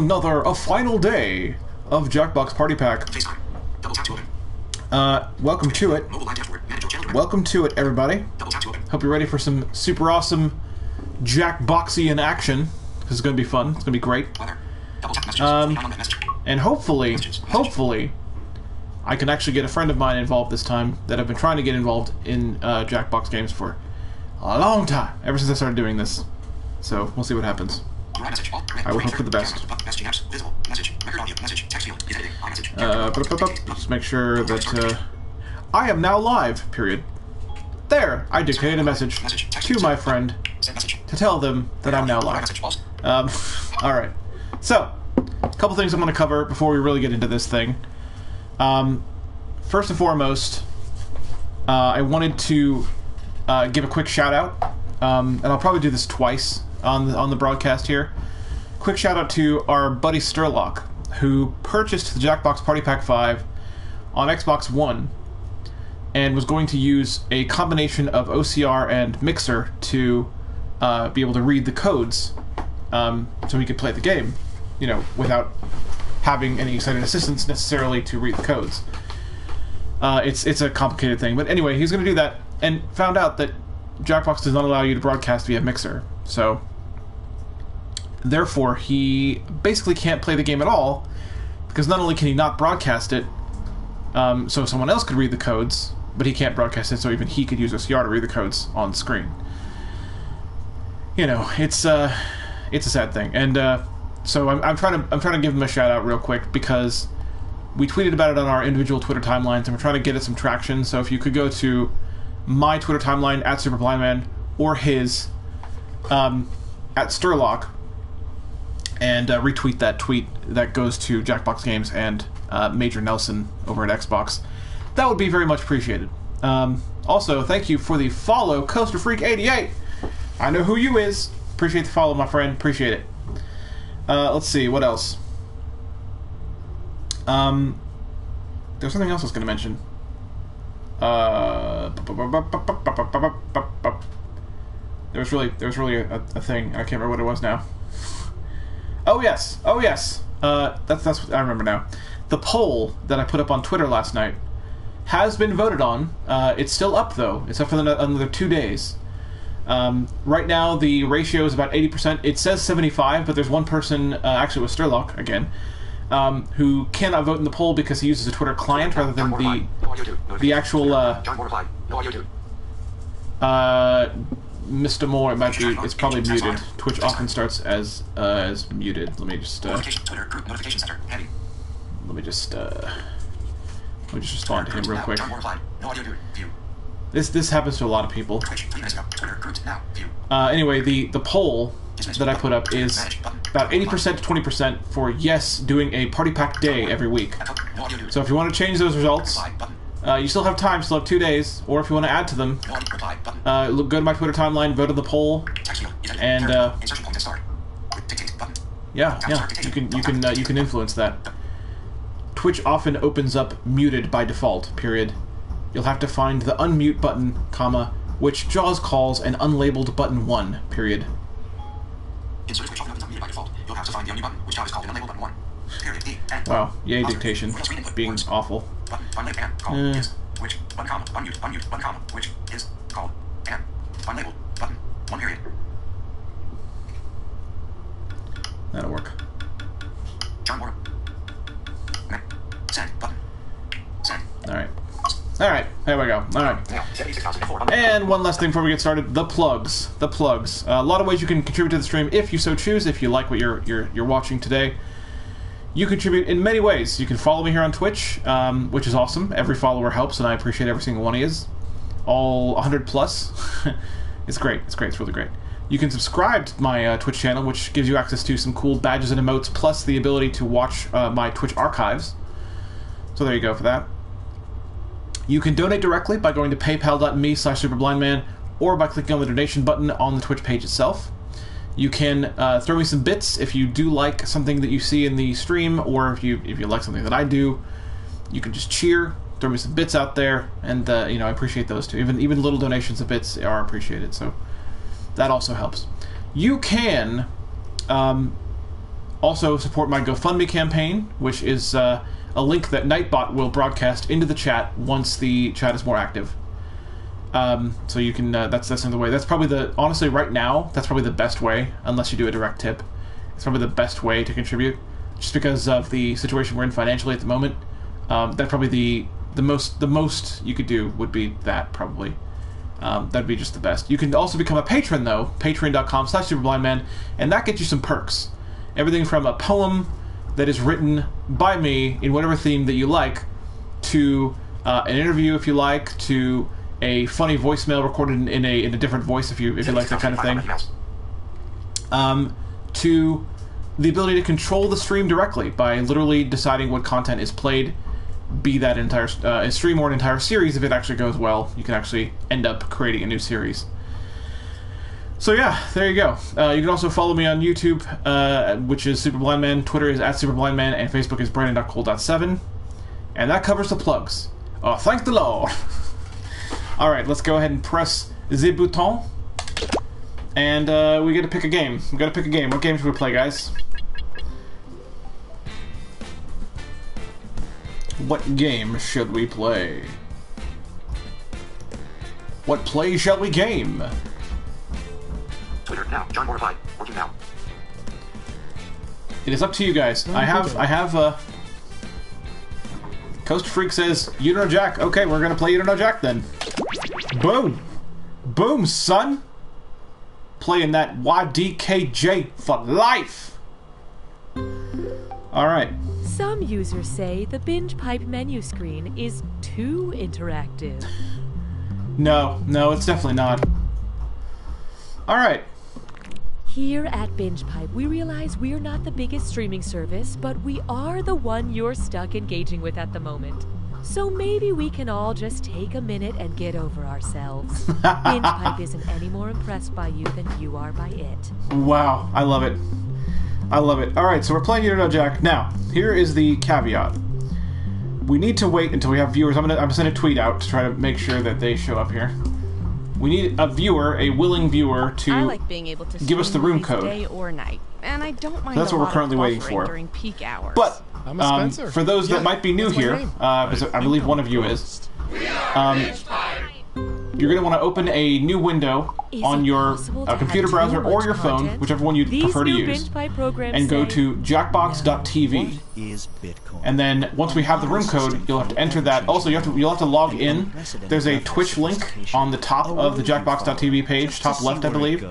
a final day of Jackbox Party Pack. Welcome to it. Welcome to it, everybody. Hope you're ready for some super awesome Jackboxian action. This is going to be fun. It's going to be great. And hopefully, I can actually get a friend of mine involved this time that I've been trying to get involved in Jackbox games for a long time, ever since I started doing this. So, we'll see what happens. I would hope for the best. Just make sure that I am now live, period. There! I dictated a message to my friend to tell them that I'm now live. Alright. So, a couple things I'm going to cover before we really get into this thing. First and foremost, I wanted to give a quick shout out, and I'll probably do this twice on the broadcast here. Quick shout out to our buddy Sturlock, who purchased the Jackbox Party Pack 5 on Xbox One and was going to use a combination of OCR and Mixer to be able to read the codes so he could play the game, you know, without having any excited assistance necessarily to read the codes. It's a complicated thing, but anyway, he's going to do that, and found out that Jackbox does not allow you to broadcast via Mixer, so therefore he basically can't play the game at all, because not only can he not broadcast it so someone else could read the codes, but he can't broadcast it so even he could use OCR to read the codes on screen. You know, it's a sad thing, and so I'm trying to give him a shout out real quick, because we tweeted about it on our individual Twitter timelines, and we're trying to get it some traction. So if you could go to my Twitter timeline at SuperBlindMan or his at Sturlock and retweet that tweet that goes to Jackbox Games and Major Nelson over at Xbox, that would be very much appreciated. Also, thank you for the follow, Coaster Freak 88. I know who you is. Appreciate the follow, my friend. Appreciate it. Let's see, what else? There's something else I was going to mention. There was really a thing. I can't remember what it was now. Oh yes. That's what I remember now. The poll that I put up on Twitter last night has been voted on. It's still up though. It's up for another 2 days. Right now the ratio is about 80%. It says 75, but there's one person, actually with Sturlock again, who cannot vote in the poll because he uses a Twitter client rather than the actual Mr. Moore. It's probably muted. Twitch often starts as muted. Let me just respond to him real quick. This happens to a lot of people. Anyway, the poll that I put up is about 80% to 20% for yes, doing a party pack day every week. So if you want to change those results, you still have time, still have 2 days, or if you want to add to them, go to my Twitter timeline, vote on the poll, and you can influence that. Twitch often opens up muted by default, period. You'll have to find the unmute button, comma, which Jaws calls an unlabeled button 1, period. Wow, yay dictation, being awful. That'll work. Alright, there we go. Alright. And one last thing before we get started, the plugs. A lot of ways you can contribute to the stream if you so choose, if you like what you're watching today. You contribute in many ways. You can follow me here on Twitch, which is awesome. Every follower helps, and I appreciate every single one of you. All 100 plus. It's great. It's really great. You can subscribe to my Twitch channel, which gives you access to some cool badges and emotes, plus the ability to watch my Twitch archives. So there you go for that. You can donate directly by going to paypal.me/superblindman or by clicking on the donation button on the Twitch page itself. You can throw me some bits if you do like something that you see in the stream, or if you like something that I do. You can just cheer, throw me some bits out there, and I appreciate those too. Even little donations of bits are appreciated, so that also helps. You can Also, support my GoFundMe campaign, which is a link that Nightbot will broadcast into the chat once the chat is more active. So you can, that's another way. That's probably honestly, right now, that's probably the best way, unless you do a direct tip. It's probably the best way to contribute, just because of the situation we're in financially at the moment. That probably the most you could do would be that, probably. That'd be just the best. You can also become a patron, though, patreon.com/superblindman, and that gets you some perks. Everything from a poem that is written by me in whatever theme that you like, to an interview if you like, to a funny voicemail recorded in a different voice if you like that kind of thing, to the ability to control the stream directly by literally deciding what content is played, be that an entire a stream or an entire series. If it actually goes well, you can actually end up creating a new series. So yeah, there you go. You can also follow me on YouTube, which is SuperBlindMan, Twitter is @SuperBlindMan, and Facebook is Brandon.Cole.7. And that covers the plugs. Oh, thank the Lord! Alright, let's go ahead and press the bouton. And we get to pick a game. We gotta pick a game. What game should we play, guys? What game should we play? What play shall we game? Twitter now. John Mortified. Working now. It is up to you guys. I have Coast Freak says, you don't know Jack. Okay, we're gonna play You Don't Know Jack then. Boom! Boom, son! Playing that YDKJ for life! Alright. Some users say the binge pipe menu screen is too interactive. No, it's definitely not. Alright. Here at Binge Pipe, we realize we're not the biggest streaming service, but we are the one you're stuck engaging with at the moment. So maybe we can all just take a minute and get over ourselves. Binge Pipe isn't any more impressed by you than you are by it. Wow, I love it. I love it. Alright, so we're playing You Don't Know Jack. Now, here is the caveat. We need to wait until we have viewers. I'm gonna send a tweet out to try to make sure that they show up here. We need a viewer, a willing viewer, to I like being able to give us the room code. Day or night, and I don't mind. So that's what we're currently waiting for. During peak hours. But for those that might be new here, because I believe one of you is, you're going to want to open a new window on your computer browser or your phone, whichever one you prefer to use, and go to jackbox.tv. And then once we have the room code, you'll have to enter that. Also, you'll have to log in. There's a Twitch link on the top of the jackbox.tv page, top left, I believe.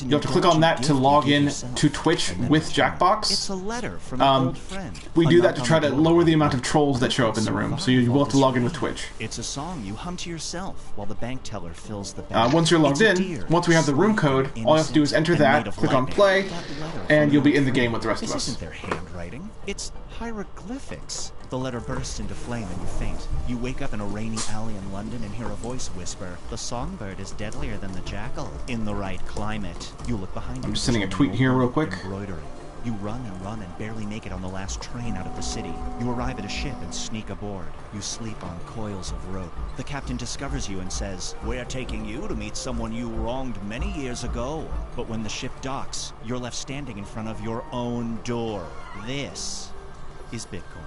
You'll have to click on that to log in to Twitch with Jackbox. It's a letter from an old friend. We do that to try to lower the amount of trolls that show up in the room, so you will have to log in with Twitch. It's a song you hum to yourself while the bank teller fills the bank. Once you're logged in, once we have the room code, all you have to do is enter that, click on play, and you'll be in the game with the rest of us. This isn't their handwriting. It's hieroglyphics. The letter bursts into flame and you faint. You wake up in a rainy alley in London and hear a voice whisper, "The songbird is deadlier than the jackal in the right climate." You look behind you. I'm just sending a tweet here real quick. Embroidery. You run and barely make it on the last train out of the city. You arrive at a ship and sneak aboard. You sleep on coils of rope. The captain discovers you and says, "We're taking you to meet someone you wronged many years ago." But when the ship docks, you're left standing in front of your own door. This is Bitcoin.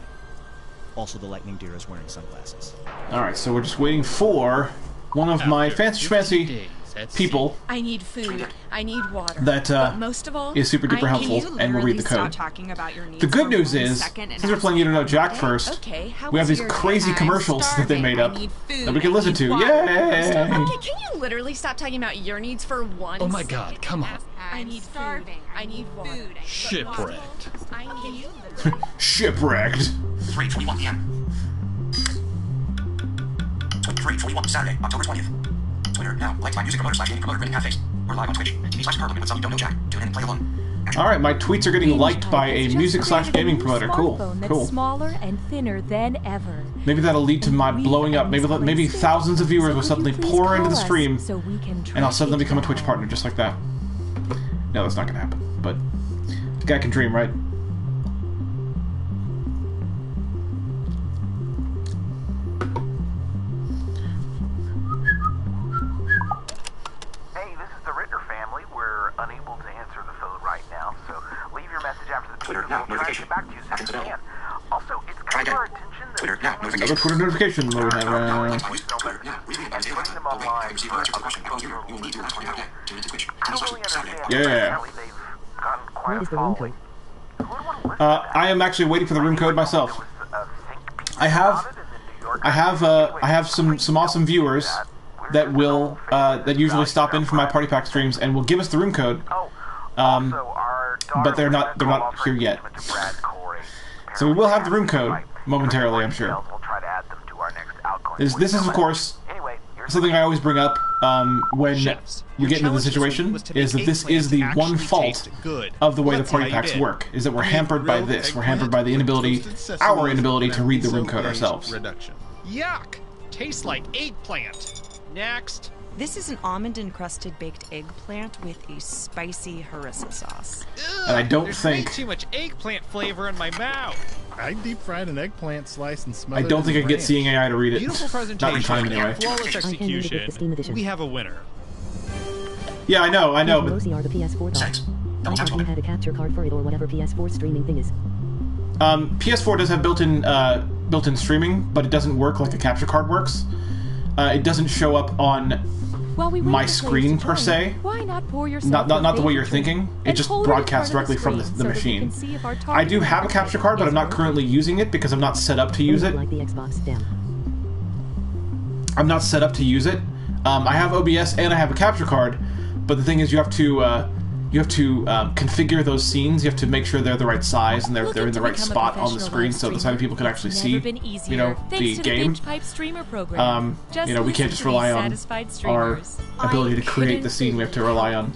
Also, the lightning deer is wearing sunglasses. Alright, so we're just waiting for one of my fancy people. I need food. I need water. That but most of all, is super duper helpful, and we'll read the code. The good news is, since we're playing You Don't Know Jack first, we have these crazy commercials that they made up that we can listen to. Yay! Can you literally stop talking about your needs for once? Oh my god, come on. I need starving. I need water. Shipwrecked. I need Shipwrecked. 3:21 p.m. 3:41 Saturday, October 20th. Twitter now. Like my music promoter / gaming promoter Grinning Half-Face. We're live on Twitch. TV/Perlman with some You Don't Know Jack. Tune in and play along. Alright, my tweets are getting liked by a music / gaming promoter. Cool. Cool. Smaller and thinner than ever. Maybe that'll lead to my blowing up. Maybe thousands of viewers will suddenly pour into the stream, and I'll suddenly become a Twitch partner just like that. No, that's not gonna happen. But the guy can dream, right? Hey, this is the Ritter family. We're unable to answer the phone right now, so leave your message after the now, notification. Accidental. Also, it's kind of our attention that Twitter now, notification. Another Twitter notification. Twitter now, reading about today's event. If you receive alerts about the question, you will need to ask Party Pack now. Tune into Twitch. Yeah. I am actually waiting for the room code myself. I have some awesome viewers that will that usually stop in for my Party Pack streams and will give us the room code. But they're not here yet. So we will have the room code momentarily, I'm sure. This is of course something I always bring up when you get into the situation, is that this is the one fault of the way the Party Packs work, is that we're hampered by this. We're hampered by the inability, our inability to read the room code ourselves. Yuck! Tastes like eggplant. Next. This is an almond-encrusted baked eggplant with a spicy harissa sauce. And I don't There's think... way too much eggplant flavor in my mouth. I deep fried an eggplant slice and smothered I don't think I can get Seeing AI to read it. Beautiful Not presentation. in time anyway. Flawless execution. We have a winner. Yeah, I know, but... OCR the PS4 I thought you had a capture card for it or whatever PS4 streaming thing is. PS4 does have built-in streaming, but it doesn't work like a capture card works. It doesn't show up on my screen per se. Why not pour yourself not the way you're thinking. It just broadcasts directly from the machine. I do have a capture card, but I'm not currently using it because I'm not set up to use it. Like the Xbox, damn. I'm not set up to use it. I have OBS and I have a capture card, but the thing is, you have to configure those scenes. You have to make sure they're the right size and they're in the right spot on the screen, so the sighted people can actually see, you know, the game. You know, we can't just rely on our ability to create the scene. We have to rely on,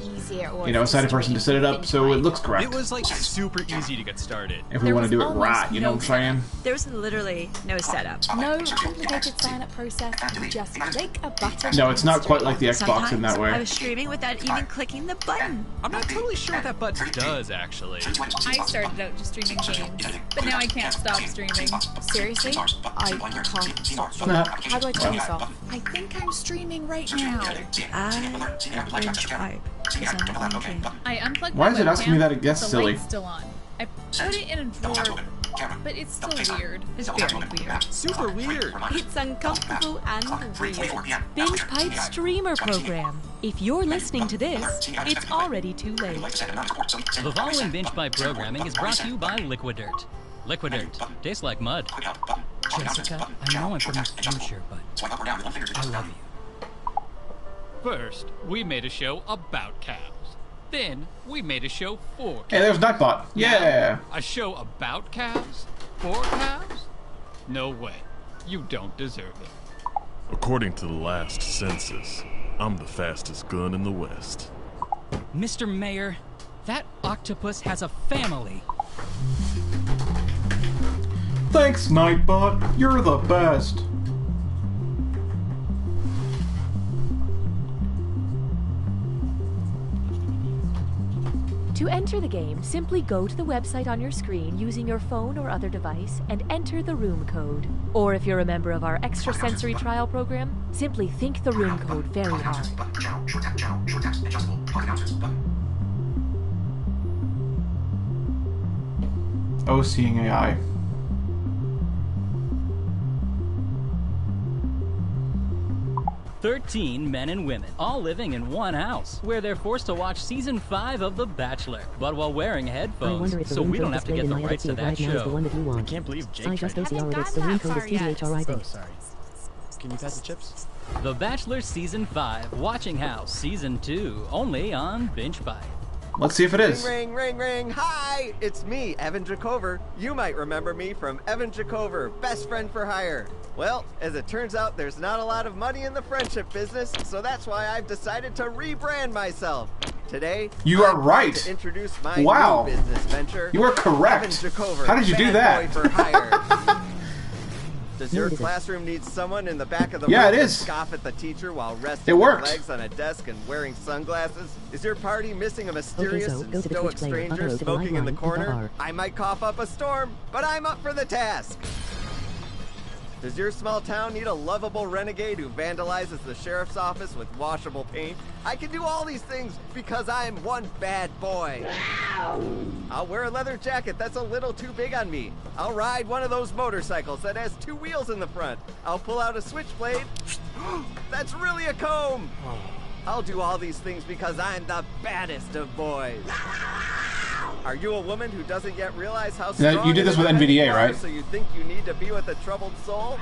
you know, a sighted person to set it up so it looks correct. It was like super easy to get started. If we want to do it right, you know what I'm saying? There was literally no setup. No complicated sign-up process. Just click a button. No, it's not quite like the Xbox in that I way. was streaming without even clicking the button. I'm not totally sure what that button does, actually. I started out just streaming games, but now I can't stop streaming. Seriously? I can't stop streaming. How do I turn this off? I think I'm streaming right now. I unplugged Why my is it asking me webcam, that? That's the silly. light's still on. I put it in a drawer, but it's still weird. It's very weird. Super weird. It's uncomfortable and weird. Binge Pipe Streamer Program. If you're listening to this, it's already too late. The following Binge Pipe programming is brought to you by Liquidirt. Liquidirt tastes like mud. Jessica, I know I'm from the future, but I love you. First, we made a show about cows. Then, we made a show for cows. Hey, there's Nightbot. Yeah. A show about cows? For cows? No way. You don't deserve it. According to the last census, I'm the fastest gun in the West. Mr. Mayor, that octopus has a family. Thanks, Nightbot. You're the best. To enter the game, simply go to the website on your screen using your phone or other device and enter the room code. Or if you're a member of our extrasensory trial program, simply think the room code very hard. Oh, Seeing AI. "13 men and women, all living in one house, where they're forced to watch season 5 of The Bachelor, but while wearing headphones, so we don't have to get the rights to that show." I can't believe Jake I just tried to- OCR the room code is THR, I Oh, think. sorry. Can you pass the chips? The Bachelor Season 5, Watching House Season 2, only on Binge Pipe. Let's see if it is. Ring, ring, ring. Hi, it's me, Evan Jacover. You might remember me from Evan Jacover, Best Friend for Hire. Well, as it turns out, there's not a lot of money in the friendship business, so that's why I've decided to rebrand myself. Today, You are I'm right. to introduce my Wow. new business venture. You are correct. Evan Jacover, How did you do Bad that? Boy for Hire. Does your classroom need someone in the back of the Yeah, room it to is. scoff at the teacher while resting It his worked. legs on a desk and wearing sunglasses? Is your party missing a mysterious so and go to the stoic Twitch player, stranger upload to the smoking in the lifeline, corner? FR. I might cough up a storm, but I'm up for the task. Does your small town need a lovable renegade who vandalizes the sheriff's office with washable paint? I can do all these things because I'm one bad boy. I'll wear a leather jacket that's a little too big on me. I'll ride one of those motorcycles that has 2 wheels in the front. I'll pull out a switchblade. That's really a comb. I'll do all these things because I'm the baddest of boys. Are you a woman who doesn't yet realize how strong you did this with NVDA, right? So you think you need to be with a troubled soul?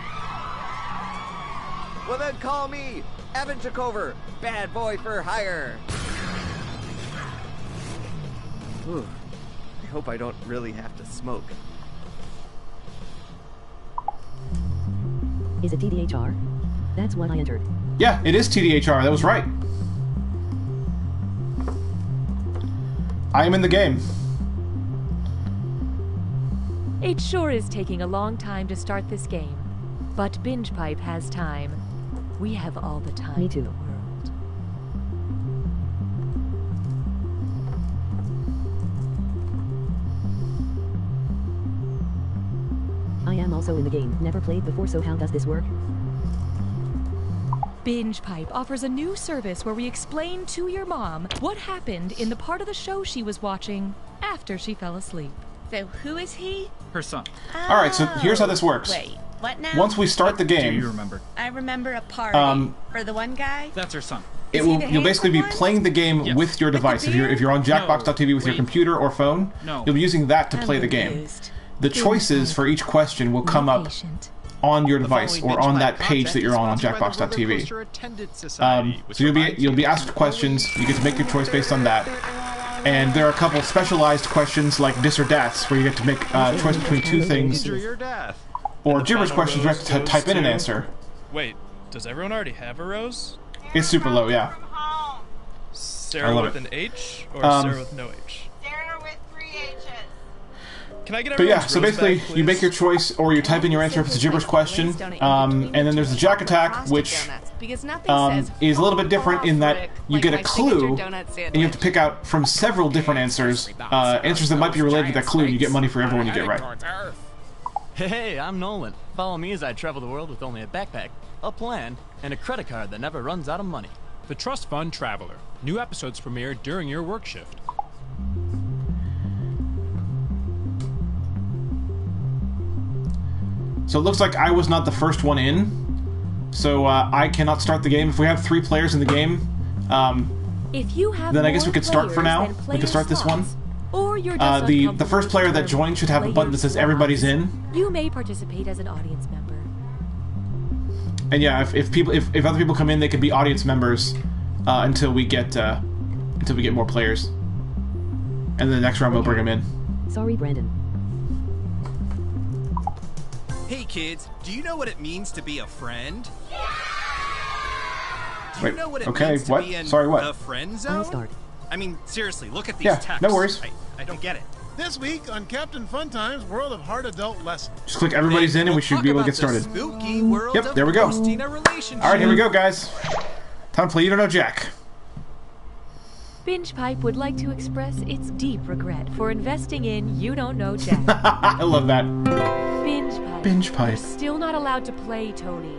Well then call me Evan Jacover, bad boy for hire. Whew. I hope I don't really have to smoke. Is it TDHR? That's what I entered. Yeah, it is TDHR. That was right. I am in the game. It sure is taking a long time to start this game, but Binge Pipe has time. We have all the time Me too. in the world. I am also in the game. Never played before, so how does this work? Binge Pipe offers a new service where we explain to your mom what happened in the part of the show she was watching after she fell asleep. So who is he? Her son. All right, so here's how this works. Wait, what now? Once we start the game, Do you remember? I remember a party for the one guy. That's her son. you'll basically be playing the game Yes. with your device. If you're on Jackbox.tv with your wait. computer or phone, No. you'll be using that to play the game. The choices for each question will come up on your device or on that page that you're on Jackbox.tv. So you'll be asked questions. You get to make your choice based on that. And there are a couple specialized questions like this or that's, where you get to make a choice between 2 things. Or gibberish questions where you have to type in an answer. Wait, does everyone already have a rose? It's super low, yeah. Sarah with an H or Sarah with no H? Sarah with 3 H's. Can I get But yeah, everyone's so rose basically, back, you make please? your choice, or you type in your answer if it's a gibberish question. And then there's the Jack Attack, which is a little bit different in that you get a clue, and you have to pick out from several different answers, answers that might be related to that clue, and you get money for everyone you get right. Hey, I'm Nolan. Follow me as I travel the world with only a backpack, a plan, and a credit card that never runs out of money. The Trust Fund Traveler. New episodes premiere during your work shift. So it looks like I was not the first one in, so I cannot start the game. If we have 3 players in the game, If you have then I guess we more could start for players now. than We player can start this one. slots, or you're just The uncomfortable first player that with joined should have a button that says player everybody's slots. in. You may participate as an audience member. And yeah, if other people come in, they can be audience members until we get more players. And then the next round we'll bring them in. Sorry, Brandon. Hey kids, do you know what it means to be a friend? Do you Wait, know what it okay, means to what? be in Sorry, what? the friend I'll zone? start. I mean, seriously, look at these Yeah, texts. no worries. I don't get it. This week on Captain Funtime's World of Hard Adult Lessons. Just click everybody's in and we should be able to get started. Spooky world Yep, of there we go. boosting a relationship. Alright, here we go, guys. Time to play You Don't Know Jack. Binge Pipe would like to express its deep regret for investing in You Don't Know Jack. I love that. Binge Pipe. Binge Pipe. You're still not allowed to play, Tony.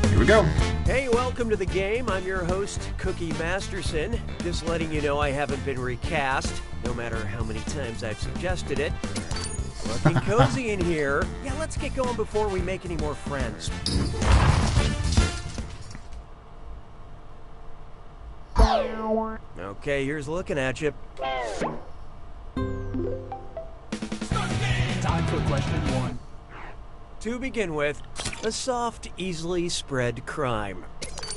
Here we go. Hey, welcome to the game. I'm your host, Cookie Masterson. Just letting you know I haven't been recast, no matter how many times I've suggested it. Looking cozy in here. Yeah, let's get going before we make any more friends. Okay, here's looking at you. Time for question 1. To begin with, a soft, easily spread crime.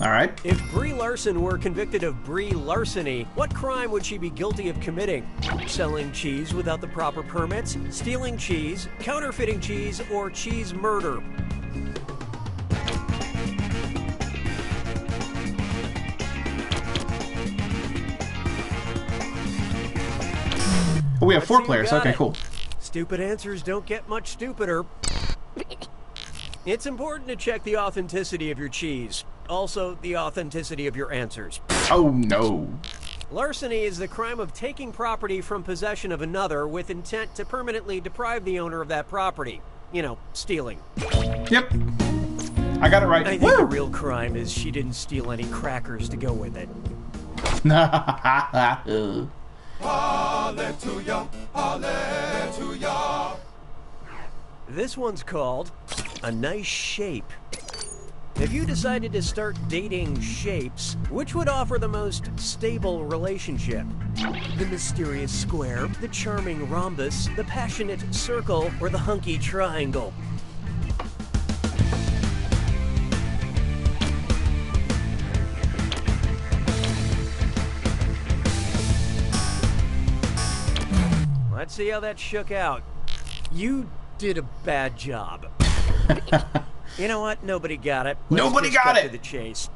Alright. If Brie Larson were convicted of Brie larceny, what crime would she be guilty of committing? Selling cheese without the proper permits, stealing cheese, counterfeiting cheese, or cheese murder? Oh, we have 4 Let's see who players. got Okay, it. cool. Stupid answers don't get much stupider. It's important to check the authenticity of your cheese. Also, the authenticity of your answers. Oh, no. Larceny is the crime of taking property from possession of another with intent to permanently deprive the owner of that property. You know, stealing. Yep. I got it right. I think the real crime is she didn't steal any crackers to go with it. Hallelujah, hallelujah. This one's called A Nice Shape. If you decided to start dating shapes, which would offer the most stable relationship? The mysterious square, the charming rhombus, the passionate circle, or the hunky triangle? Let's see how that shook out. You did a bad job. You know what? Nobody got it. Nobody got it! To the chase.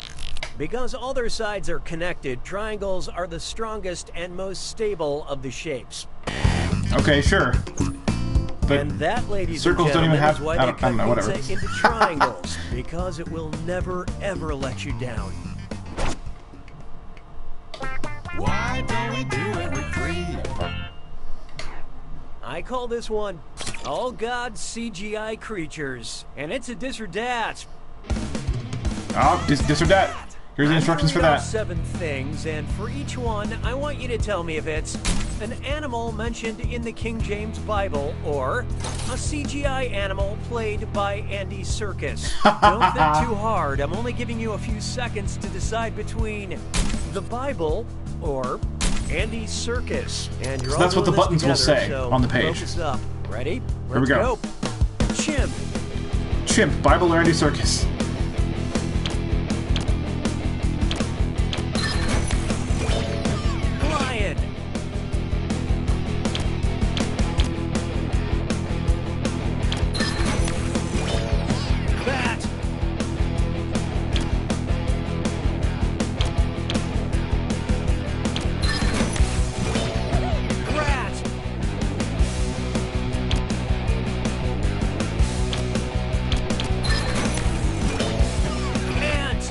Because all their sides are connected, triangles are the strongest and most stable of the shapes. Okay, sure. But and that, ladies circles and don't even have. is why I they don't know. cut Whatever. pizza into triangles. Because it will never, ever let you down. Why don't we do it with free? I call this one All God's CGI Creatures, and it's a dis or dat. Oh, dis or dat. Here's the instructions for that. 7 things, and for each one, I want you to tell me if it's an animal mentioned in the King James Bible or a CGI animal played by Andy Serkis. Don't think too hard. I'm only giving you a few seconds to decide between the Bible or Andy Serkis. And you're So all that's what the doing buttons this will together, say so on the page. Focus up. Ready? Here we go. Chimp. Chimp, Bible or Andy Serkis. Lion. Bat. Rat. Ant.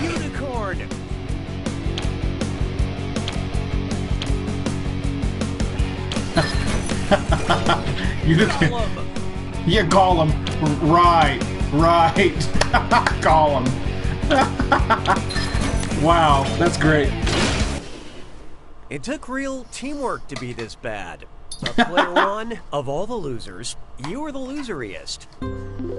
Unicorn. Unicorn. Yeah, Gollum. Right. Gollum. Wow, that's great. It took real teamwork to be this bad. But player one, of all the losers, you were the loseriest.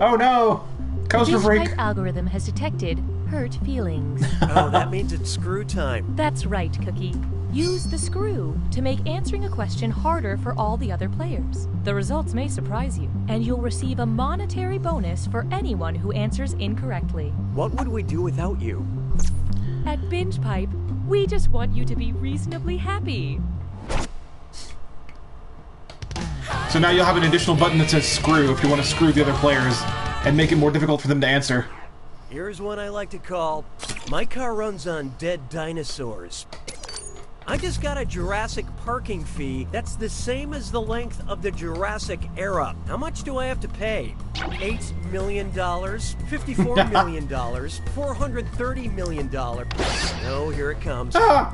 Oh no! Coaster This freak. type algorithm has detected hurt feelings. Oh, that means it's screw time. That's right, Cookie. Use the screw to make answering a question harder for all the other players. The results may surprise you, and you'll receive a monetary bonus for anyone who answers incorrectly. What would we do without you? At Binge Pipe, we just want you to be reasonably happy. So now you'll have an additional button that says screw if you want to screw the other players and make it more difficult for them to answer. Here's one I like to call, My Car Runs on Dead Dinosaurs. I just got a Jurassic parking fee that's the same as the length of the Jurassic era. How much do I have to pay? $8 million? $54 million? $430 million? No, here it comes. No!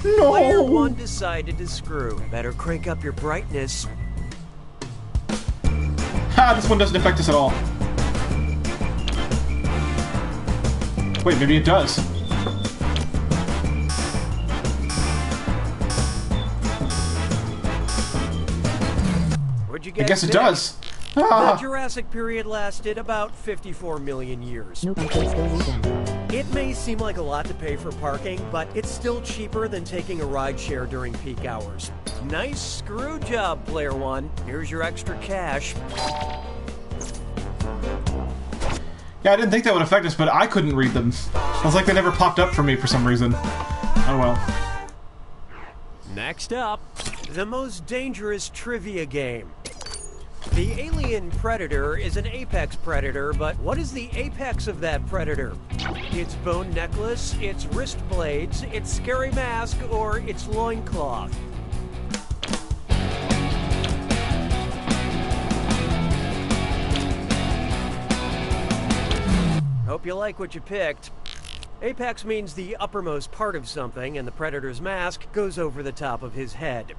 Player one decided to screw. Better crank up your brightness. Ha! This one doesn't affect us at all. Wait, maybe it does. What'd you guys I guess it think? does. The Ah. Jurassic period lasted about 54 million years. Nobody can still move them. It may seem like a lot to pay for parking, but it's still cheaper than taking a ride share during peak hours. Nice screw job, player one. Here's your extra cash. Yeah, I didn't think that would affect us, but I couldn't read them. It was like they never popped up for me for some reason. Oh well. Next up, the most dangerous trivia game. The alien predator is an apex predator, but what is the apex of that predator? Its bone necklace, its wrist blades, its scary mask, or its loincloth? Hope you like what you picked. Apex means the uppermost part of something, and the Predator's mask goes over the top of his head.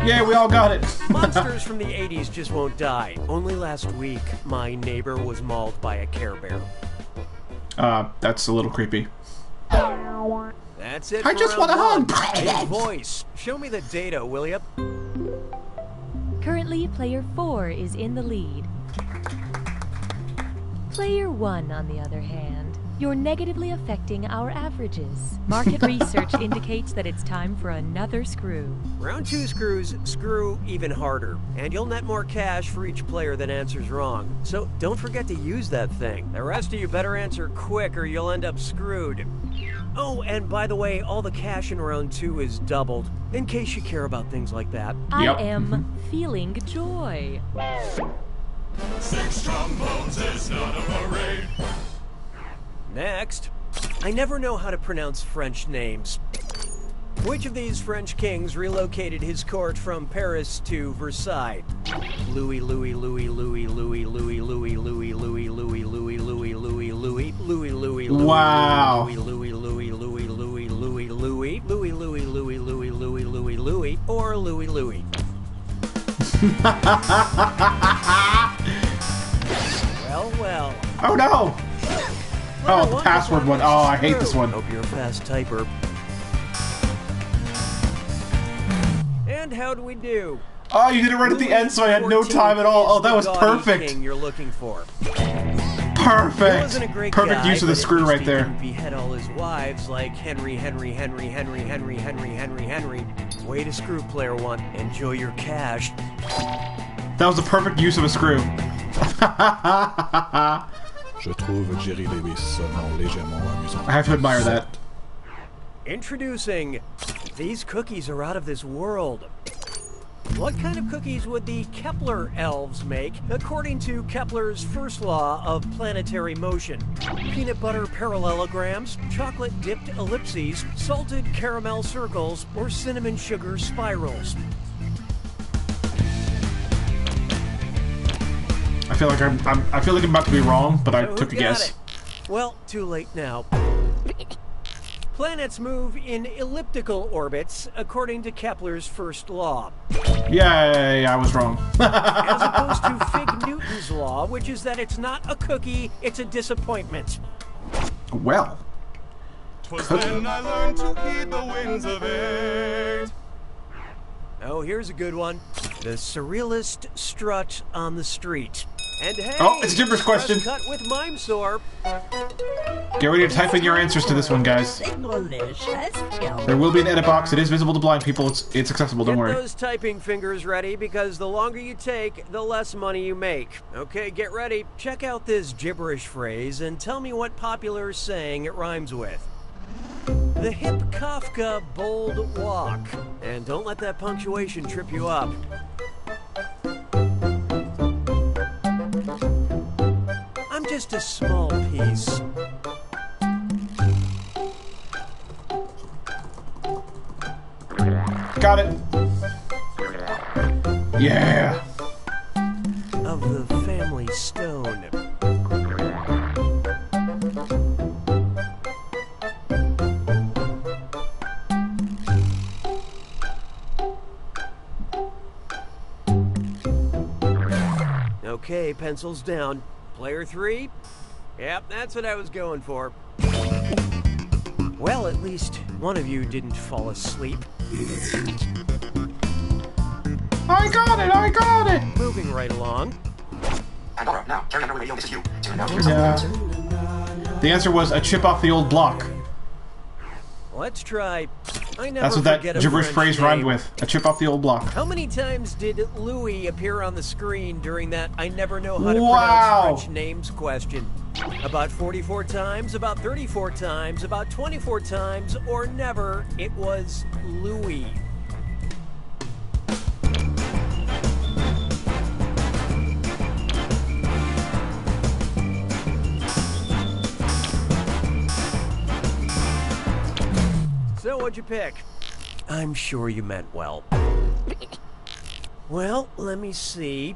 Yeah, we all got it. Monsters from the 80s just won't die. Only last week, my neighbor was mauled by a Care Bear. That's a little creepy. That's it. I just want a hug. Big voice. Show me the data, will ya? Currently, player 4 is in the lead. Player 1, on the other hand, you're negatively affecting our averages. Market research indicates that it's time for another screw. Round 2 screws screw even harder, and you'll net more cash for each player that answers wrong. So don't forget to use that thing. The rest of you better answer quick or you'll end up screwed. Oh, and by the way, all the cash in round 2 is doubled, in case you care about things like that. I am feeling joy. 6 trombones is not a parade. Next, I never know how to pronounce French names. Which of these French kings relocated his court from Paris to Versailles? Louis, Louis, Louis, Louis, Louis, Louis, Louis, Louis, Louis, Louis, Louis, Louis, Louis, Louis, Louis, Louis, wow. Louis, Louis, Louis, Louis, Louis, Louis, Louis, Louis, Louis, Louis, Louis, Louis, Louis, Louis, or Louis, Louis. Well. Oh no! Oh, the password one. Oh, I hate this one. Hope you're a fast typer. And how do we do? Oh, you did it right at the end, so I had no time at all. Oh, that was perfect. King you're looking for. Perfect. Perfect guy, use of the screw right there. Behead all his wives like Henry. Way to screw, player 1. Enjoy your cash. That was a perfect use of a screw. Je trouve Jerry Lewis seulement légèrement amusant. I have to admire that. Introducing, these cookies are out of this world. What kind of cookies would the Kepler elves make, according to Kepler's first law of planetary motion? Peanut butter parallelograms, chocolate-dipped ellipses, salted caramel circles, or cinnamon sugar spirals? I feel like I'm about to be wrong, but I took a guess. Well, too late now. Planets move in elliptical orbits, according to Kepler's first law. Yeah, I was wrong. As opposed to Fig Newton's law, which is that it's not a cookie, it's a disappointment. Well. 'Twas then I learned to heed the winds of age. Oh, here's a good one. The surrealist strut on the street. And hey, oh, it's a gibberish question. Cut with mime sore. Get ready to type in your answers to this one, guys. There will be an edit box. It is visible to blind people. It's accessible. Don't worry. Get those typing fingers ready, because the longer you take, the less money you make. Okay, get ready. Check out this gibberish phrase and tell me what popular saying it rhymes with. The hip Kafka bold walk. And don't let that punctuation trip you up. I'm just a small piece. Got it. Yeah. Of the family stone. Okay, pencils down. Player 3? Yep, that's what I was going for. Well, at least one of you didn't fall asleep. I got it! Moving right along. Pandora, now, carry under radio, this is you. Yeah. The answer was a chip off the old block. Let's try. I never That's what that forget a gibberish French phrase name. rhymed with. A chip off the old block. How many times did Louis appear on the screen during that I never know how to Wow. pronounce French names question? About 44 times, about 34 times, about 24 times, or never. It was Louis. So what'd you pick? I'm sure you meant well. Well, let me see.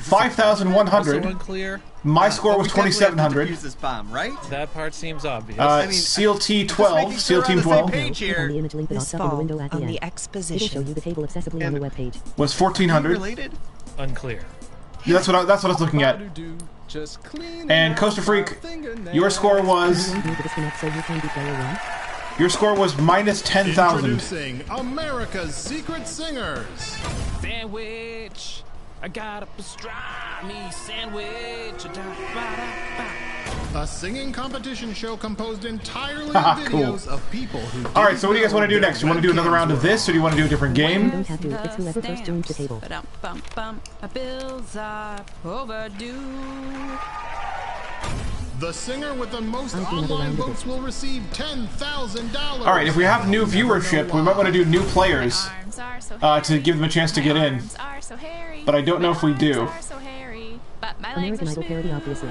5,100. Also unclear. My score was we definitely have to 2,700. defuse this bomb, right? That part seems obvious. Seal T 12. Seal Team 12 Click on the image link that This pops up in the fall window at the on end. the It'll exposition. show you the table accessibly on the webpage. was 1,400. Related? Unclear. Yeah, that's what I was looking at. And Coaster Freak, your score was. Your score was minus 10,000. Introducing America's Secret Singers. Sandwich. I got a pastrami sandwich. A singing competition show composed entirely of Cool. videos of people who. Alright, so what do you guys want to do next? You want to do another round of this, or do you want to do a different game? You don't have to. It's whoever first joins the table. My bills are overdue. The singer with the most online votes will receive $10,000. Alright, if we have new viewership, we might want to do new players to give them a chance to get in. But I don't know if we do. American Idol parody, obviously.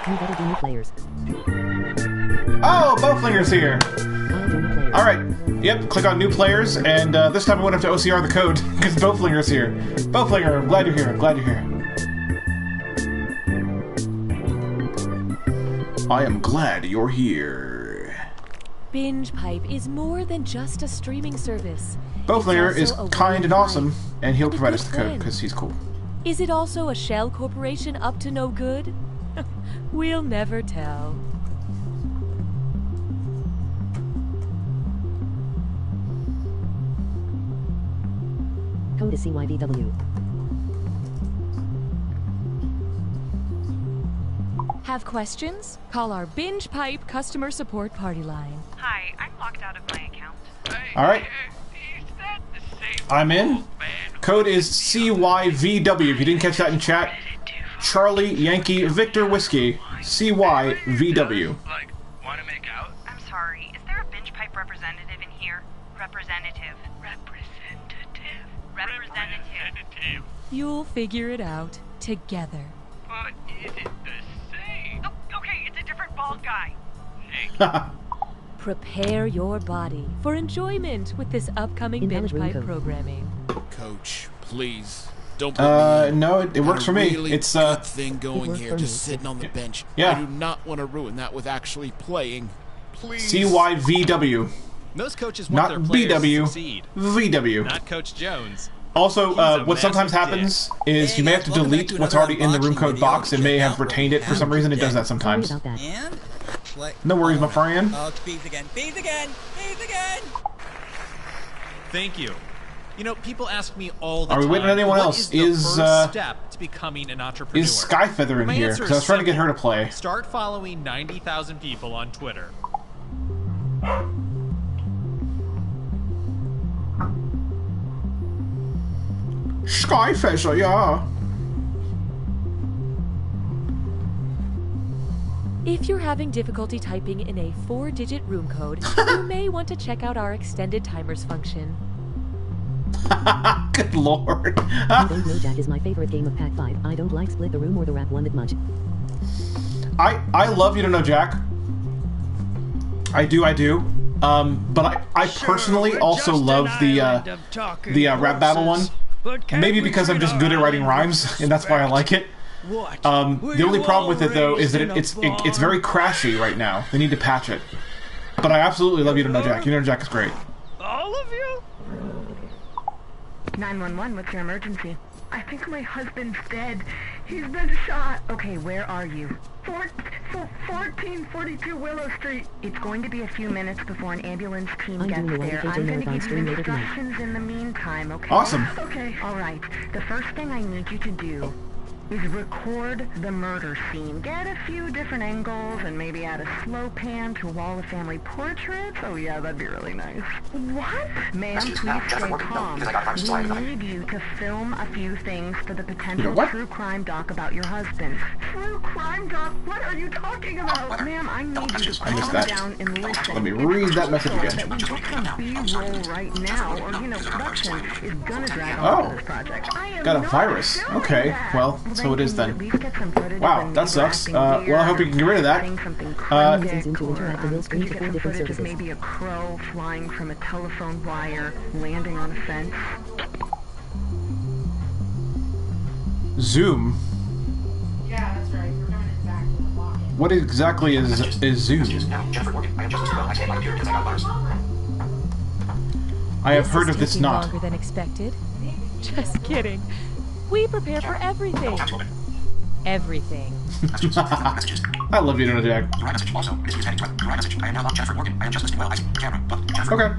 You better do new players. Oh, Bowflinger's here! Alright, yep, click on new players, and this time I won't have to OCR the code, because Bowflinger's here. Bowflinger, I'm glad you're here, I'm glad you're here. I am glad you're here. Binge Pipe is more than just a streaming service. Bowflinger is kind and awesome, and he'll and a provide good us the code, friend. because he's cool. Is it also a shell corporation up to no good? We'll never tell. Code is CYVW. Have questions? Call our Binge Pipe customer support party line. Hi, I'm locked out of my account. Alright. I'm in. Code is CYVW. If you didn't catch that in chat, Charlie Yankee Victor Whiskey. CYVW. I'm sorry. Is there a Binge Pipe representative in here? Representative. You'll figure it out together. But is it the same? Oh, okay, it's a different bald guy. Prepare your body for enjoyment with this upcoming Invalid Binge room Pipe code. programming. Coach, please. Don't put me in. No, it works for me. Really It's good thing going works here, for just me. sitting on the bench. Yeah. I do not want to ruin that with actually playing. Please. CYVW. Most coaches want Not their players BW. to succeed. VW. Not Coach Jones. Also, He's a what sometimes massive happens is you may have to delete what's already in the room code box. It may have retained it for some reason. It does that sometimes. Sorry about that. And? What? No worries, my friend. Oh, it's bees again. Bees again! Bees again! Thank you. You know, people ask me all the Are we time, waiting on anyone what else? is the Is, first step to becoming an entrepreneur? Is Skyfeather in My here? answer Because I was is trying to get simple. her to play. Start following 90,000 people on Twitter. Skyfeather, yeah. If you're having difficulty typing in a 4-digit room code, you may want to check out our extended timers function. Good lord. I don't know, Jack is my favorite game of Pack 5. I don't like Split the Room or the Rap one that much. I love You Don't Know Jack. I do. But I personally also love the rap battle one. Maybe because I'm just good at writing rhymes, and that's why I like it. The only problem with it though is that it's very crashy right now. They need to patch it. But I absolutely love You Don't Know Jack. You Don't Know Jack is great. All of you? 911, what's your emergency? I think my husband's dead. He's been shot. Okay, where are you? 1442 Willow Street. It's going to be a few minutes before an ambulance team I'm gets doing the there. YKJ I'm going to marathon give you stream later tonight. instructions in the meantime, okay? Awesome. Okay, all right. The first thing I need you to do is record the murder scene. Get a few different angles and maybe add a slow pan to a wall of family portraits. Oh yeah, that'd be really nice. What? Ma'am, please stay calm. We need you to film a few things for the potential what? true crime doc about your husband. True crime doc? What are you talking about? Ma'am, I need you to I missed calm that. down and listen. Let me read that message again. That we get some B-roll right now, or production is gonna drag on to this project. I am Got a not virus. doing Okay, that. well, so it is then. At least get some footage Wow, of a that neighbor sucks. acting Well, I hope you can get rid of that. saying something Zoom cryptic, to interact and we'll stream could to you 4 get some different footage of services. maybe a crow flying from a telephone wire, landing on a fence? Zoom. Yeah, that's right. We're coming back to the block. What exactly is Zoom? I have heard of this not. Longer than expected. Just kidding. We prepare for everything. Everything. I love you, Jack. Okay.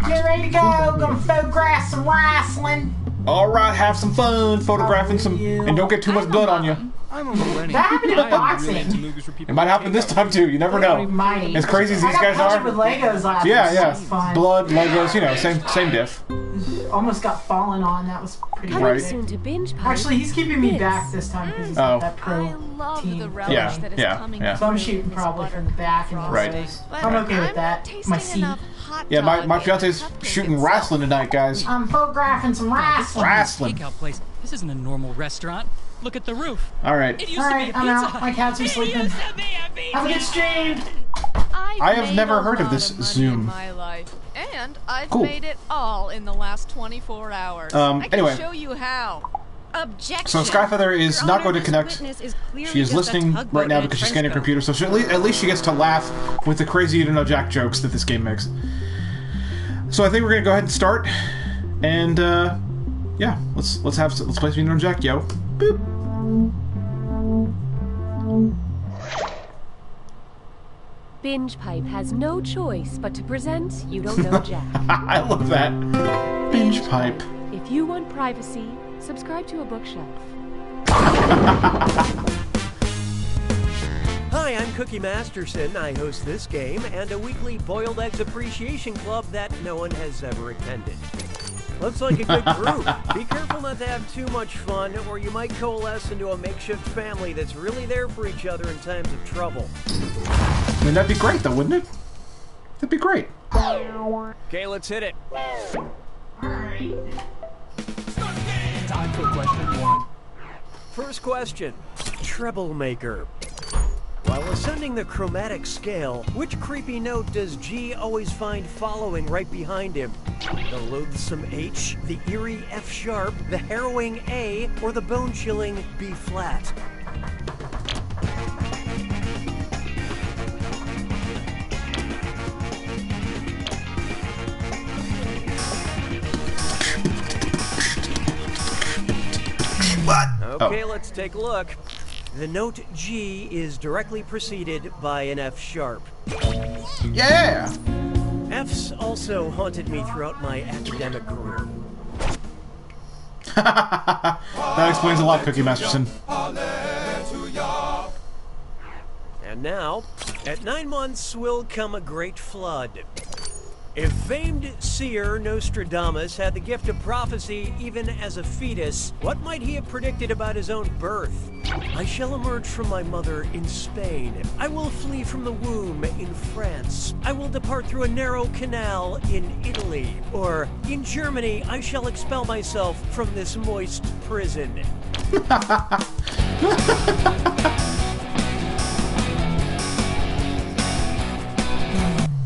Get ready to go. Gonna photograph some wrestling. Alright, have some fun photographing some, and don't get too much blood on you. I'm a millennial. That happened in boxing. It might happen this time too, you never know. As crazy as these guys I are. got punched with Legos last Yeah, week. yeah. That was fun. Blood, Legos, you know, same diff. Almost got fallen on. That was pretty Coming great. soon to Binge Pipe. Actually, he's keeping me back this time because he's got that pro team. Yeah. So I'm shooting probably from the back and Right. I'm okay with that. My seat. Yeah, my fiance's shooting wrestling tonight, guys. I'm photographing some wrestling. Wrestling. Takeout place. This isn't a normal restaurant. Look at the roof. Alright. It used to be a Alright, I'm Pizza out. Hut. My cats are sleeping. Have a good stream. I have never heard of this Zoom. My life, and I've Cool. made it all in the last 24 hours. I can anyway. show you how. Objection. So Skyfeather is not going to connect. Witness is clearly She is just a listening tugboat right now in a because she's trench scanning her coat. computer, so she, at least she gets to laugh with the crazy you don't know Jack jokes that this game makes. So I think we're gonna go ahead and start, and yeah, let's play some you don't know Jack, yo. Boop. Binge Pipe has no choice but to present You Don't Know Jack. I love that. Binge Pipe. If you want privacy, subscribe to a bookshelf. Hi, I'm Cookie Masterson. I host this game and a weekly boiled eggs appreciation club that no one has ever attended. Looks like a good group. Be careful not to have too much fun, or you might coalesce into a makeshift family that's really there for each other in times of trouble. I mean, that'd be great, though, wouldn't it? That'd be great. Okay, let's hit it. Time for question 1. First question. Troublemaker. While ascending the chromatic scale, which creepy note does G always find following right behind him? The loathsome H, the eerie F sharp, the harrowing A, or the bone-chilling B flat? Okay, let's take a look. The note G is directly preceded by an F sharp. Yeah! F's also haunted me throughout my academic career. That explains a lot, Cookie Masterson. And now, at 9 months will come a great flood. If famed seer Nostradamus had the gift of prophecy even as a fetus, what might he have predicted about his own birth? I shall emerge from my mother in Spain. I will flee from the womb in France. I will depart through a narrow canal in Italy. Or, in Germany, I shall expel myself from this moist prison.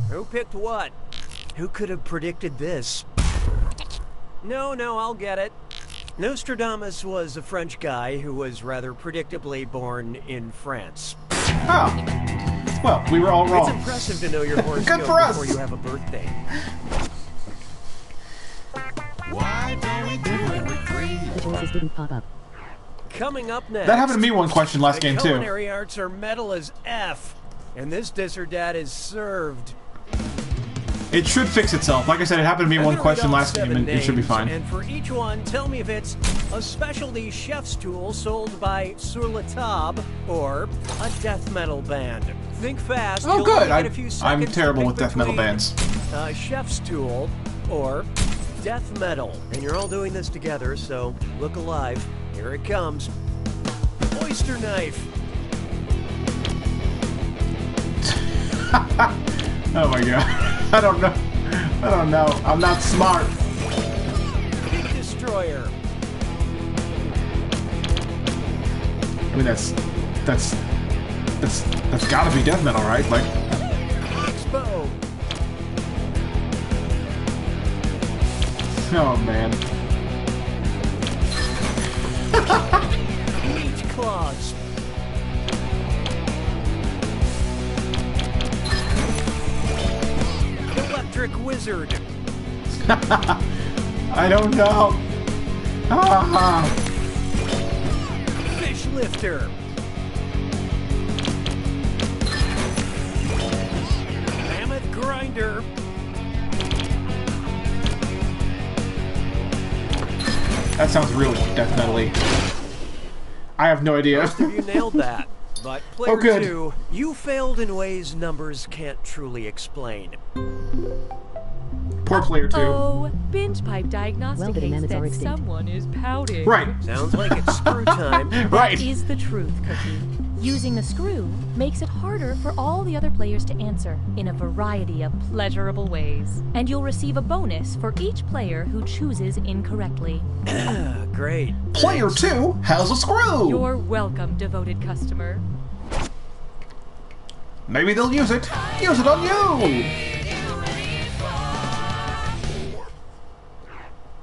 Who picked what? Who could have predicted this? No, I'll get it. Nostradamus was a French guy who was rather predictably born in France. Oh. Well, we were all wrong. It's impressive to know your horoscope Good for us. before you have a birthday. Why don't we do it with three? The choices didn't pop up. Coming up next. That happened to me one question last the game, too. Culinary arts are metal as F, and this dis or dat is served. It should fix itself. Like I said, it happened to me I'm one gonna question read off last game, 7 and it should be names, fine. And for each one, tell me if it's a specialty chef's tool sold by Sur la Table or a death metal band. Think fast. Oh, You'll good. only get a few I'm seconds to terrible pick with death metal between bands. A chef's tool or death metal. And you're all doing this together, so look alive. Here it comes. Oyster knife. Oh my god. I don't know. I'm not smart. Big destroyer. I mean, that's gotta be death metal, right? Like, Expo. oh man. Meat claws. Electric wizard. I don't know. Fish lifter. Mammoth grinder. That sounds real death metal-y. I have no idea. Most of you nailed that. But player 2, you failed in ways numbers can't truly explain. Poor player 2. Oh, Binge Pipe diagnosticates that someone is pouting. Right. Sounds like it's screw time. Right. That is the truth, Cookie. Using the screw makes it harder for all the other players to answer in a variety of pleasurable ways. And you'll receive a bonus for each player who chooses incorrectly. Great. Player 2 has a screw! You're welcome, devoted customer. Maybe they'll use it. Use it on you!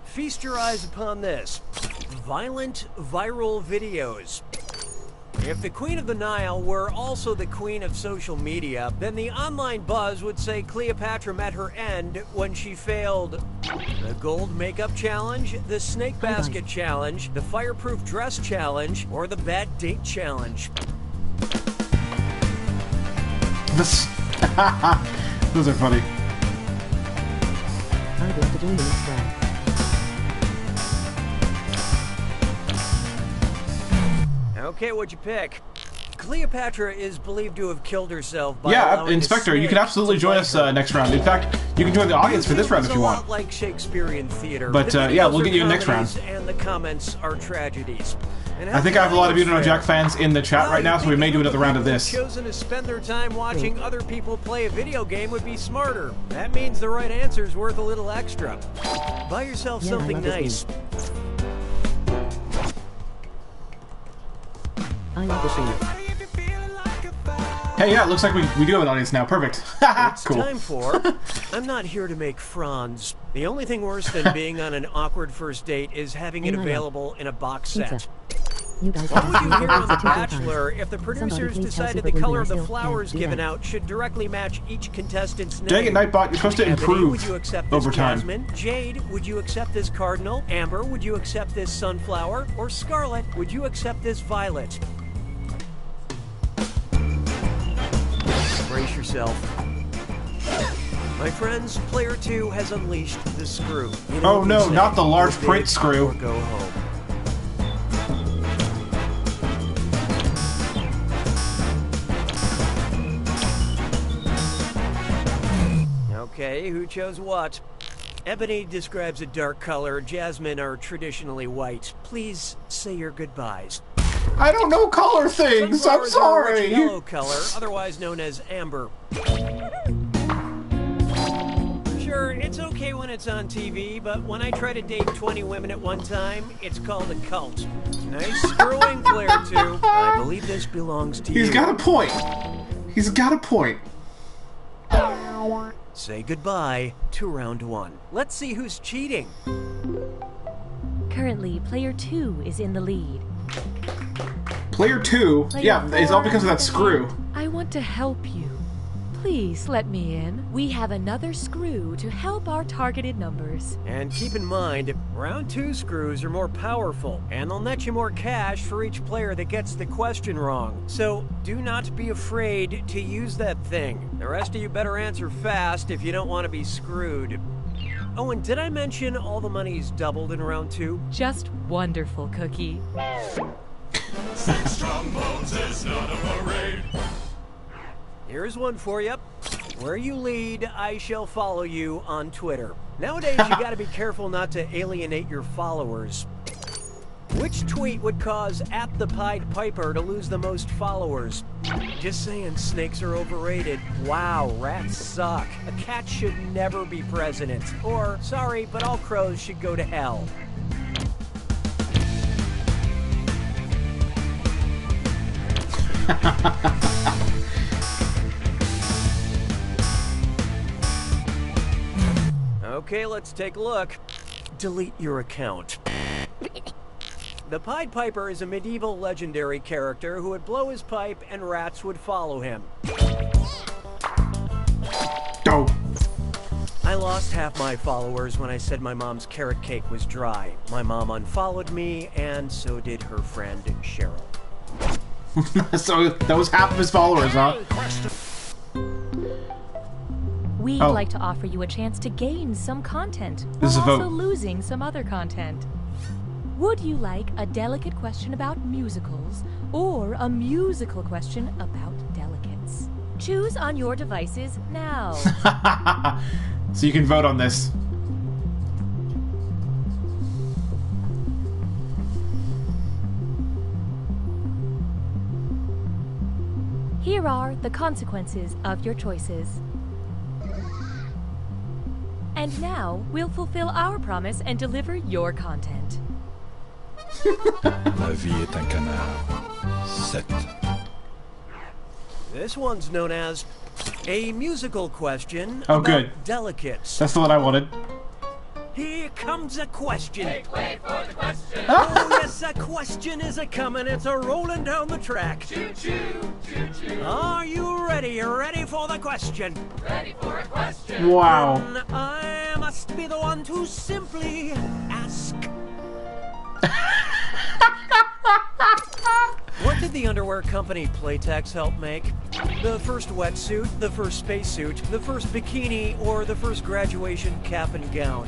Feast your eyes upon this. Violent viral videos. If the Queen of the Nile were also the queen of social media, then the online buzz would say Cleopatra met her end when she failed the gold makeup challenge, the snake basket challenge, the fireproof dress challenge, or the bad date challenge. This... Those are funny. I'd love to join the next round. Okay, what'd you pick? Cleopatra is believed to have killed herself by allowing Inspector, you can absolutely join us next round. In fact, you can join the audience for this round if you want. Like Shakespearean theater. But yeah, we'll get you next round. And the comments are tragedies. I think I have a lot of You Don't Know Jack fans in the chat right now, so we may do another round of this. Chosen to spend their time watching other people play a video game would be smarter. That means the right answer is worth a little extra. Buy yourself something nice. I love this game. Hey, yeah, it looks like we do have an audience now. Perfect. It's cool. time for... I'm not here to make Franz. The only thing worse than being on an awkward first date is having it available in a box set. You guys What would you hear on The two times. Bachelor if the producers please tell decided Super the color Glue of the myself flowers and do given that. out should directly match each contestant's name? Dang it, Nightbot, you're supposed to Ebony, improve would you accept this over time. Jasmine? Jade, would you accept this cardinal? Amber, would you accept this sunflower? Or Scarlet, would you accept this violet? Brace yourself. My friends, player 2 has unleashed the screw. You know Oh what no, they say, not the large go print big screw. or go home. Okay, who chose what? Ebony describes a dark color, Jasmine are traditionally white. Please say your goodbyes. I don't know color things. I'm Sunflowers are a rich sorry. yellow color, otherwise known as amber. Sure, it's okay when it's on TV, but when I try to date 20 women at one time, it's called a cult. Nice screwing, player 2. I believe this belongs to you. He's got a point. He's got a point. Say goodbye to round 1. Let's see who's cheating. Currently, player 2 is in the lead. Player 2? Yeah, it's all because of that screw. I want to help you. Please let me in. We have another screw to help our targeted numbers. And keep in mind, round 2 screws are more powerful, and they'll net you more cash for each player that gets the question wrong. So do not be afraid to use that thing. The rest of you better answer fast if you don't want to be screwed. Oh, and did I mention all the money's doubled in round 2? Just wonderful, Cookie. 6 strong bones is not a parade. Here's one for you. Where you lead, I shall follow you on Twitter. Nowadays, you gotta be careful not to alienate your followers. Which tweet would cause @thepied_piper to lose the most followers? Just saying, snakes are overrated. Wow, rats suck. A cat should never be president. Or, sorry, but all crows should go to hell. Okay, let's take a look. Delete your account. The Pied Piper is a medieval legendary character who would blow his pipe and rats would follow him. Go. I lost half my followers when I said my mom's carrot cake was dry. My mom unfollowed me, and so did her friend Cheryl. So that was half of his followers, huh? We'd like to offer you a chance to gain some content, This is a while also vote. losing some other content. Would you like a delicate question about musicals, or a musical question about delicates? Choose on your devices now. So you can vote on this. Here are the consequences of your choices. And now, we'll fulfill our promise and deliver your content. La vie est un canard. 7. This one's known as a musical question Oh, about good. delicates. That's the one I wanted. Here comes a question. Make way for the question. Oh yes, a question is a comin', it's a rolling down the track. Choo choo, choo choo. Are you ready? Ready for the question? Ready for a question. Wow. Then I must be the one to simply ask. What did the underwear company Playtex help make? The first wetsuit, the first spacesuit, the first bikini, or the first graduation cap and gown?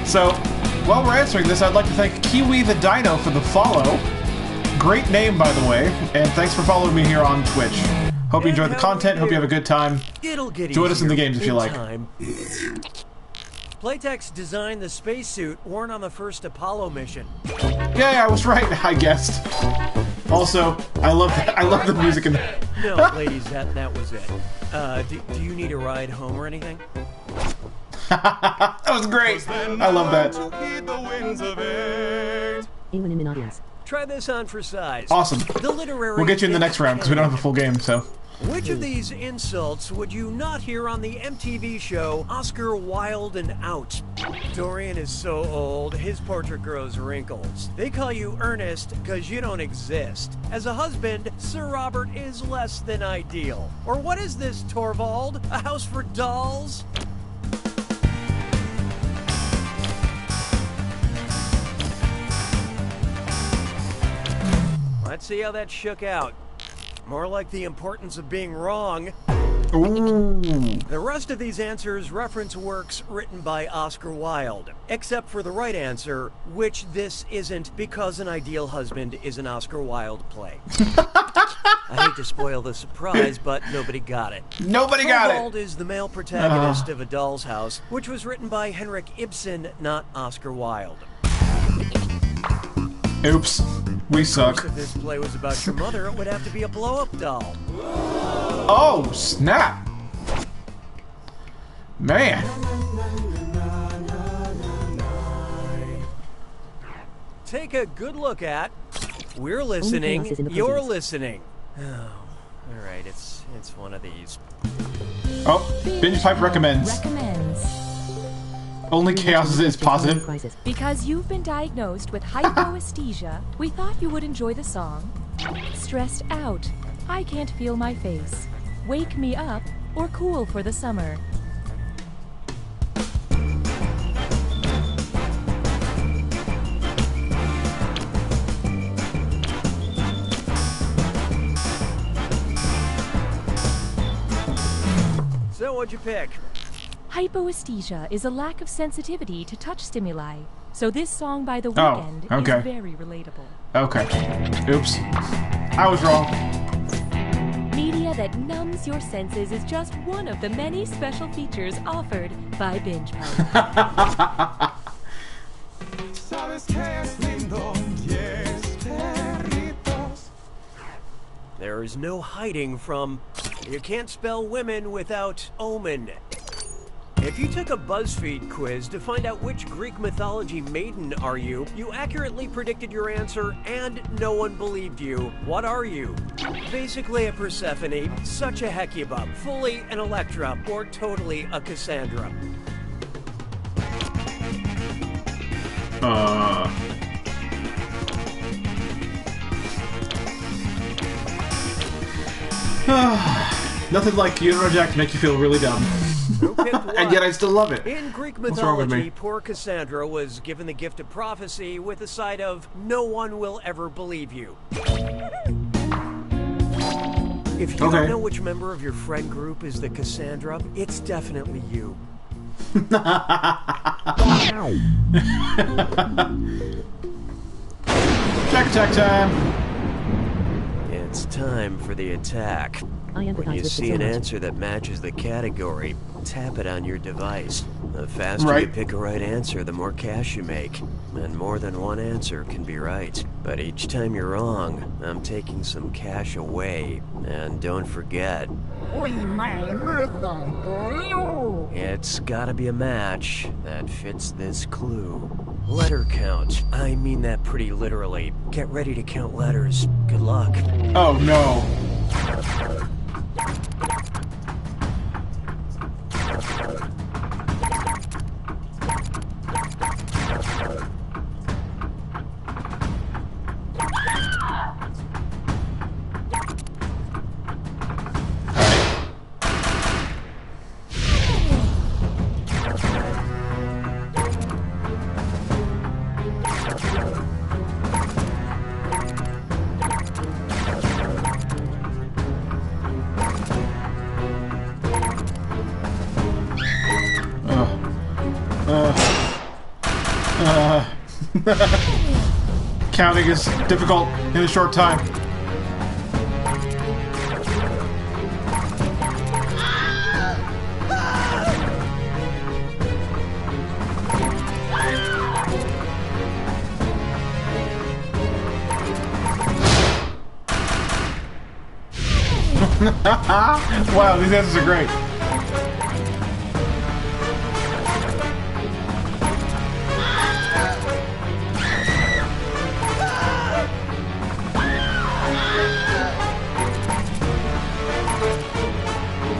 So, while we're answering this, I'd like to thank Kiwi the Dino for the follow. Great name, by the way, and thanks for following me here on Twitch. Hope you enjoy the content, hope you have a good time. It'll get Join us in the easier games if you in like. time. Playtex designed the spacesuit worn on the first Apollo mission. Yeah, I was right, I guessed. Also, I love the music in there. No, ladies, that was it. Do you need a ride home or anything? That was great. I love that. Anyone in the audience? Try this on for size. Awesome. The literary We'll get you in the next round because we don't have a full game, so. Which of these insults would you not hear on the MTV show Oscar Wilde and Out? Dorian is so old, his portrait grows wrinkles. They call you Ernest because you don't exist. As a husband, Sir Robert is less than ideal. Or what is this, Torvald? A house for dolls? Let's see how that shook out. More like the importance of being wrong. Ooh. The rest of these answers reference works written by Oscar Wilde, except for the right answer, which this isn't because An Ideal Husband is an Oscar Wilde play. I hate to spoil the surprise, but nobody got it. Nobody got it! Torvald is the male protagonist of A Doll's House, which was written by Henrik Ibsen, not Oscar Wilde. Oops. We suck. If this play was about your mother, it would have to be a blow-up doll. Oh, snap. Man. Take a good look at. We're listening. You're listening. Oh, all right. It's one of these. Oh, Binge Pipe recommends. Only chaos is positive. Because you've been diagnosed with hypoesthesia, we thought you would enjoy the song Stressed Out, I Can't Feel My Face, Wake Me Up, or Cool for the Summer. So what'd you pick? Hypoesthesia is a lack of sensitivity to touch stimuli, so this song by The Weeknd is very relatable. Okay. Oops. I was wrong. Media that numbs your senses is just one of the many special features offered by Binge Pipe. There is no hiding from. You can't spell women without omen. If you took a BuzzFeed quiz to find out which Greek mythology maiden are you, you accurately predicted your answer and no one believed you. What are you? Basically a Persephone, such a Hecuba, fully an Electra, or totally a Cassandra. Nothing like you know, Jack, to make you feel really dumb. And yet I still love it. In Greek What's wrong with me? mythology, poor Cassandra was given the gift of prophecy with the side of, no one will ever believe you. If you don't know which member of your friend group is the Cassandra, it's definitely you. Jack attack time! It's time for the attack. When you see an answer that matches the category, tap it on your device. The faster you pick a right answer, the more cash you make. And more than one answer can be right. But each time you're wrong, I'm taking some cash away. And don't forget, it's gotta be a match that fits this clue. Letter count. I mean that pretty literally. Get ready to count letters. Good luck. Oh no. Counting is difficult in a short time. Wow, these answers are great.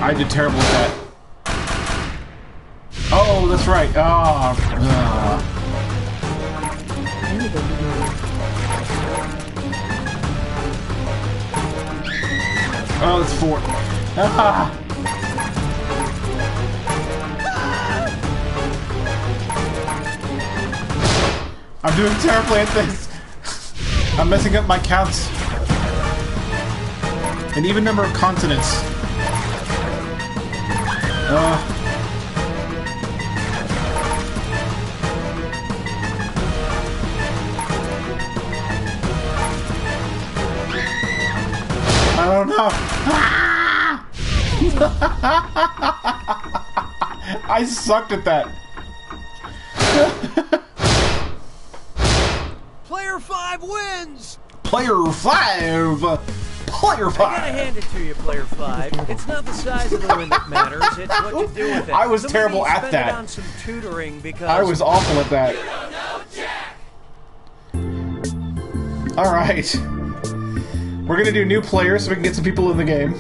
I did terrible with that. Oh, that's right. Oh, that's 4. I'm doing terribly at this. I'm messing up my counts. An even number of consonants. I don't know. I sucked at that. Player 5 wins! Player 5! Player 5! I gotta hand it to you, Player 5. It's not the size of the win that matters, it's what you do with it. I was terrible at that. On some tutoring because I was awful at that. Alright. We're gonna do new players so we can get some people in the game.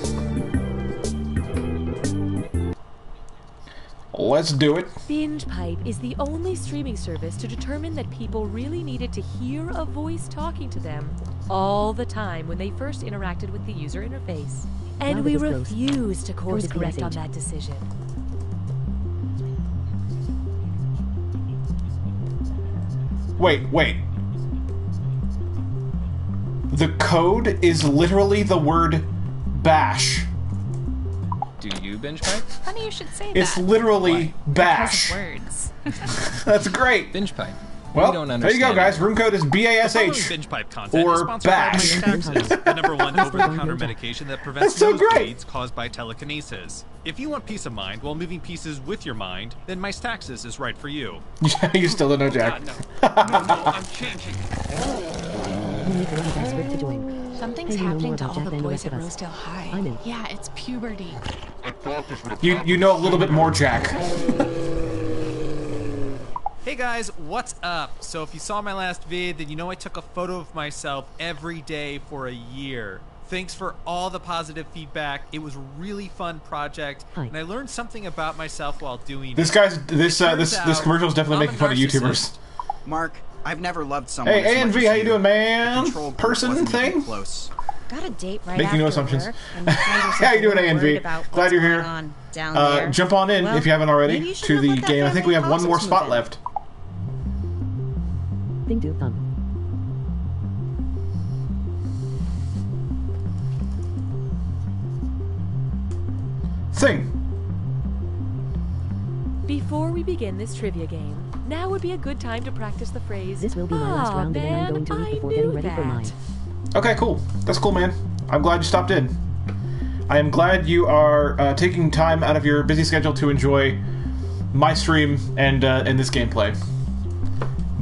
Let's do it. Binge Pipe is the only streaming service to determine that people really needed to hear a voice talking to them all the time when they first interacted with the user interface. And we refuse to course correct on that decision. Wait. The code is literally the word bash. Do you binge pipe? Funny you should say It's that. literally bash. Words. That's great. Binge pipe. Well, there you go, guys. Room code is BASH. Binge pipe content or is sponsored bash. by Taxes, the #1 over-the-counter medication that prevents That's so nose great. bleeds caused by telekinesis. If you want peace of mind while moving pieces with your mind, then Taxes is right for you. You still don't know, Jack. No, I'm changing. Something's happening to all the boys at Rosedale High. Yeah, it's puberty. You know a little bit more, Jack. Hey guys, what's up? So if you saw my last vid, then you know I took a photo of myself every day for a year. Thanks for all the positive feedback. It was a really fun project, and I learned something about myself while doing This it. commercial is definitely making fun of YouTubers. Mark, I've never loved someone. Hey, as A and much V, as how you doing, man? Control group Person wasn't even thing? Close. Got a date right Making no after assumptions. work, and you find yourself How you doing, A and worried V? about Glad what's you're going here. on down there. Jump on in Well, if you haven't already maybe you should to help the with that game. I think we have one more family spot closet's left. Thing to thumb. Thing. Before we begin this trivia game, now would be a good time to practice the phrase, This will be my last round, and then I'm going to leave before getting ready for mine. Okay, cool. That's cool, man. I'm glad you stopped in. I am glad you are taking time out of your busy schedule to enjoy my stream and this gameplay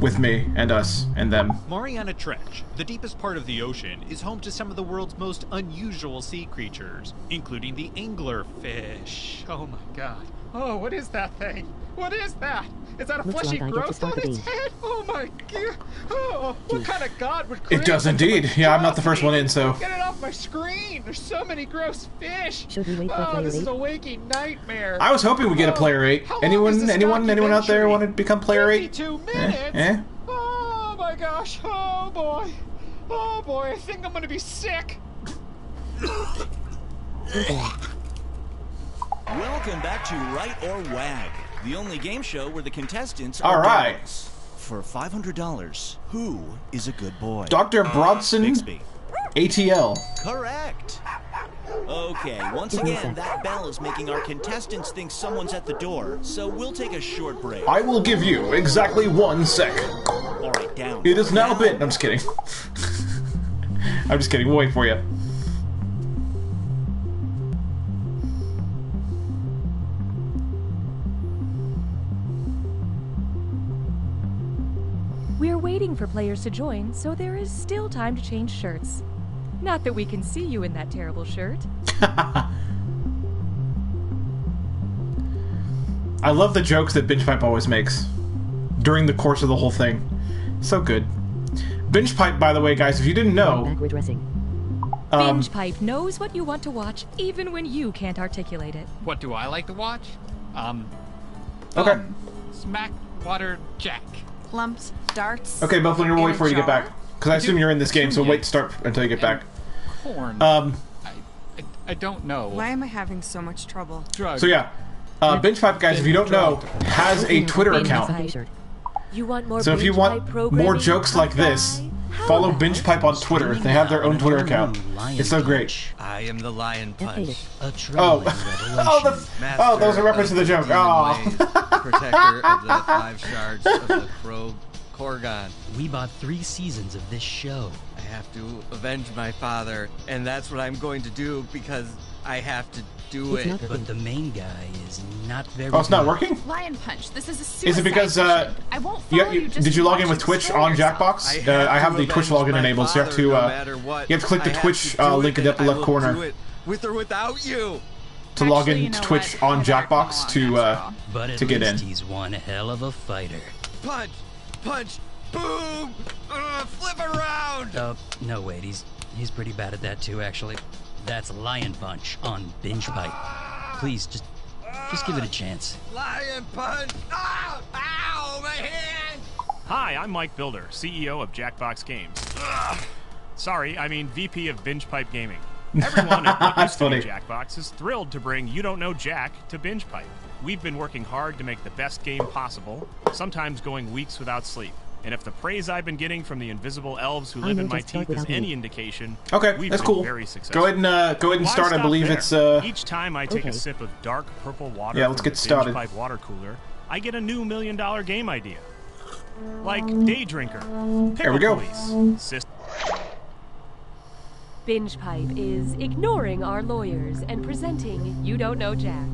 with me and us and them. Mariana Trench, the deepest part of the ocean, is home to some of the world's most unusual sea creatures, including the anglerfish. Oh my god. Oh, what is that thing? What is that? Is that a Looks fleshy like I get to growth start on the its game. head? Oh my god. Oh, what kind of god would create It does such a indeed. Yeah, I'm not the first one in, so. Get it off my screen! There's so many gross fish! Should we wait for Oh, player this is 8? a waking nightmare! I was hoping we'd get a player 8. How long is Anyone this anyone out there documentary? want to become player 8? 52 minutes? Eh? Oh my gosh! Oh boy! Oh boy! I think I'm gonna be sick! Welcome back to Right or Wag, the only game show where the contestants All are right. dogs. For $500, who is a good boy? Dr. Brodson Bixby. ATL. Correct. Okay, once again, that bell is making our contestants think someone's at the door, so we'll take a short break. I will give you exactly 1 sec. All right, down. It is now Down. been. I'm just kidding. I'm just kidding. We'll wait for you. We're waiting for players to join, so there is still time to change shirts. Not that we can see you in that terrible shirt. I love the jokes that Binge Pipe always makes during the course of the whole thing. So good. Binge Pipe, by the way, guys, if you didn't know, Backward dressing. Binge Pipe knows what you want to watch, even when you can't articulate it. What do I like to watch? Okay. Smack Water Jack. Lumps, darts. Okay, Buffalo, we'll wait for you to get jar. back. Because I assume you're in this game, so wait to start until you get back. Corn. I don't know. Why am I having so much trouble? Drugs. So yeah, Binge Pipe, guys, if you don't know, has a Twitter account. You want more So if you Binge want Pipe programming? more jokes like this, follow Binge Pipe on Twitter. They have their own Twitter account. It's so great. I am the Lion Punch. A Oh, oh, that was a reference to the joke. Oh. Protector of the 5 shards of the Korgon. We bought 3 seasons of this show. I have to avenge my father, and that's what I'm going to do because I have to do it. But the main guy is not very Oh, it's not good. working? Lion Punch, this is a suicide Is it because mission. I won't follow you just did you log in with watch Twitch explore on yourself. Jackbox? I have the Twitch login enabled, so you have to you have to click the Twitch link in the upper left corner With or without you. to log Actually, in you know Twitch what? on Jackbox But at to get least in. he's one hell of a fighter. Punch, punch, boom, flip around. No wait, he's pretty bad at that too, actually. That's Lion Punch on Binge Pipe. Please, just give it a chance. Lion Punch. Ah! Ow, my hand. Hi, I'm Mike Builder, CEO of Jackbox Games. Sorry, I mean VP of Binge Pipe Gaming. Everyone at what used to be Jackbox is thrilled to bring You Don't Know Jack to Binge Pipe. We've been working hard to make the best game possible, sometimes going weeks without sleep. And if the praise I've been getting from the invisible elves who live in my teeth is any indication, Okay, we've that's been cool. very successful. Go ahead and Why start. I stop believe there? it's Each time I take okay. a sip of dark purple water Yeah, let's from get the started. Binge Pipe water cooler, I get a new $1 million game idea. Like Day Drinker, Pickle There we go. Police, Binge Pipe is ignoring our lawyers and presenting You Don't Know Jack.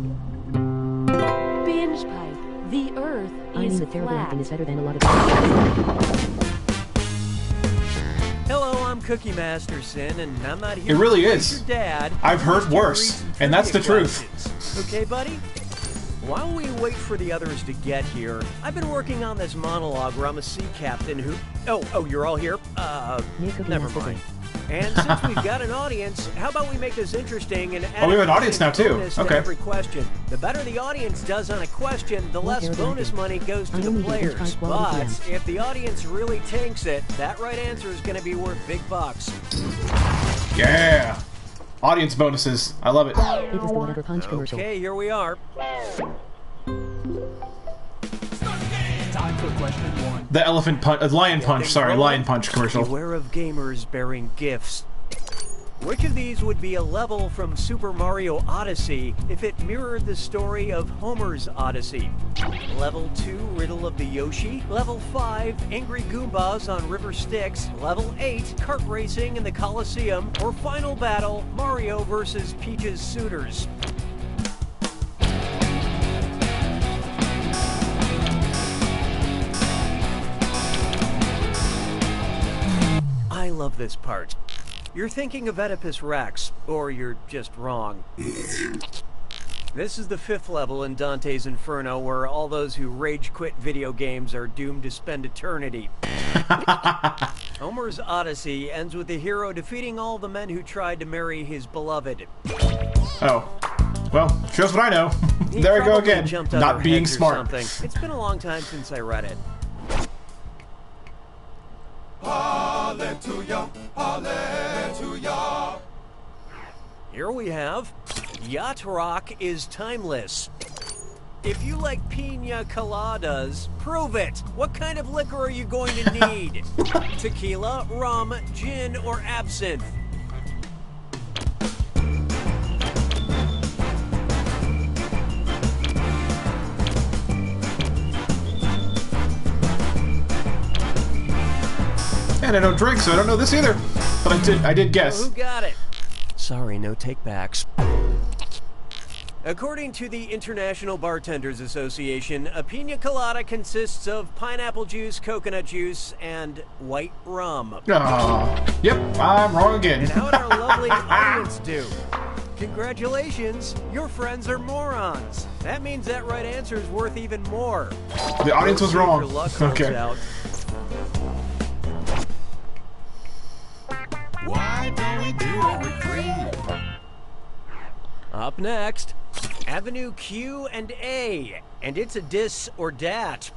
Binge Pipe, the earth I mean, is the terrible flat. acting is better than a lot of. Hello, I'm Cookie Masterson, and I'm not here It really to is. praise your dad. I've I'm heard just here to worse, read some and that's the trivia truth. questions. Okay, buddy? While we wait for the others to get here, I've been working on this monologue where I'm a sea captain who... Oh, you're all here? Cookie Never Masterson. mind. And since we've got an audience, how about we make this interesting and add we have an audience now, too. bonus to Okay. every question. The better the audience does on a question, the less bonus money goes to the players. But if the audience really tanks it, that right answer is going to be worth big bucks. Yeah. Audience bonuses. I love it. It was the whatever punch commercial. Okay, here we are. Time for question 1. The elephant punch, lion punch. Sorry, lion punch commercial. Beware of gamers bearing gifts. Which of these would be a level from Super Mario Odyssey if it mirrored the story of Homer's Odyssey? Level 2, Riddle of the Yoshi. Level 5, Angry Goombas on River Styx. Level 8, Kart Racing in the Coliseum. Or Final Battle, Mario vs. Peach's Suitors. I love this part. You're thinking of Oedipus Rex, or you're just wrong. This is the 5th level in Dante's Inferno, where all those who rage quit video games are doomed to spend eternity. Homer's Odyssey ends with the hero defeating all the men who tried to marry his beloved. Oh. Well, shows what I know. There I go again. Not being smart. It's been a long time since I read it. Hallelujah, hallelujah. Here we have Yacht Rock is timeless. If you like pina coladas, prove it. What kind of liquor are you going to need? Tequila, rum, gin, or absinthe? And I don't drink, so I don't know this either. But I did guess. Who got it? Sorry, no takebacks. According to the International Bartenders Association, a pina colada consists of pineapple juice, coconut juice, and white rum. Oh, yep, I'm wrong again. And how did our lovely audience do? Congratulations, your friends are morons. That means that right answer is worth even more. The audience was wrong. Your luck holds Okay. out. Why don't we do it with 3? Up next, Avenue Q and A, and it's a dis or dat.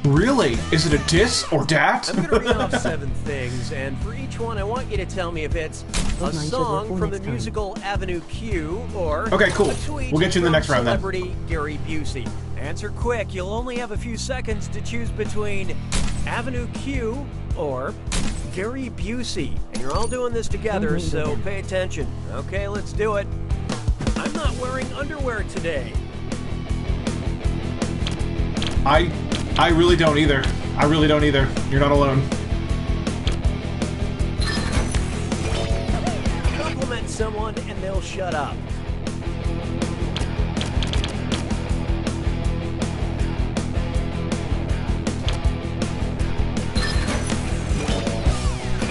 Really? Is it a dis or dat? I'm going to read off 7 things, and for each one, I want you to tell me if it's a song from the musical Avenue Q or Okay, cool. a tweet We'll get you in the from next round then. celebrity Gary Busey. Answer quick. You'll only have a few seconds to choose between Avenue Q or Gary Busey. And you're all doing this together, so pay attention. Okay, let's do it. I'm not wearing underwear today. I really don't either. I really don't either. You're not alone. Compliment someone and they'll shut up.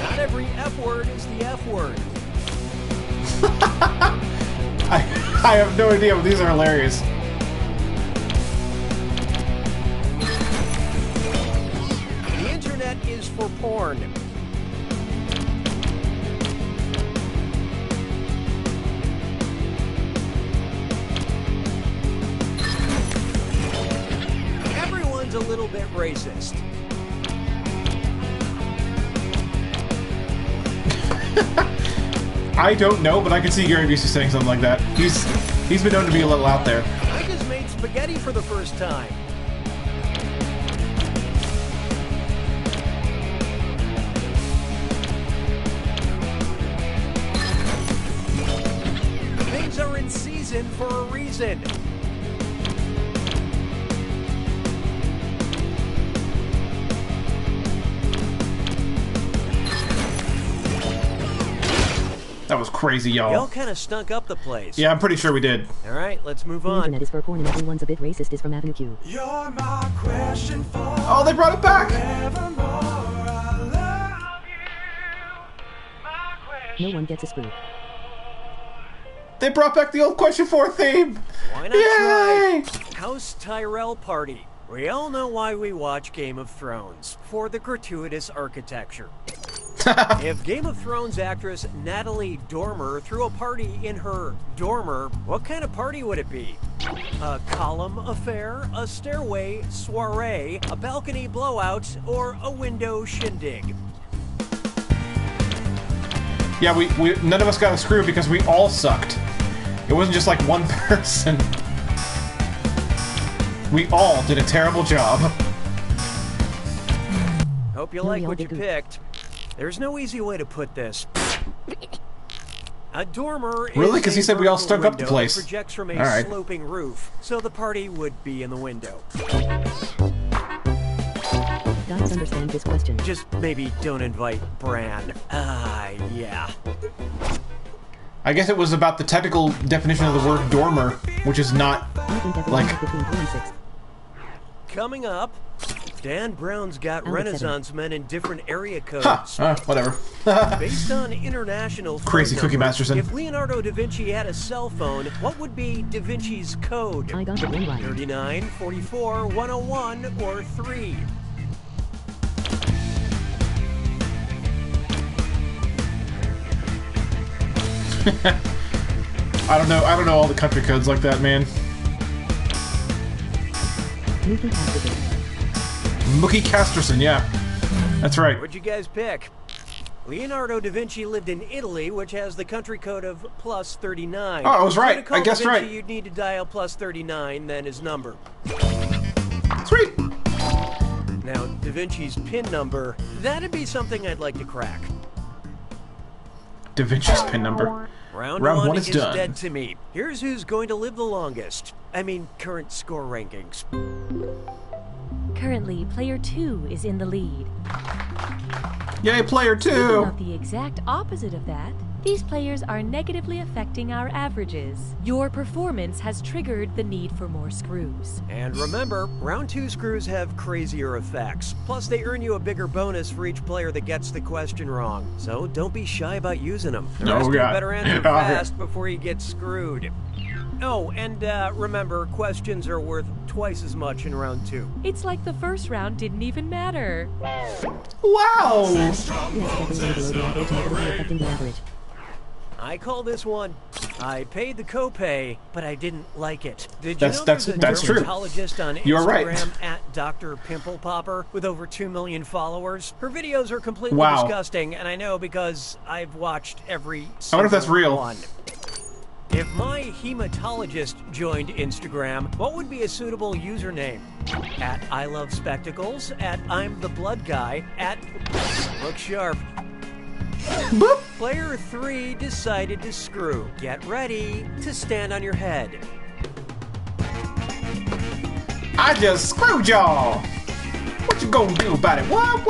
Not every F word is the F word. I have no idea, but these are hilarious. The internet is for porn. Everyone's a little bit racist. I don't know, but I can see Gary Busey saying something like that. He's been known to be a little out there. I just made spaghetti for the first time. Things are in season for a reason. That was crazy, Y'all y'all. kind of stunk up the place. Yeah, I'm pretty sure we did. All right, let's move The on. internet is for porn and everyone's a bit racist is from Avenue Q. You're my question for Oh, they brought it back! No one gets a screw. They brought back the old Question 4 theme! Why not Yay! try House Tyrell Party? We all know why we watch Game of Thrones, for the gratuitous architecture. If Game of Thrones actress Natalie Dormer threw a party in her dormer, what kind of party would it be? A column affair, a stairway soiree, a balcony blowout, or a window shindig? Yeah, we none of us got a screw because we all sucked. It wasn't just like one person. We all did a terrible job. Hope you like what you picked. There's no easy way to put this. A dormer is really? Because he said we all stunk up the window place. that projects from a Alright. sloping roof, so the party would be in the window. Don't understand this question. Just maybe don't invite Bran. Yeah. I guess it was about the technical definition of the word dormer, which is not like. Coming up, Dan Brown's got Renaissance men in different area codes. Whatever. Based on international Crazy Cookie Masterson. If Leonardo da Vinci had a cell phone, what would be Da Vinci's code? I got it right. 39, 44, 101, or 3? I don't know all the country codes like that, man. Mookie Casterson, yeah. That's right. What'd you guys pick? Leonardo da Vinci lived in Italy, which has the country code of plus 39. Oh, I was right. So to call I guessed da Vinci, right. You'd need to dial plus 39, then his number. Sweet. Now, Da Vinci's PIN number, that'd be something I'd like to crack. Da Vinci's PIN number. Round one is is done. dead to me. Here's who's going to live the longest. I mean, current score rankings. Currently, player 2 is in the lead. Yay, player 2! Speaking of the exact opposite of that, these players are negatively affecting our averages. Your performance has triggered the need for more screws. And remember, round 2 screws have crazier effects. Plus, they earn you a bigger bonus for each player that gets the question wrong. So don't be shy about using them. The rest of you better answer fast before you get screwed. Oh, and remember, questions are worth twice as much in round 2. It's like the first round didn't even matter. Wow! I call this one. I paid the copay, but I didn't like it. Did you know that's there's a true. dermatologist on Instagram You're right. at Dr. Pimple Popper with over 2 million followers? Her videos are completely Wow. disgusting, and I know because I've watched every I wonder if that's single real. one. If my hematologist joined Instagram, what would be a suitable username? At I Love Spectacles, at I'm the Blood Guy, at Look Sharp. Boop. Player 3 decided to screw. Get ready to stand on your head. I just screwed y'all! What you gonna do about it? What?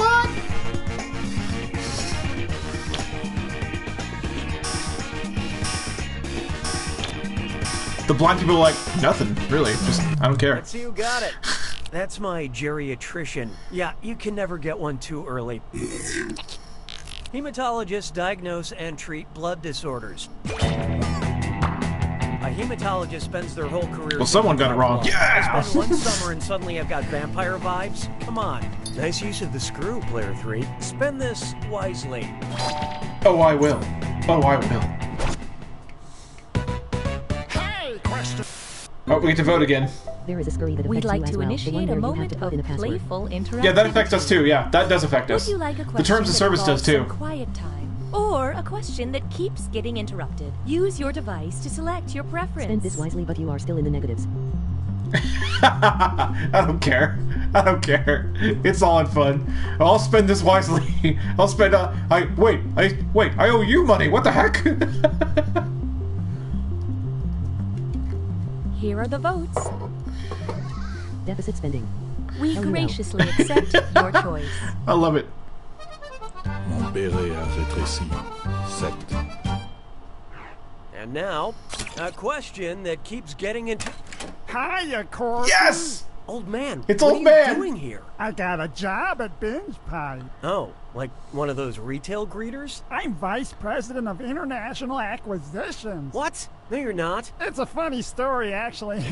The blind people are like, nothing, really. Just, I don't care. Let's see who got it. That's my geriatrician. Yeah, you can never get one too early. Hematologists diagnose and treat blood disorders. A hematologist spends their whole career... Well, someone got it wrong. Yeah! I spend one summer and suddenly I've got vampire vibes? Come on. Nice use of the screw, player 3. Spend this wisely. Oh, I will. Oh, I will. Oh, we get to vote again. There is a scurry that We'd affects like you as to well. The initiate one a where you have moment to put of in a password. playful interactivity. Yeah, that affects us too. Yeah, that does affect us. Would you like a The question terms of that service does involves too. some quiet time? Or a question that keeps getting interrupted? Use your device to select your preference. Spend this wisely, but you are still in the negatives. I don't care. I don't care. It's all in fun. I'll spend this wisely. I'll spend. I owe you money. What the heck? Here are the votes. Deficit spending. We graciously accept your choice. I love it. Mon béret a rétréci. 7. And now, a question that keeps getting into... Hiya, Corky. Yes! Old man, It's what Old are you Man. doing here? I got a job at Binge Pipe. Oh, like one of those retail greeters? I'm Vice President of International Acquisitions. What? No, you're not. It's a funny story, actually.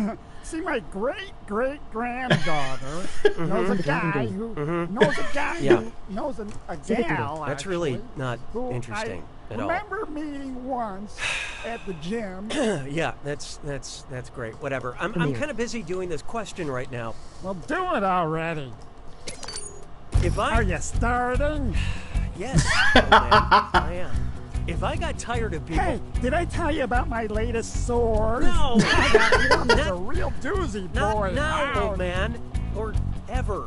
See, my great-great-granddaughter knows a guy who knows a guy who knows a gal. That's really not interesting at all. Remember meeting once at the gym. Yeah, that's great. Whatever. I'm kind of busy doing this question right now. Well, do it already. Are you starting? Yes, old man, I am. If I got tired of people... Hey, did I tell you about my latest sword? No! I got one that's a real doozy, boy. Not now, old man. Or ever.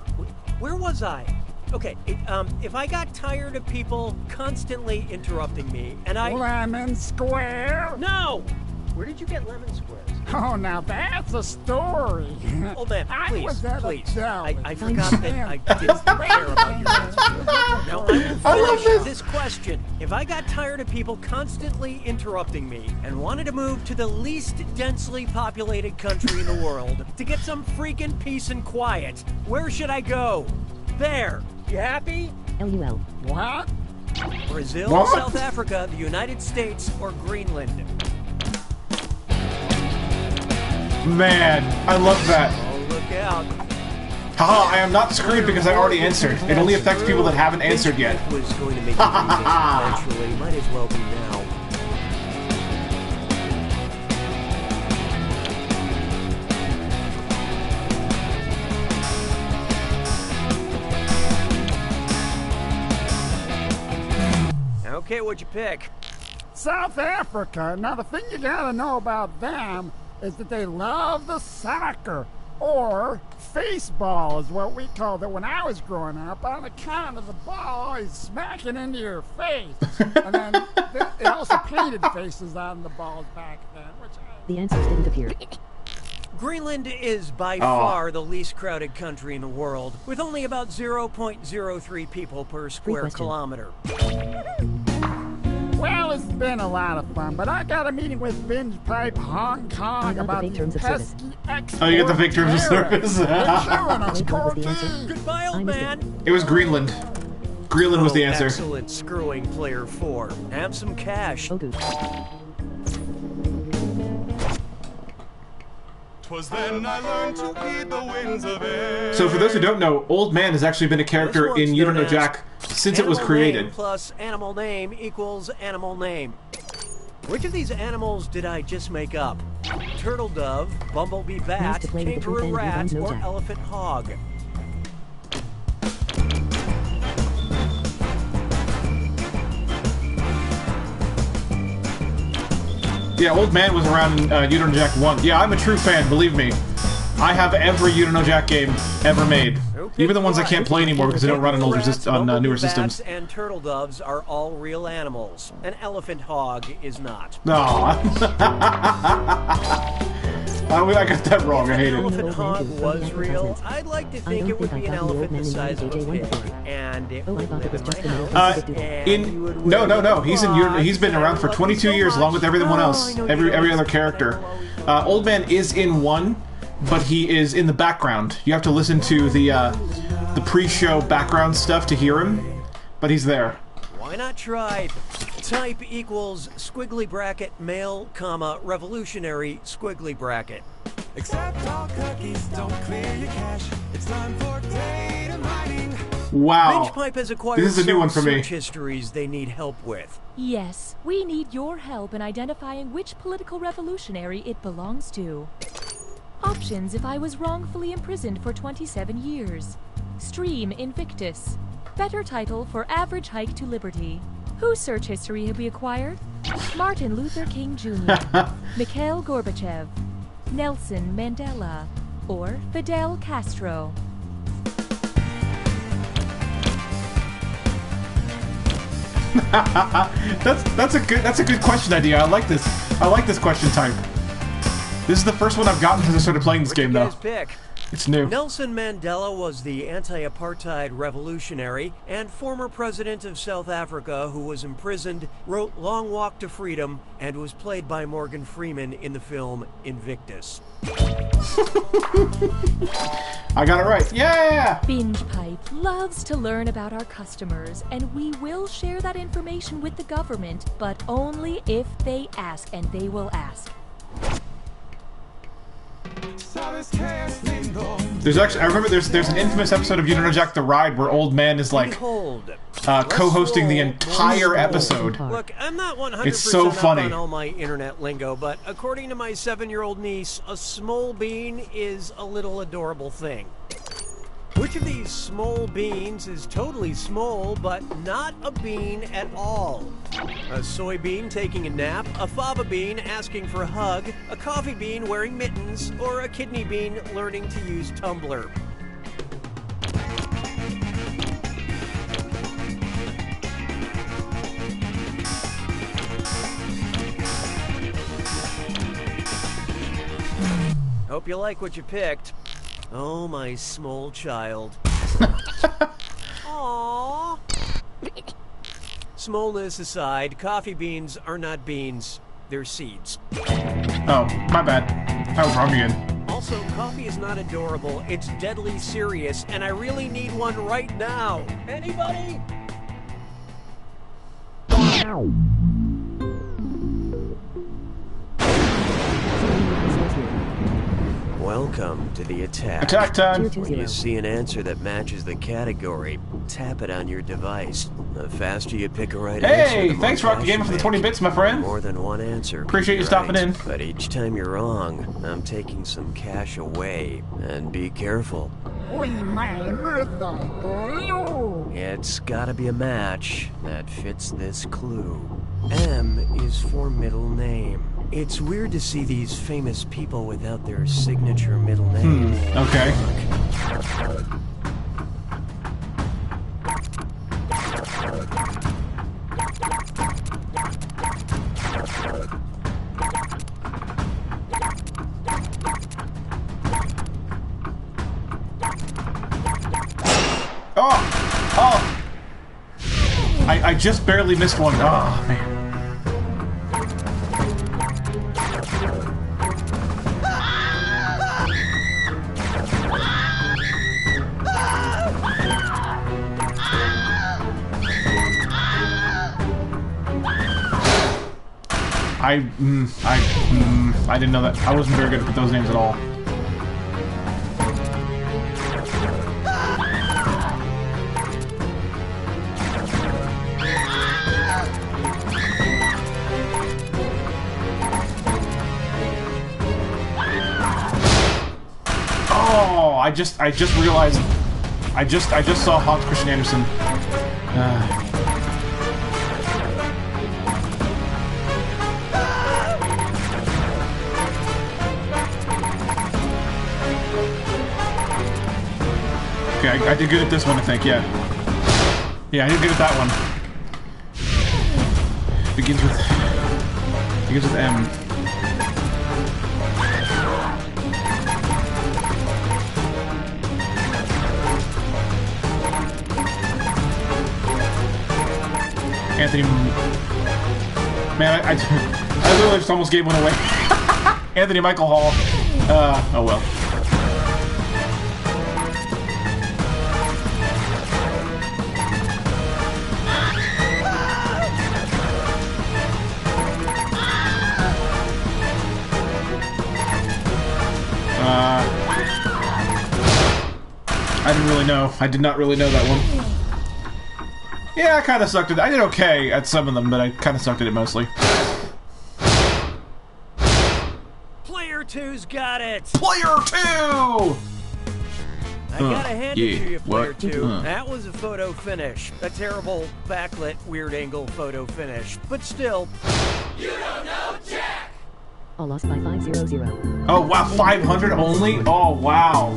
Where was I? Okay, if I got tired of people constantly interrupting me, and I... Lemon Square? No! Where did you get lemon squares? Oh, now that's a story. Old man, please, I was at please. a deli. I forgot that I didn't care about your lemon squares. Now, I will finish this question. If I got tired of people constantly interrupting me and wanted to move to the least densely populated country in the world to get some freaking peace and quiet, where should I go? There. You happy? LUL. What? Brazil, What? South Africa, the United States, or Greenland? Man, I love that. Oh, look out. Haha, I am not screwed because I already answered. It only affects people that haven't answered yet. Was going to make it eventually. Might as well be now. Okay, what'd you pick? South Africa. Now, the thing you gotta know about them is that they love the soccer, or faceball is what we called it when I was growing up, on account of the ball always smacking into your face. And then they also painted faces on the balls back then. The answers didn't appear. Greenland is by far the least crowded country in the world, with only about 0.03 people per square kilometer. Well, it's been a lot of fun, but I got a meeting with Binge Pipe Hong Kong about the pesky export. Oh, you get the fake terms of service. Goodbye, old man. It was Greenland. Greenland was the answer. Excellent screwing, player 4. Have some cash. Twas then I learned to heed the winds of air. So for those who don't know, Old Man has actually been a character in You Don't Know Jack since it was created. Name plus animal name equals animal name. Which of these animals did I just make up? Turtle dove, bumblebee bat, kangaroo rat, or elephant hog? Yeah, Old Man was around in You Don't Know Jack 1. Yeah, I'm a true fan, believe me. I have every You Don't Know Jack game ever made. Even the ones I can't play anymore because they don't run on older newer systems. Bats and turtle doves are all real animals. An elephant hog is not. No. I got that wrong. I hate it. Elephant hog was real. I'd like to think it would be an elephant the size of a pig, and it would live in my house. No. He's been around for 22 years, along with everyone else, every other character. Old Man is in 1, but he is in the background. You have to listen to the pre-show background stuff to hear him, but he's there. Why not try type equals squiggly bracket male, comma, revolutionary squiggly bracket? Except all cookies don't clear your cache. It's time for data mining. Wow. Binge Pipe has acquired This is a new one for me. search histories they need help with. Yes, we need your help in identifying which political revolutionary it belongs to. Options if I was wrongfully imprisoned for 27 years. Stream Invictus. Better title for Average Hike to Liberty. Whose search history have we acquired? Martin Luther King Jr., Mikhail Gorbachev, Nelson Mandela, or Fidel Castro. That's a good question idea. I like this. I like this question type. This is the first one I've gotten since I started playing this game, though. Pick? It's new. Nelson Mandela was the anti-apartheid revolutionary and former president of South Africa who was imprisoned, wrote Long Walk to Freedom, and was played by Morgan Freeman in the film Invictus. I got it right. Yeah! Binge Pipe loves to learn about our customers, and we will share that information with the government, but only if they ask, and they will ask. There's actually, I remember there's an infamous episode of You Don't Know Jack the Ride where Old Man is like co-hosting the entire episode. Look, I'm not 100% It's so funny. up on all my internet lingo, but according to my 7-year-old niece, a small bean is a little adorable thing. Which of these small beans is totally small, but not a bean at all? A soybean taking a nap, a fava bean asking for a hug, a coffee bean wearing mittens, or a kidney bean learning to use Tumblr? Hope you like what you picked. Oh, my small child. Aww. Smallness aside, coffee beans are not beans. They're seeds. Oh, my bad. I was wrong again. Also, coffee is not adorable. It's deadly serious, and I really need one right now. Anybody? Welcome to the attack. Attack time! When you see an answer that matches the category, tap it on your device. The faster you pick a right answer, Hey, the more thanks Rocky cash Gamer you for the make. 20 bits, my friend. More than one answer. Appreciate you Right. stopping in. But each time you're wrong, I'm taking some cash away. And be careful. We may miss the clue. It's gotta be a match that fits this clue. M is for middle name. It's weird to see these famous people without their signature middle name. Okay. Oh! I just barely missed one. Oh, man. I didn't know that. I wasn't very good with those names at all. Oh, I just realized. I just saw Hans Christian Andersen. Okay, I did good at this one, I think, yeah. Yeah, I did good at that one. Begins with M. Anthony... Man, I literally just almost gave one away. Anthony Michael Hall. Oh well. I didn't really know. I did not really know that one. Yeah, I kind of sucked at it. I did okay at some of them, but I kind of sucked at it mostly. Player 2's got it! Player 2! I gotta hand it to you, Player What? 2. That was a photo finish. A terrible backlit, weird angle photo finish. But still... You don't know Jack! All lost by 500. Oh, wow, 500 only? Oh, wow.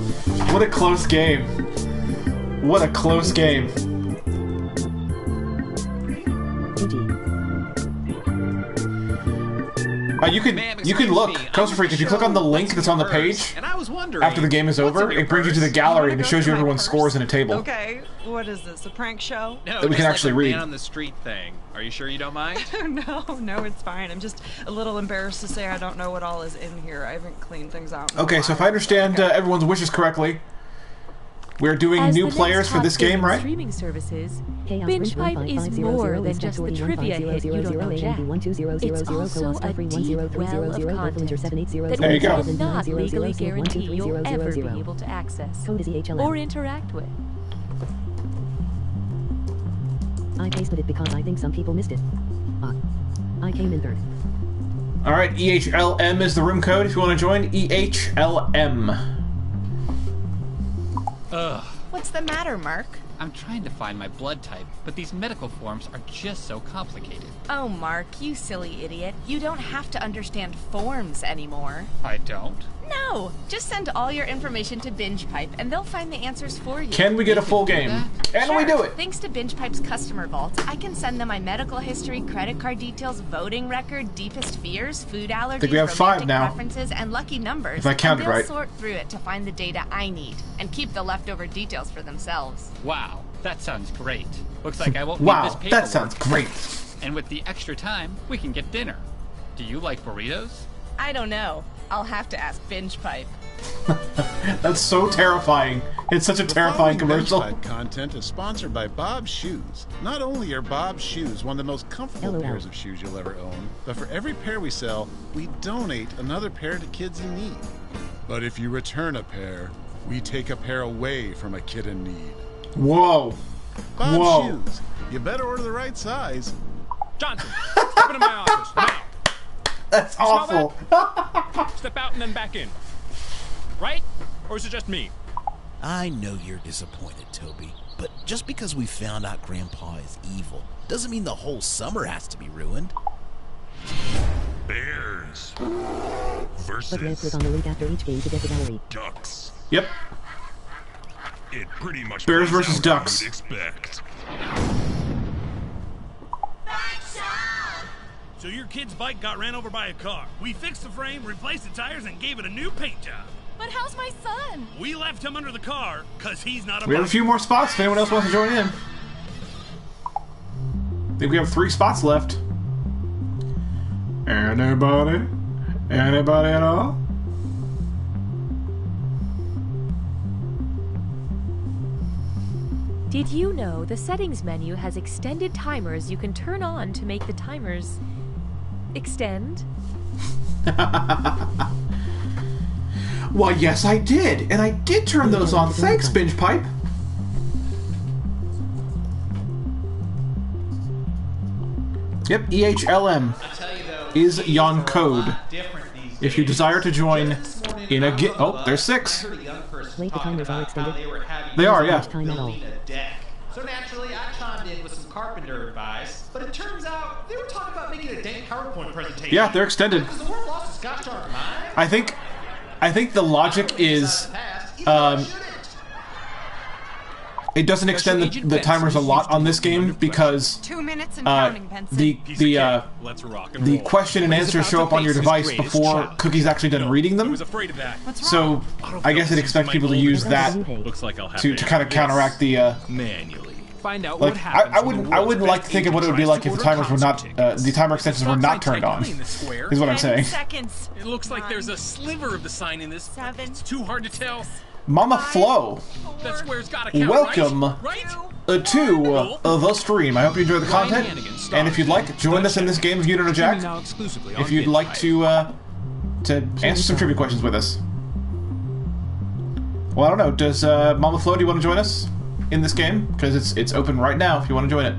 What a close game. What a close game. You could look, Coaster Freak, if you click on the link that's on the page And I was wondering, after the game is over, it brings you to the gallery and it shows you everyone's scores in a table. Okay, what is this, a prank show? No, that we can actually read. Man on the street thing. Are you sure you don't mind? No, it's fine. I'm just a little embarrassed to say I don't know what all is in here. I haven't cleaned things out. Okay, so if I understand everyone's wishes correctly, we're doing new players for this game, right? Streaming services, Binge Pipe is more than just the trivia hit You Don't Know Jack. It's also a deep well of content that we cannot legally guarantee you'll ever be able to access or interact with. I pasted it because I think some people missed it. I came in third. Alright, EHLM is the room code if you want to join. EHLM. Ugh. What's the matter, Mark? I'm trying to find my blood type, but these medical forms are just so complicated. Oh, Mark, you silly idiot. You don't have to understand forms anymore. I don't? No, just send all your information to Binge Pipe, and they'll find the answers for you. Can we get a full game? Can Sure. we do it? Thanks to Binge Pipe's customer vault, I can send them my medical history, credit card details, voting record, deepest fears, food allergies, I think we have 5 now. preferences, and lucky numbers. If I counted and they'll right. sort through it to find the data I need, and keep the leftover details for themselves. Wow, that sounds great. Looks like I won't Wow, need this paperwork. that sounds great. And with the extra time, we can get dinner. Do you like burritos? I don't know. I'll have to ask Binge Pipe. That's so terrifying. It's such a terrifying commercial. Binge Pipe content is sponsored by Bob's Shoes. Not only are Bob's Shoes one of the most comfortable pairs of shoes you'll ever own, but for every pair we sell, we donate another pair to kids in need. But if you return a pair, we take a pair away from a kid in need. Whoa. Bob's Whoa. Shoes. You better order the right size. Johnson, step into my office now. That's awful. Step out and then back in. Right? Or is it just me? I know you're disappointed, Toby, but just because we found out Grandpa is evil doesn't mean the whole summer has to be ruined. Bears But versus let's click on the link after each game to get the gallery. ducks. Yep. It pretty much Bears plays versus out how ducks. you'd expect. So your kid's bike got ran over by a car. We fixed the frame, replaced the tires, and gave it a new paint job. But how's my son? We left him under the car, because he's not a We have a bike. few more spots if anyone else wants to join in. I think we have 3 spots left. Anybody? Anybody at all? Did you know the settings menu has extended timers you can turn on to make the timers extend? Why, yes, I did. And I did turn those on. Thanks, Binge Pipe. Yep, EHLM is yon code. If you desire to join in a get. Oh, there's 6. Wait, the timers are extended. They are, yeah. Time at all. So naturally, I chimed in with some carpenter advice, but it turns out they were talking about making a dang PowerPoint presentation. Yeah, they're extended. Because the world lost its gosh darn mind. I think the logic is it doesn't extend the timers a lot on this game because 2 minutes and counting, Benson. the question and answers show up on your device before Cookie's actually done reading them. So I guess it expects people to use that to kind of counteract the manually. Find out like what happens. I wouldn't like to think of what it would be like if the timers were not the timer extensions were not turned on. Is what I'm saying. Seconds. It looks like there's a sliver of the sign in this. 7. It's too hard to tell. Mama Flo, That square's gotta count, welcome right? to the stream. I hope you enjoy the content, and if you'd like, join us in this game of You Don't Know Jack. If you'd like to answer some trivia questions with us. Well, I don't know. Does Mama Flo, do you want to join us in this game? Because it's open right now. If you want to join it.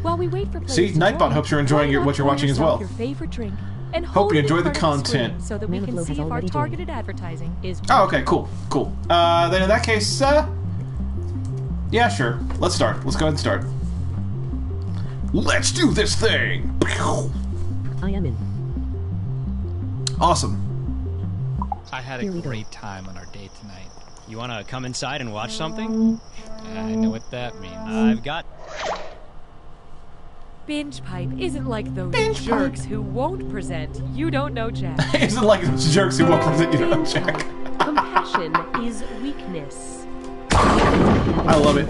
While we wait for players See, to Nightbot join, hopes you're enjoying why not what you're pour watching as yourself well. Your favorite drink and Hope hold you it enjoy in the front of the content. screen so that we can see if our targeted advertising is. Oh, okay, cool. Then in that case, yeah, sure. Let's start. Let's go ahead and start. Let's do this thing. I am in. Awesome. I had a great time on our date tonight. You want to come inside and watch something? I know what that means. I've got... Binge Pipe isn't like those jerks who won't present You Don't Know Jack. Isn't like those jerks who won't present You Don't Know Jack. Compassion is weakness. I love it.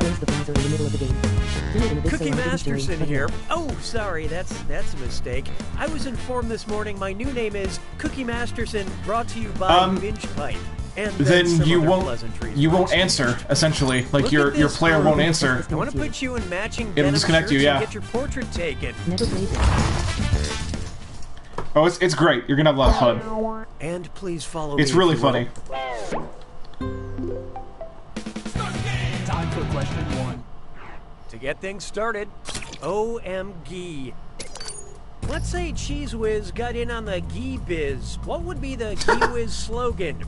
Cookie Masterson here. Oh, sorry, that's a mistake. I was informed this morning my new name is Cookie Masterson, brought to you by Binge Pipe. And then you won't answer, essentially. Like your player won't answer. I want to put you in matching It'll disconnect you, yeah. And get your portrait taken. Oh, it's great. You're gonna have a lot of fun. And please follow It's me really if you will. funny. Time for question 1. To get things started, OMG. Let's say Cheese Whiz got in on the ghee biz. What would be the ghee whiz slogan?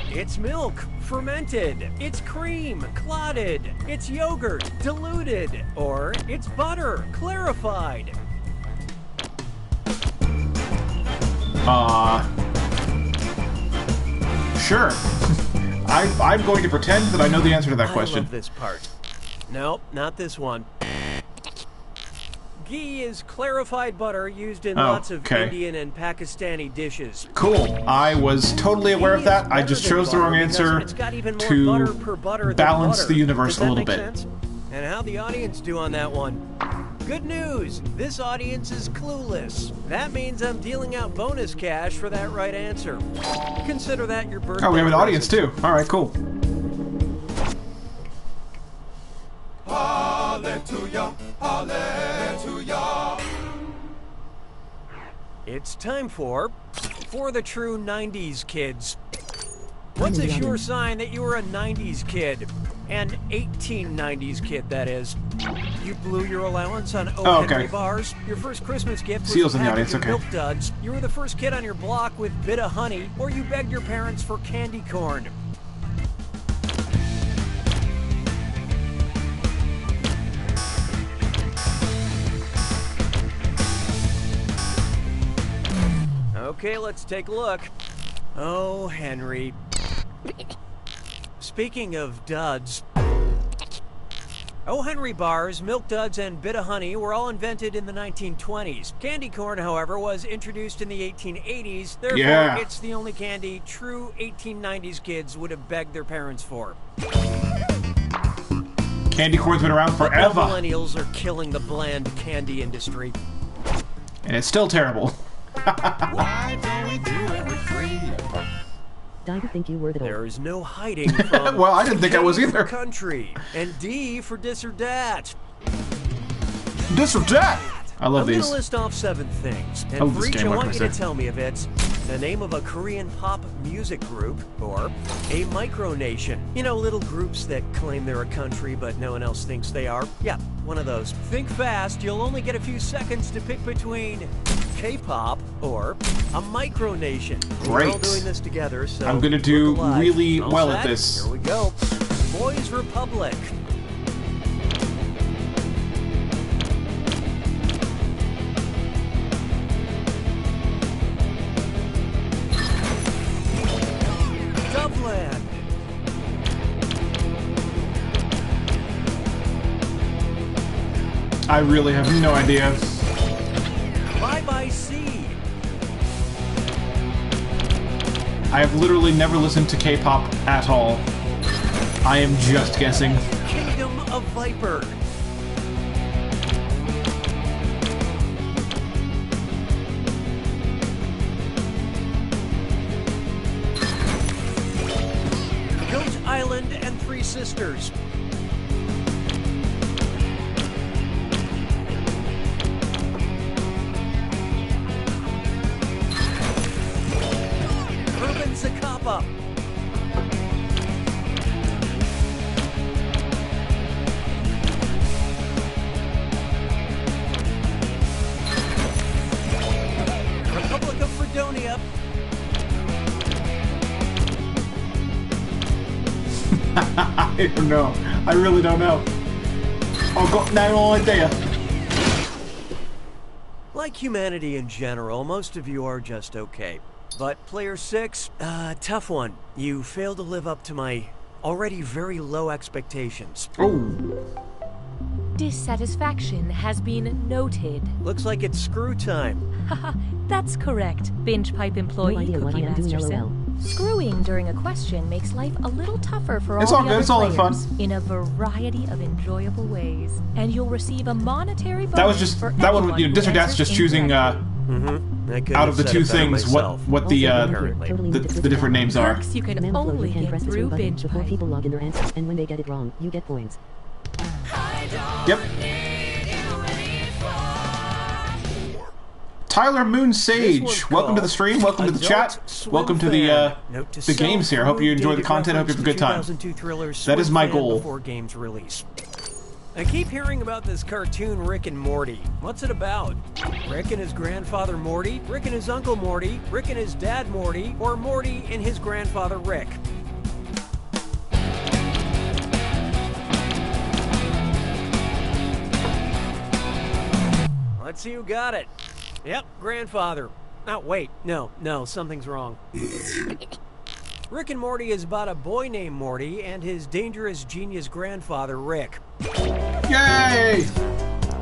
It's milk, fermented. It's cream, clotted. It's yogurt, diluted. Or it's butter, clarified. Sure. I'm going to pretend that I know the answer to that question. I love this part. Nope, not this one. Ghee is clarified butter used in lots of Indian and Pakistani dishes. Cool. I was totally aware of that. I just chose the wrong answer to balance the universe a little bit. And how'd the audience do on that one? Good news! This audience is clueless. That means I'm dealing out bonus cash for that right answer. Consider that your birthday. Oh, we have an audience too. All right, cool. Hallelujah, hallelujah. It's time for the true 90s kids. What's a sure sign that you were a 90s kid? An 1890s kid, that is. You blew your allowance on Henry bars. Your first Christmas gift was Seals a in the package audience, of okay. Milk Duds. You were the first kid on your block with Bit of Honey, or you begged your parents for candy corn. Okay, let's take a look. Oh, Henry. Speaking of duds, O. Henry bars, Milk Duds, and Bit of Honey were all invented in the 1920s. Candy corn, however, was introduced in the 1880s. Therefore, it's the only candy true 1890s kids would have begged their parents for. Candy corn's been around forever. The millennials are killing the bland candy industry. And it's still terrible. Why don't we do it for free? I think you were the There is no hiding from well, I didn't think I was K either. For country, and D for dis or dat. Dis or dat? I love I'm these. gonna list off 7 things, I and love for this each game, I what want can you I to say? tell me if it's the name of a Korean pop music group or a micronation. You know, little groups that claim they're a country but no one else thinks they are. Yeah, one of those. Think fast, you'll only get a few seconds to pick between K-pop or a micronation. We're all Great. doing this together, so I'm gonna do look alive. really All well at set? this. Here we go. Boys Republic. Dublin. I really have no idea. Bye Bye Sea. I have literally never listened to K-pop at all. I am just guessing. Kingdom of Viper. Goat Island and Three Sisters. Urban Zacapa. Republic of Fredonia. I don't know. I really don't know. I've got no idea. Like humanity in general, most of you are just okay. But player 6, tough one. You failed to live up to my already very low expectations. Oh. dissatisfaction has been noted. Looks like it's screw time. Haha, that's correct, Binge Pipe employee No idea what Cookie I am doing, Masterson. Screwing during a question makes life a little tougher for all It's the all good, other it's all in players fun. in a variety of enjoyable ways, and you'll receive a monetary bonus That was just for that one. anyone You know, who Disregard's answers just choosing incorrectly. out of the two things what the different names are. Perks you can Command flow, only you can get press the through screen button Binge before Pipe. people log in their answers, and when they get it wrong, you get points. Yep. Tyler Moon Sage, welcome to the stream, welcome to the chat, welcome to the games here. Hope you enjoy the content. Hope you have a good time. That is my goal. Before games release. I keep hearing about this cartoon Rick and Morty. What's it about? Rick and his grandfather Morty? Rick and his uncle Morty? Rick and his dad Morty? Or Morty and his grandfather Rick? Let's see who got it. Yep, grandfather. Oh, wait. No, something's wrong. Rick and Morty is about a boy named Morty and his dangerous genius grandfather, Rick. Yay!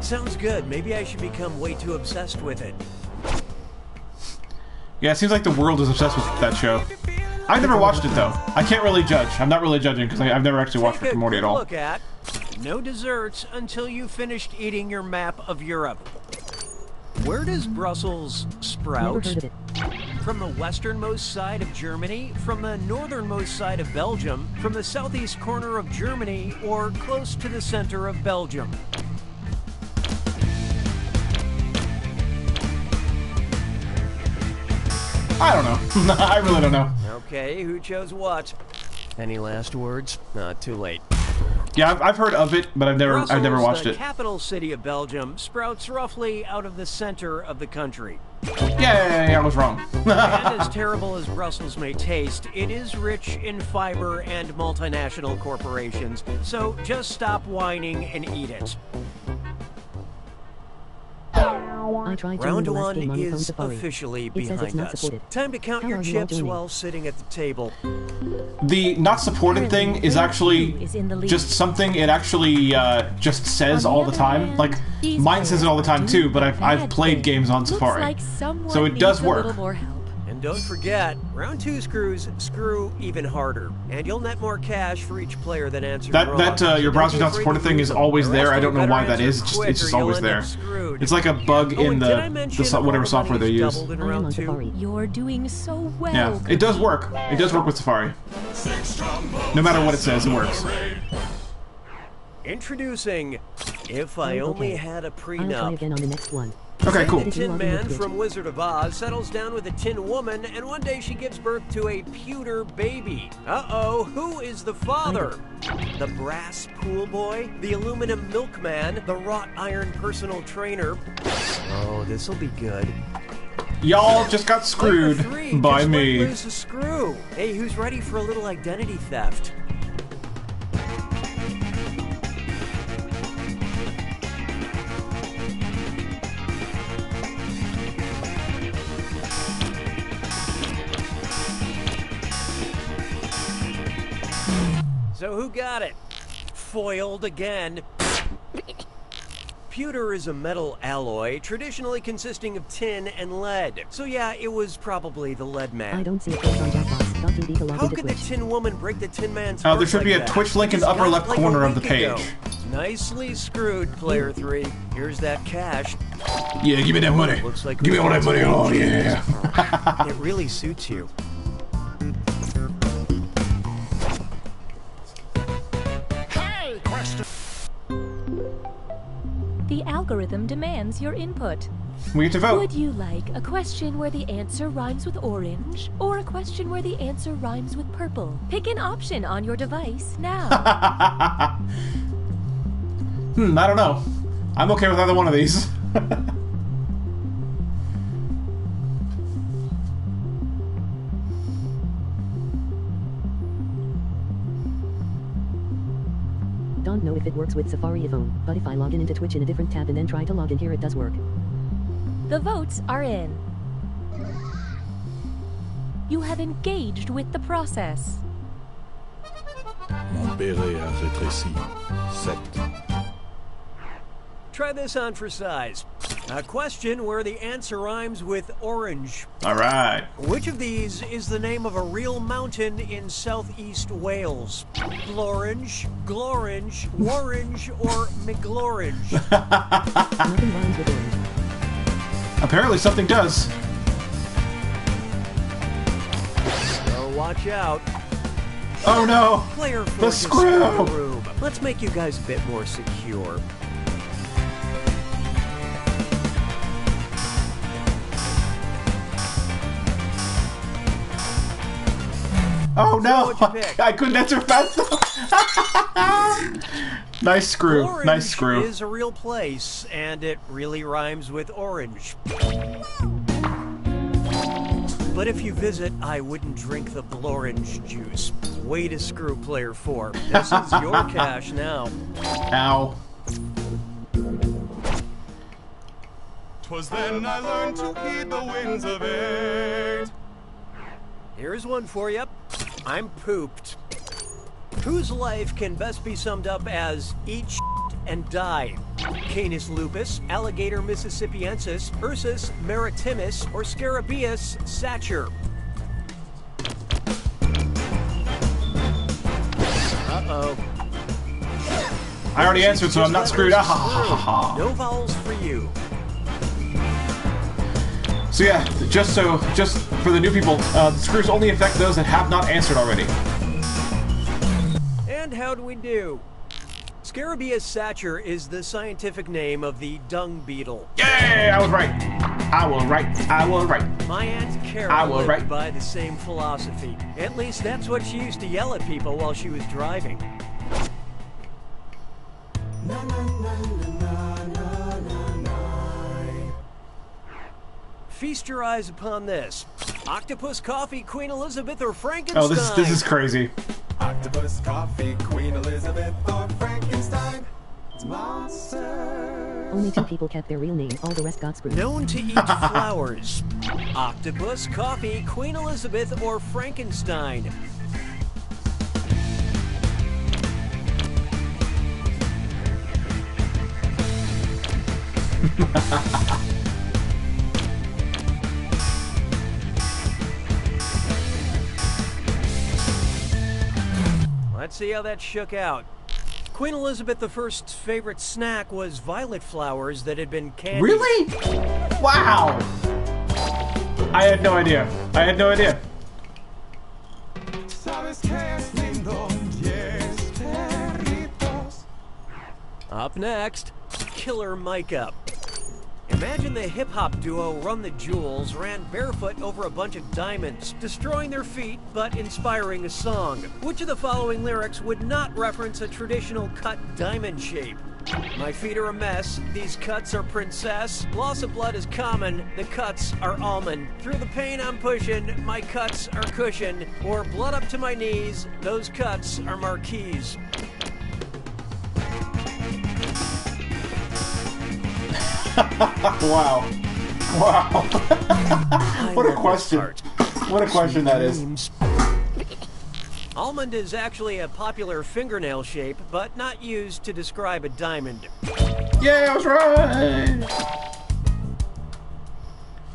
Sounds good. Maybe I should become way too obsessed with it. Yeah, it seems like the world is obsessed with that show. I've never watched it though. I can't really judge. I'm not really judging because I've never actually watched Rick and Morty at all. Look at no desserts until you finished eating your map of Europe. Where does Brussels sprout? Never heard of it. From the westernmost side of Germany, from the northernmost side of Belgium, from the southeast corner of Germany, or close to the center of Belgium? I don't know. I really don't know. Okay, who chose what? Any last words? Not too late. Yeah, I've heard of it, but I've never watched the it. capital city of Belgium, sprouts roughly out of the center of the country. Yeah, I was wrong. And as terrible as Brussels may taste, it is rich in fiber and multinational corporations. So just stop whining and eat it. I tried Round joining the last one game on your phone is Safari. officially It says it's behind not us. supported. Time to count How your are you all chips doing? while sitting at the table. The not supported thing is actually just something it actually just says all the time. Like, mine says it all the time too, but I've played games on Safari. So it does work. And don't forget, round two screws screw even harder. And you'll net more cash for each player that answers wrong. That your browser's not supported thing is always there. I don't know why that is. It's just always there. It's like a bug in the whatever software they use. You're doing so well. Yeah, it does work. It does work with Safari. No matter what it says, it works. Introducing If I Only Had a I'll try Prenup. again on the next one. Okay, cool. The Tin Man from Wizard of Oz settles down with a Tin Woman, and one day she gives birth to a pewter baby. Uh-oh, who is the father? The brass pool boy? The aluminum milkman? The wrought iron personal trainer? Oh, this'll be good. Y'all just got screwed by Just me. let loose a screw. Hey, who's ready for a little identity theft? So who got it? Foiled again. Pewter is a metal alloy, traditionally consisting of tin and lead. So yeah, it was probably the lead man. I don't see it goes on Jackbox.tv to log How into could the Twitch. Tin Woman break the Tin Man's There heart should be like a that? Twitch link in the Just upper got left like a corner of the week ago. page. Nicely screwed, player 3. Here's that cash. Yeah, give me that money. Looks like Give me all that money. Oh, yeah. It really suits you. Hey, question. The algorithm demands your input. We get to vote. Would you like a question where the answer rhymes with orange, or a question where the answer rhymes with purple? Pick an option on your device now. I don't know. I'm okay with either one of these. Don't know if it works with Safari phone, but if I log in into Twitch in a different tab and then try to log in here, it does work. The votes are in. You have engaged with the process. Mon béret a rétréci. 7. try this on for size. A question where the answer rhymes with orange. All right. Which of these is the name of a real mountain in southeast Wales? Glorange, Glorange, Warange, or McGlorange? Nothing rhymes with orange. Apparently something does. So watch out. Oh no! Player The 4 screw! room. Let's make you guys a bit more secure. Oh no! So what'd you pick? I couldn't answer fast enough. Nice screw. Orange Nice screw. is a real place, and it really rhymes with orange. But if you visit, I wouldn't drink the Blorange juice. Way to screw player 4. This is your cash now. Ow. 'Twas then I learned to heed the winds of age. Here's one for you. I'm pooped. Whose life can best be summed up as eat shit and die? Canis lupus, Alligator mississippiensis, Ursus maritimus, or Scarabaeus sacer? Uh-oh. I already answered, so I'm not screwed. Ah, ha, ha, ha. No vowels for you. So yeah, just for the new people, the screws only affect those that have not answered already. And how do we do? Scarabaeus sacer is the scientific name of the dung beetle. Yay! I was right. I was right. I was right. My Aunt Carol lived by the same philosophy. At least that's what she used to yell at people while she was driving. Feast your eyes upon this. Octopus, coffee, Queen Elizabeth, or Frankenstein? Oh, this is crazy. Octopus, coffee, Queen Elizabeth, or Frankenstein. It's monster. Only 2 people kept their real names, all the rest got screwed. Known to eat flowers. Octopus, coffee, Queen Elizabeth, or Frankenstein? Let's see how that shook out. Queen Elizabeth I's favorite snack was violet flowers that had been candied. Really? Wow! I had no idea. I had no idea. Up next, Killer Micah. Imagine the hip-hop duo Run the Jewels ran barefoot over a bunch of diamonds, destroying their feet, but inspiring a song. Which of the following lyrics would not reference a traditional cut diamond shape? My feet are a mess, these cuts are princess, loss of blood is common, the cuts are almond. Through the pain I'm pushing, my cuts are cushion, or blood up to my knees, those cuts are marquise. Wow. Wow. What a question. What a question that is. Almond is actually a popular fingernail shape, but not used to describe a diamond. Yay, I was right!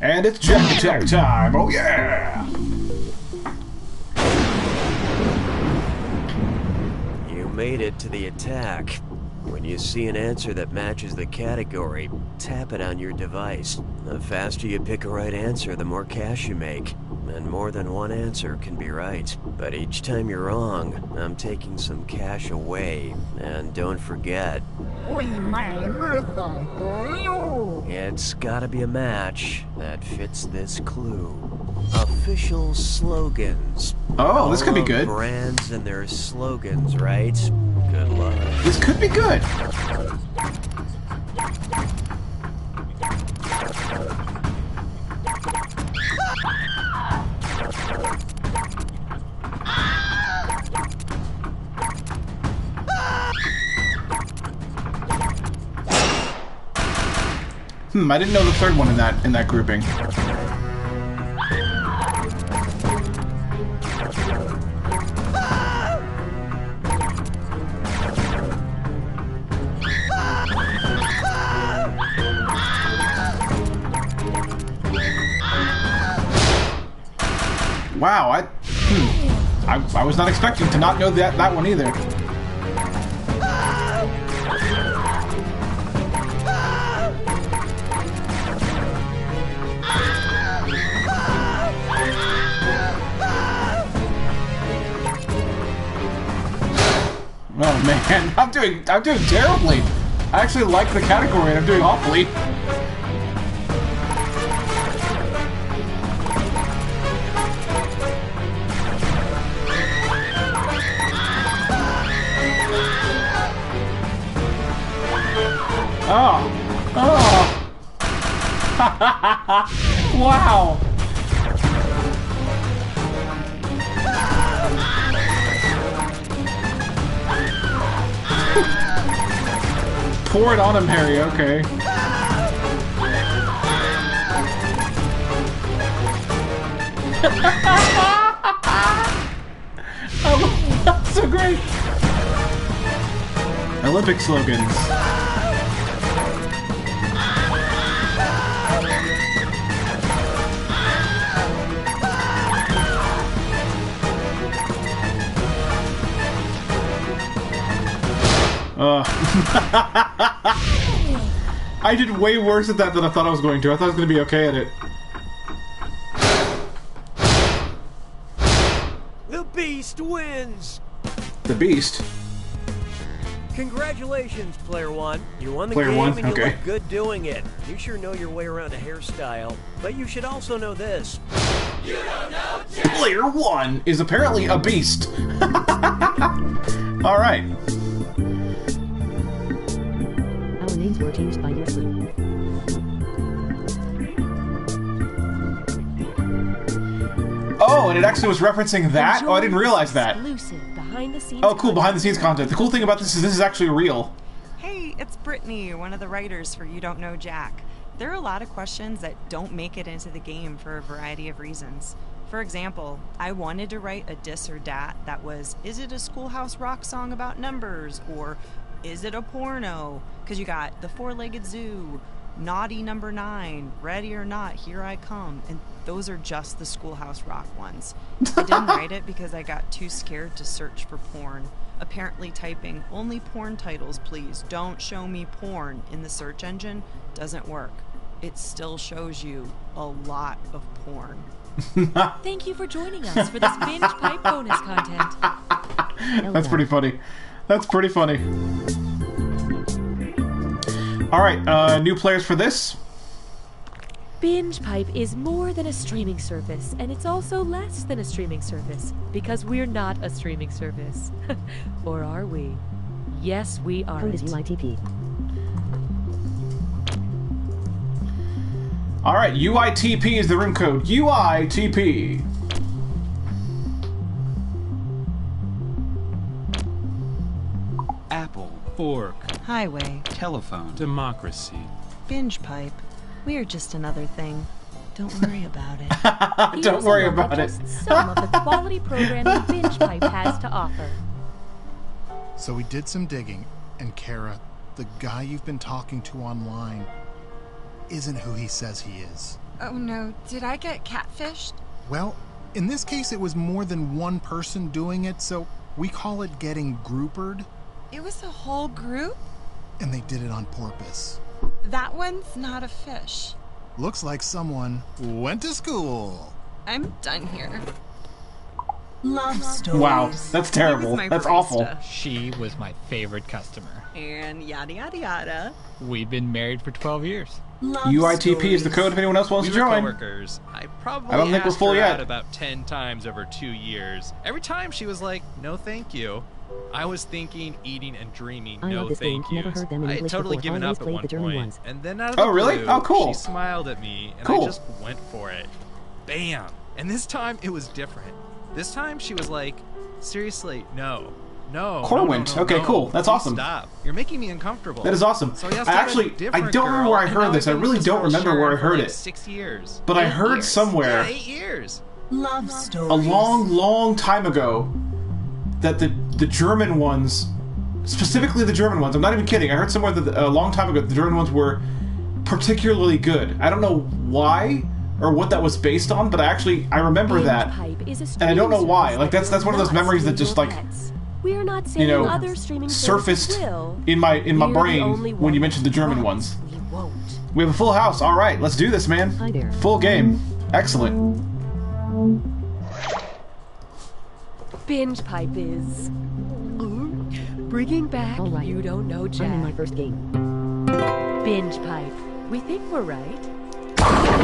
And it's Jack Attack time. Oh yeah! You made it to the attack. When you see an answer that matches the category, tap it on your device. The faster you pick a right answer, the more cash you make. And more than one answer can be right. But each time you're wrong, I'm taking some cash away. And don't forget, it's gotta be a match that fits this clue. Official slogans. Oh, this could be good. Brands and their slogans, right? Good luck. This could be good. I didn't know the third one in that grouping. Wow, I was not expecting to not know that one either. Oh man, I'm doing terribly. I actually like the category and I'm doing awfully. Oh. Oh. Wow. Pour it on him, Harry, okay. Oh, that's so great. Olympic slogans. I did way worse at that than I thought I was going to. I thought I was going to be okay at it. The Beast wins! The Beast? Congratulations, Player One. You won the Player game One? and you Okay. look good doing it. You sure know your way around a hairstyle, but you should also know this. You don't know Jack! Player One is apparently a beast. Alright. Our names were changed by your sleuth. Oh, and it actually was referencing that? Oh, I didn't realize that. Exclusive behind-the-scenes. Oh, cool, behind-the-scenes content. The cool thing about this is actually real. Hey, it's Brittany, one of the writers for You Don't Know Jack. There are a lot of questions that don't make it into the game for a variety of reasons. For example, I wanted to write a dis or dat that was, is it a Schoolhouse Rock song about numbers? Or is it a porno? Because you got The Four-Legged Zoo, Naughty Number 9, Ready or Not, Here I Come, and those are just the Schoolhouse Rock ones. I didn't write it because I got too scared to search for porn. Apparently typing, only porn titles please, don't show me porn in the search engine doesn't work. It still shows you a lot of porn. Thank you for joining us for this binge pipe bonus content. That's pretty funny. That's pretty funny. Alright, new players for this. Binge Pipe is more than a streaming service, and it's also less than a streaming service, because we're not a streaming service. Or are we? Yes, we are. Code is UITP. Alright, UITP is the room code. UITP. Apple, fork, Highway, telephone, democracy. Binge Pipe. We are just another thing. Don't worry about it. Don't worry about it. Some of the quality programming Binge Pipe has to offer. So we did some digging, and Kara, the guy you've been talking to online, isn't who he says he is. Oh no, did I get catfished? Well, in this case it was more than one person doing it, so we call it getting groupered. It was a whole group? And they did it on purpose. That one's not a fish. Looks like someone went to school. I'm done here. Love stories. Wow, that's terrible. That's awful. She was my favorite customer. And yada yada yada. We've been married for 12 years. UITP is the code if anyone else wants We to were join. coworkers. I probably I don't think we're asked full her yet. out about 10 times over 2 years. Every time she was like, no thank you. I was thinking, eating, and dreaming, I no love this game. thank Never yous. heard them in I had English totally before. given Always up at played one the German point. ones. And then out of the Oh, really? blue, Oh, cool. she smiled at me, and Cool. I just went for it. Bam! And this time, it was different. This time, she was like, seriously, no. No. Corwin. No, Okay, cool. That's Please awesome. Stop. You're making me uncomfortable. That is awesome. So I asked I out a actually, I different don't remember girl, where I and heard now this. I've I been really with don't this girl remember where I for heard like it. 6 years. But I 8 heard years. somewhere. Yeah, 8 years. Love stories. A long, long time ago that the German ones, specifically the German ones, I'm not even kidding, I heard somewhere that a long time ago the German ones were particularly good. I don't know why, or what that was based on, but I remember that, and I don't know why. Like that's one of those memories that just like, We're not saying you know, other streaming surfaced will. in my We're brain the when you mentioned the German ones. We won't. We have a full house. All right, let's do this, man. Hi there. Full game. Excellent. Binge Pipe is bringing back right. You Don't Know Jack. I'm in my first game. Binge Pipe. We think we're right.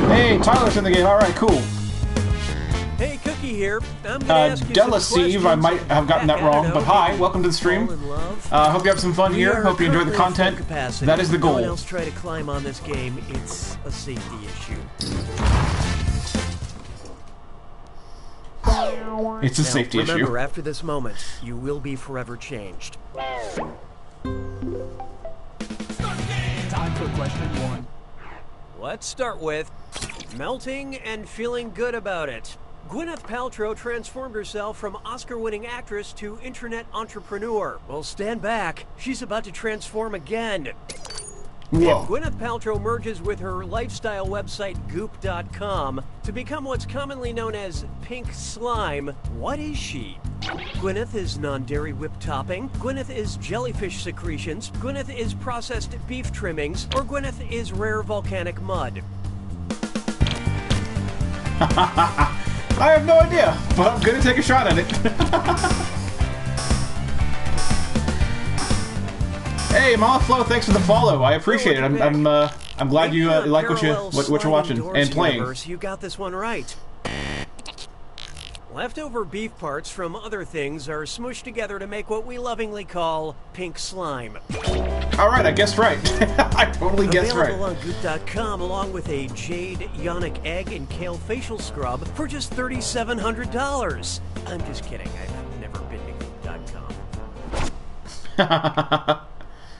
Hey, Tyler's in the game. All right, cool. Hey, Cookie here. I'm gonna ask you Della some Steve, I might have gotten that wrong, but hi, welcome to the stream. Hope you have some fun here. Hope you enjoy the content. That is the No one goal. else try to climb on this game. It's a safety issue. It's a safety issue. Remember, after this moment, you will be forever changed. Time for question 1. Let's start with melting and feeling good about it. Gwyneth Paltrow transformed herself from Oscar-winning actress to internet entrepreneur. Well, stand back. She's about to transform again. Whoa. If Gwyneth Paltrow merges with her lifestyle website Goop.com to become what's commonly known as pink slime, what is she? Gwyneth is non-dairy whipped topping, Gwyneth is jellyfish secretions, Gwyneth is processed beef trimmings, or Gwyneth is rare volcanic mud. I have no idea, but I'm gonna take a shot at it. Hey, Mama Flo, thanks for the follow. I appreciate it. I'm glad you like what you're watching and playing. Universe, you got this one right. Leftover beef parts from other things are smooshed together to make what we lovingly call pink slime. All right, I guessed right. I totally guessed right. Available on Goop.com along with a jade yonic egg and kale facial scrub for just $3,700. I'm just kidding. I've never been to Goop.com.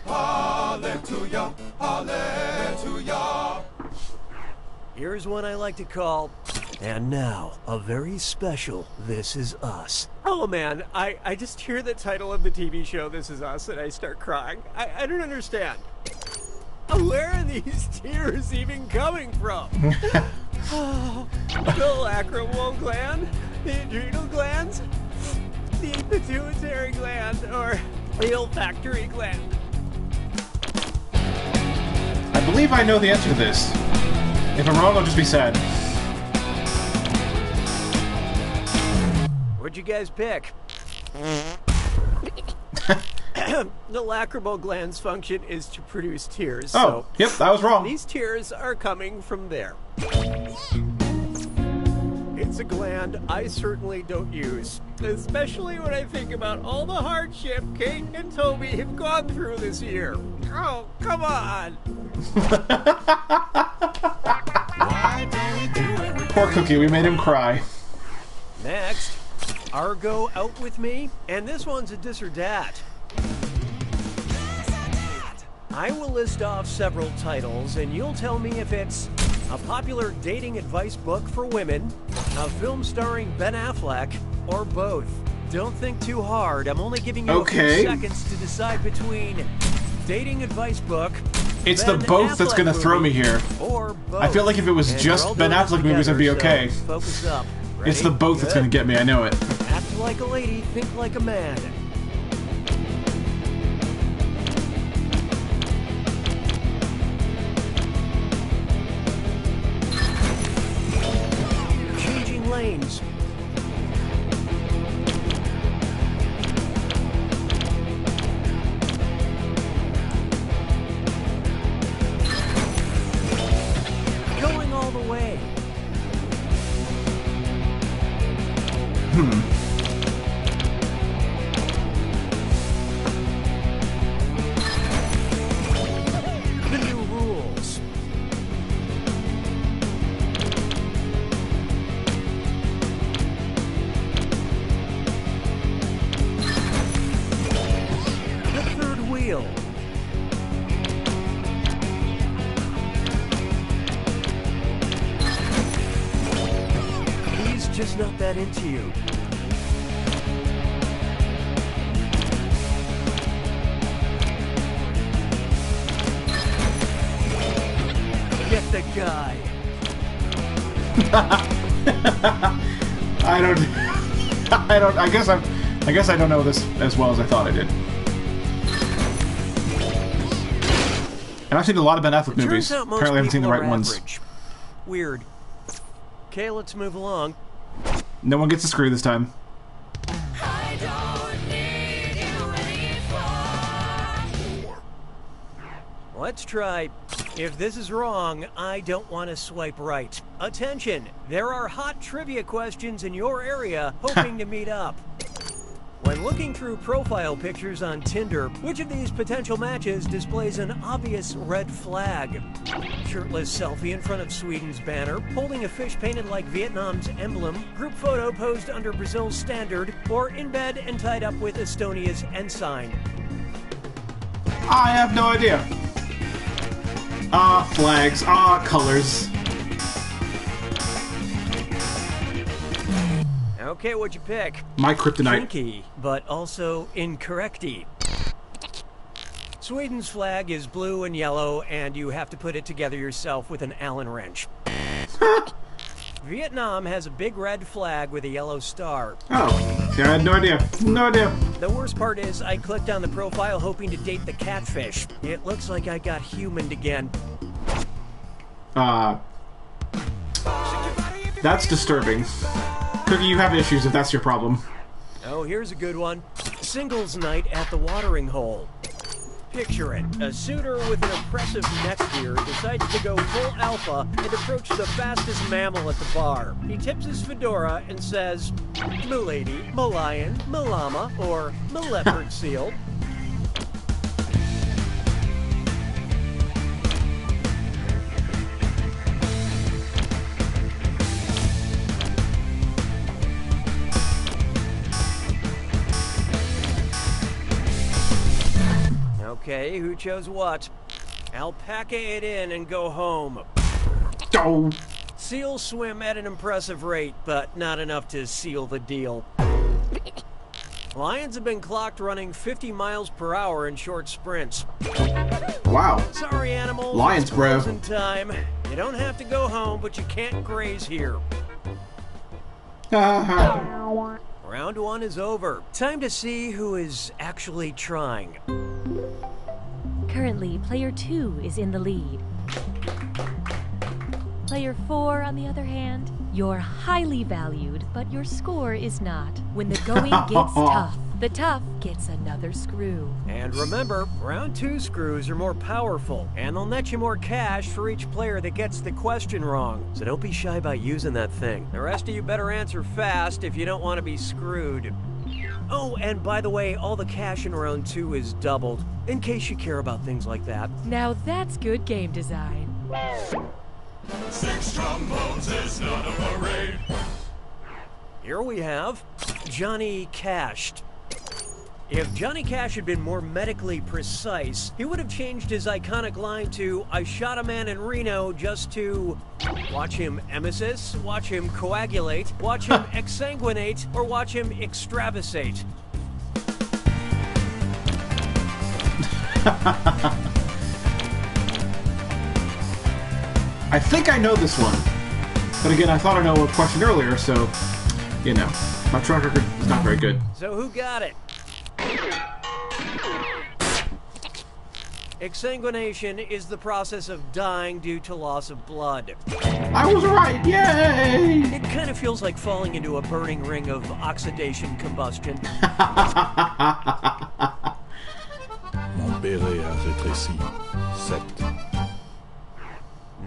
Hallelujah, hallelujah. Here's one I like to call, and now, a very special This Is Us. Oh man, I just hear the title of the TV show This Is Us and I start crying. I don't understand. Where are these tears even coming from? The lacrimal gland? The adrenal glands? The pituitary gland? Or the olfactory gland? I believe I know the answer to this. If I'm wrong, I'll just be sad. What'd you guys pick? The lacrimal gland's function is to produce tears. Oh, so yep, I was wrong. These tears are coming from there. It's a gland I certainly don't use, especially when I think about all the hardship Kate and Toby have gone through this year. Oh, come on! Poor Cookie, we made him cry. Next, Argo Out With Me, and this one's a dis or dat. I will list off several titles, and you'll tell me if it's a popular dating advice book for women, a film starring Ben Affleck, or both. Don't think too hard. I'm only giving you a few seconds to decide between dating advice book. It's the both that's gonna throw me here. Or both. I feel like if it was just Ben Affleck movies, I'd be okay. So focus up. Ready? It's the both that's gonna get me. I know it. Act like a lady, think like a man. Changing lanes. Going all the way. The new rules. The third wheel. He's just not that into you. Get the guy. I guess I don't know this as well as I thought I did. And I've seen a lot of Ben Affleck movies. Apparently I haven't seen the right ones. Weird. Okay, let's move along. No one gets a screw this time. Let's try. If this is wrong, I don't want to swipe right. Attention! There are hot trivia questions in your area hoping to meet up. When looking through profile pictures on Tinder, which of these potential matches displays an obvious red flag? Shirtless selfie in front of Sweden's banner, holding a fish painted like Vietnam's emblem, group photo posed under Brazil's standard, or in bed and tied up with Estonia's ensign? I have no idea. Flags. Colors. Okay, what'd you pick? My kryptonite. Quirky, but also incorrecty. Sweden's flag is blue and yellow, and you have to put it together yourself with an Allen wrench. Vietnam has a big red flag with a yellow star. Oh, yeah, I had no idea. No idea. The worst part is I clicked on the profile hoping to date the catfish. It looks like I got humaned again. That's disturbing. Cookie, you have issues if that's your problem. Oh, here's a good one. Singles night at the watering hole. Picture it. A suitor with an impressive neck beard decides to go full alpha and approach the fastest mammal at the bar. He tips his fedora and says, "M'lady, m'lion, m'llama, or m'leopard seal." Okay, who chose what? Alpaca it in and go home. Oh. Seals swim at an impressive rate, but not enough to seal the deal. Lions have been clocked running 50 miles per hour in short sprints. Wow. Sorry, animals. Lions, it's bro. closing time. You don't have to go home, but you can't graze here. Round one is over. Time to see who is actually trying. Currently, player 2 is in the lead. Player 4, on the other hand, you're highly valued, but your score is not. When the going gets tough, the tough gets another screw. And remember, round 2 screws are more powerful, and they'll net you more cash for each player that gets the question wrong. So don't be shy about using that thing. The rest of you better answer fast if you don't want to be screwed. Oh, and by the way, all the cash in round 2 is doubled, in case you care about things like that. Now that's good game design. 6 trombones is not a parade. Here we have Johnny Cashed. If Johnny Cash had been more medically precise, he would have changed his iconic line to, "I shot a man in Reno," just to watch him emesis, watch him coagulate, watch him exsanguinate, or watch him extravasate. I think I know this one. But again, I thought I know a question earlier, so, you know, my track record is not very good. So who got it? Exsanguination is the process of dying due to loss of blood. I was right! Yay! It kind of feels like falling into a burning ring of oxidation combustion. Mon béret a rétréci. 7.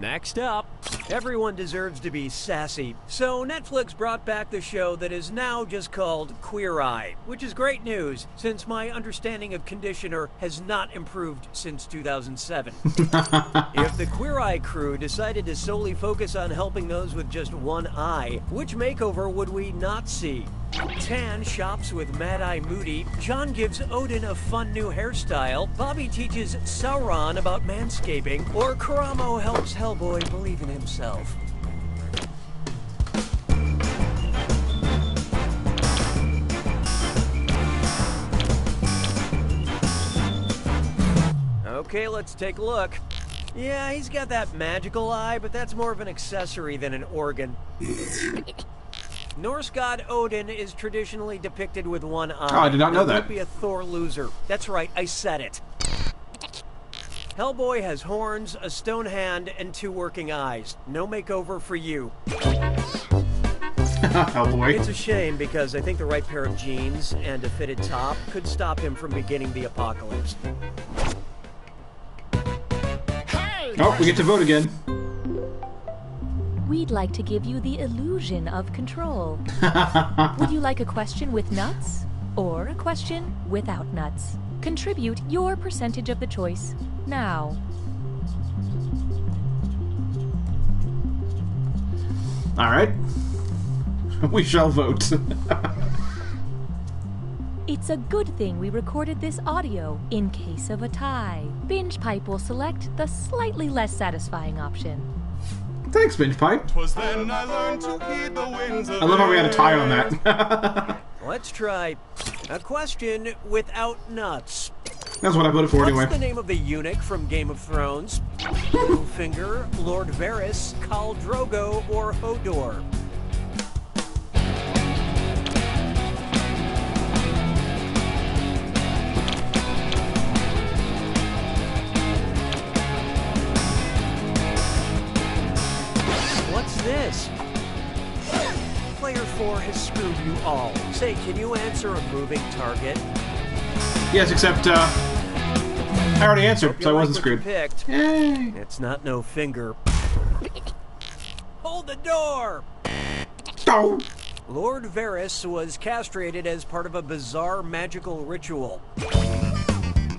Next up, everyone deserves to be sassy. So Netflix brought back the show that is now just called Queer Eye, which is great news since my understanding of conditioner has not improved since 2007. If the Queer Eye crew decided to solely focus on helping those with just one eye, which makeover would we not see? Tan shops with Mad Eye Moody, John gives Odin a fun new hairstyle, Bobby teaches Sauron about manscaping, or Karamo helps Hellboy believe in himself. Okay, let's take a look. Yeah, he's got that magical eye, but that's more of an accessory than an organ. Norse god Odin is traditionally depicted with one eye. Oh, I did not know that. Don't be a Thor loser. That's right, I said it. Hellboy has horns, a stone hand, and 2 working eyes. No makeover for you. Hellboy. It's a shame because I think the right pair of jeans and a fitted top could stop him from beginning the apocalypse. Oh, we get to vote again. We'd like to give you the illusion of control. Would you like a question with nuts or a question without nuts? Contribute your percentage of the choice now. All right. We shall vote. It's a good thing we recorded this audio in case of a tie. Binge Pipe will select the slightly less satisfying option. Thanks, Binge Pipe. I learned to heed the winds of I love how we had a tie on that. Let's try a question without nuts. That's what I voted for anyway. What's the name of the eunuch from Game of Thrones? Littlefinger, Lord Varys, Khal Drogo, or Hodor? What's this? Player 4 has screwed you all. Say, can you answer a moving target? Yes, except I already answered, so I wasn't What you screwed. picked. Yay! It's not no finger. Hold the door! Oh. Lord Varys was castrated as part of a bizarre magical ritual.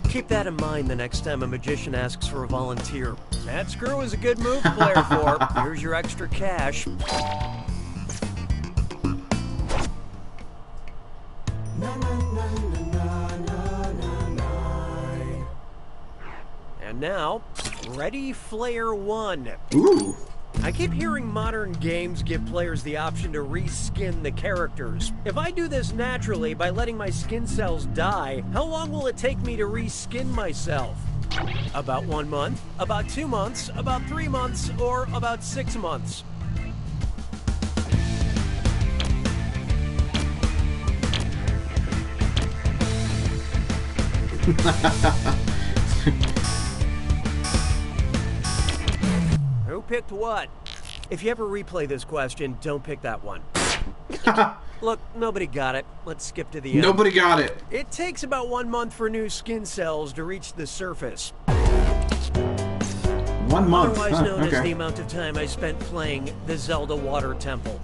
Keep that in mind the next time a magician asks for a volunteer. That screw is a good move, player 4. Here's your extra cash. And now, Ready Player 1. Ooh. I keep hearing modern games give players the option to reskin the characters. If I do this naturally by letting my skin cells die, how long will it take me to reskin myself? About 1 month? About 2 months? About 3 months? Or about 6 months? Who picked what? If you ever replay this question, don't pick that one. Look, nobody got it. Let's skip to the end. Nobody got it. It takes about 1 month for new skin cells to reach the surface. 1 month. Otherwise known as Okay. the amount of time I spent playing the Zelda Water Temple.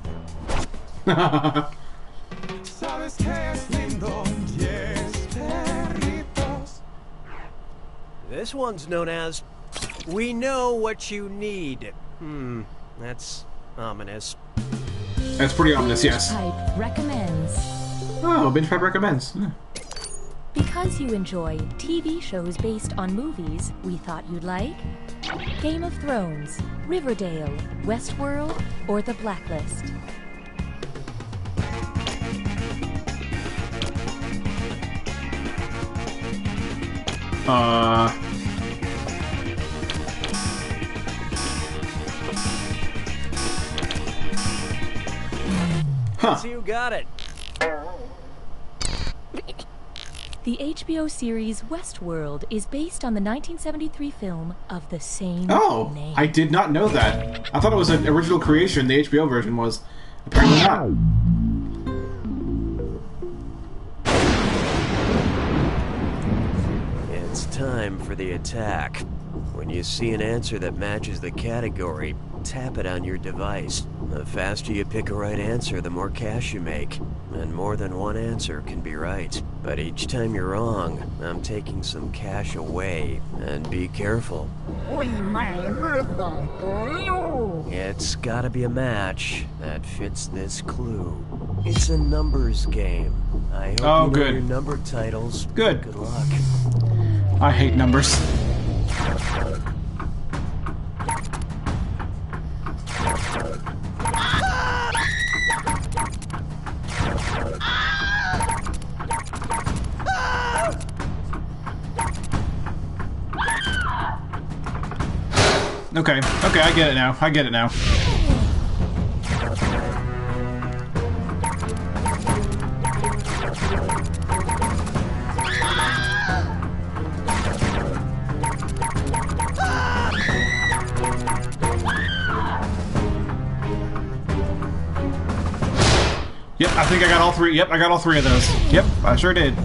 Sabes que es lindo, yes, perritos. This one's known as We Know What You Need. That's ominous. That's pretty ominous, yes. Pipe recommends. Oh, Binge Pipe recommends. Because you enjoy TV shows based on movies we thought you'd like Game of Thrones, Riverdale, Westworld, or The Blacklist. Let's see who got it. The HBO series Westworld is based on the 1973 film of the same name. I did not know that. I thought it was an original creation. The HBO version was. Apparently not. It's time for the attack. When you see an answer that matches the category, tap it on your device. The faster you pick a right answer, the more cash you make. And more than one answer can be right. But each time you're wrong, I'm taking some cash away. And be careful. It's gotta be a match that fits this clue. It's a numbers game. I hope you know good. your number titles. Good. Good luck. I hate numbers. Okay, I get it now. I get it now. Yep, I think I got all three. Yep, I got all three of those. Yep, I sure did.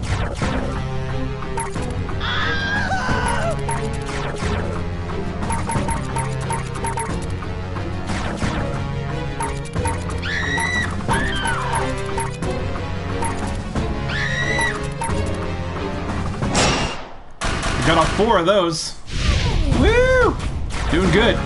Got all four of those. Woo! Doing good.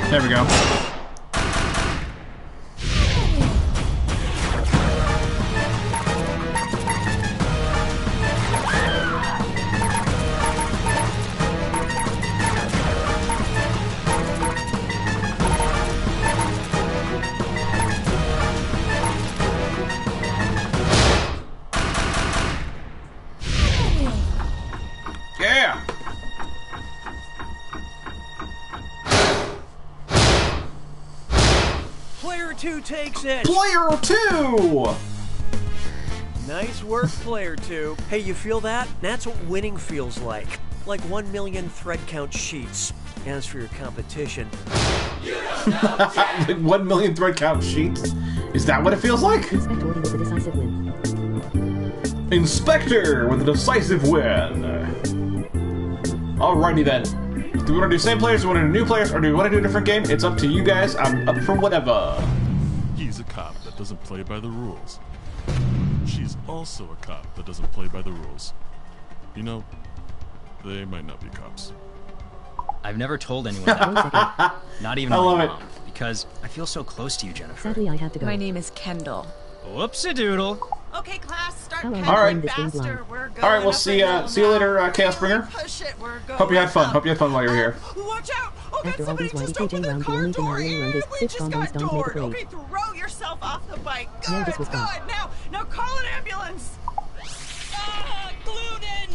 There we go. Yeah! Player 2 takes it! Player 2! Nice work, Player 2. Hey, you feel that? That's what winning feels like. Like 1 million thread count sheets. As for your competition... Like 1 million thread count sheets? Is that what it feels like? Inspector with a decisive win. Inspector with a decisive win. Alrighty then. Do we want to do same players, do we want to do new players, or do we want to do a different game? It's up to you guys. I'm up for whatever. He's a cop that doesn't play by the rules. She's also a cop that doesn't play by the rules. You know, they might not be cops. I've never told anyone that. Not even my mom. Because I feel so close to you, Jennifer. Sadly, I have to go. My name is Kendall. Whoopsie-doodle. Okay, class, start Hello, pedaling this game's faster. live. We're going Alright, we'll up see a hill you later, now. Chaos Bringer. Push it, we're going Hope you had fun. up. Hope you had fun while you were here. Watch out! Oh, God, After all these somebody just YDKJ opened the rounds, the car only thing I door. really learned is We six just condoms got don't make a doored. parade. Okay, throw yourself off the bike. No, Good, this was fun. good. Now call an ambulance. Ah, glued in.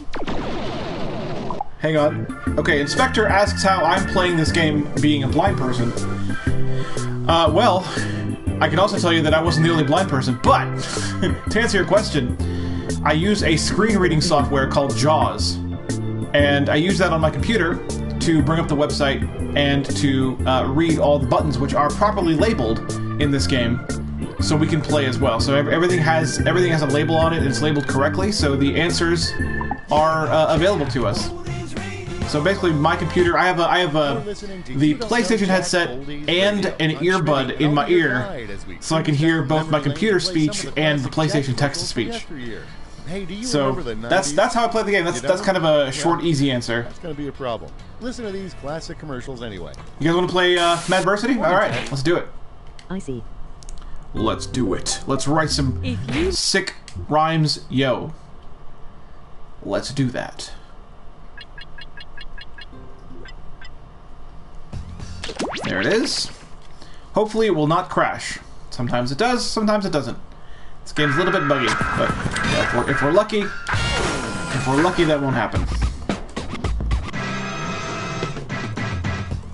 Hang on. Okay, Inspector asks how I'm playing this game being a blind person. Well, I can also tell you that I wasn't the only blind person, but to answer your question, I use a screen reading software called JAWS, and I use that on my computer to bring up the website and to read all the buttons which are properly labeled in this game, so we can play as well. So everything has a label on it, and it's labeled correctly, so the answers are available to us. So basically, my computer, I have the PlayStation headset and an earbud in my ear, so I can hear both my computer speech and the PlayStation text-to-speech. So that's how I play the game. That's kind of a short, easy answer. That's going to be a problem. Listen to these classic commercials anyway. You guys want to play Madversity? All right, let's do it. I see. Let's do it. Let's write some sick rhymes, yo. Let's do that. There it is. Hopefully it will not crash. Sometimes it does, sometimes it doesn't. This game's a little bit buggy, but yeah, if we're lucky, that won't happen.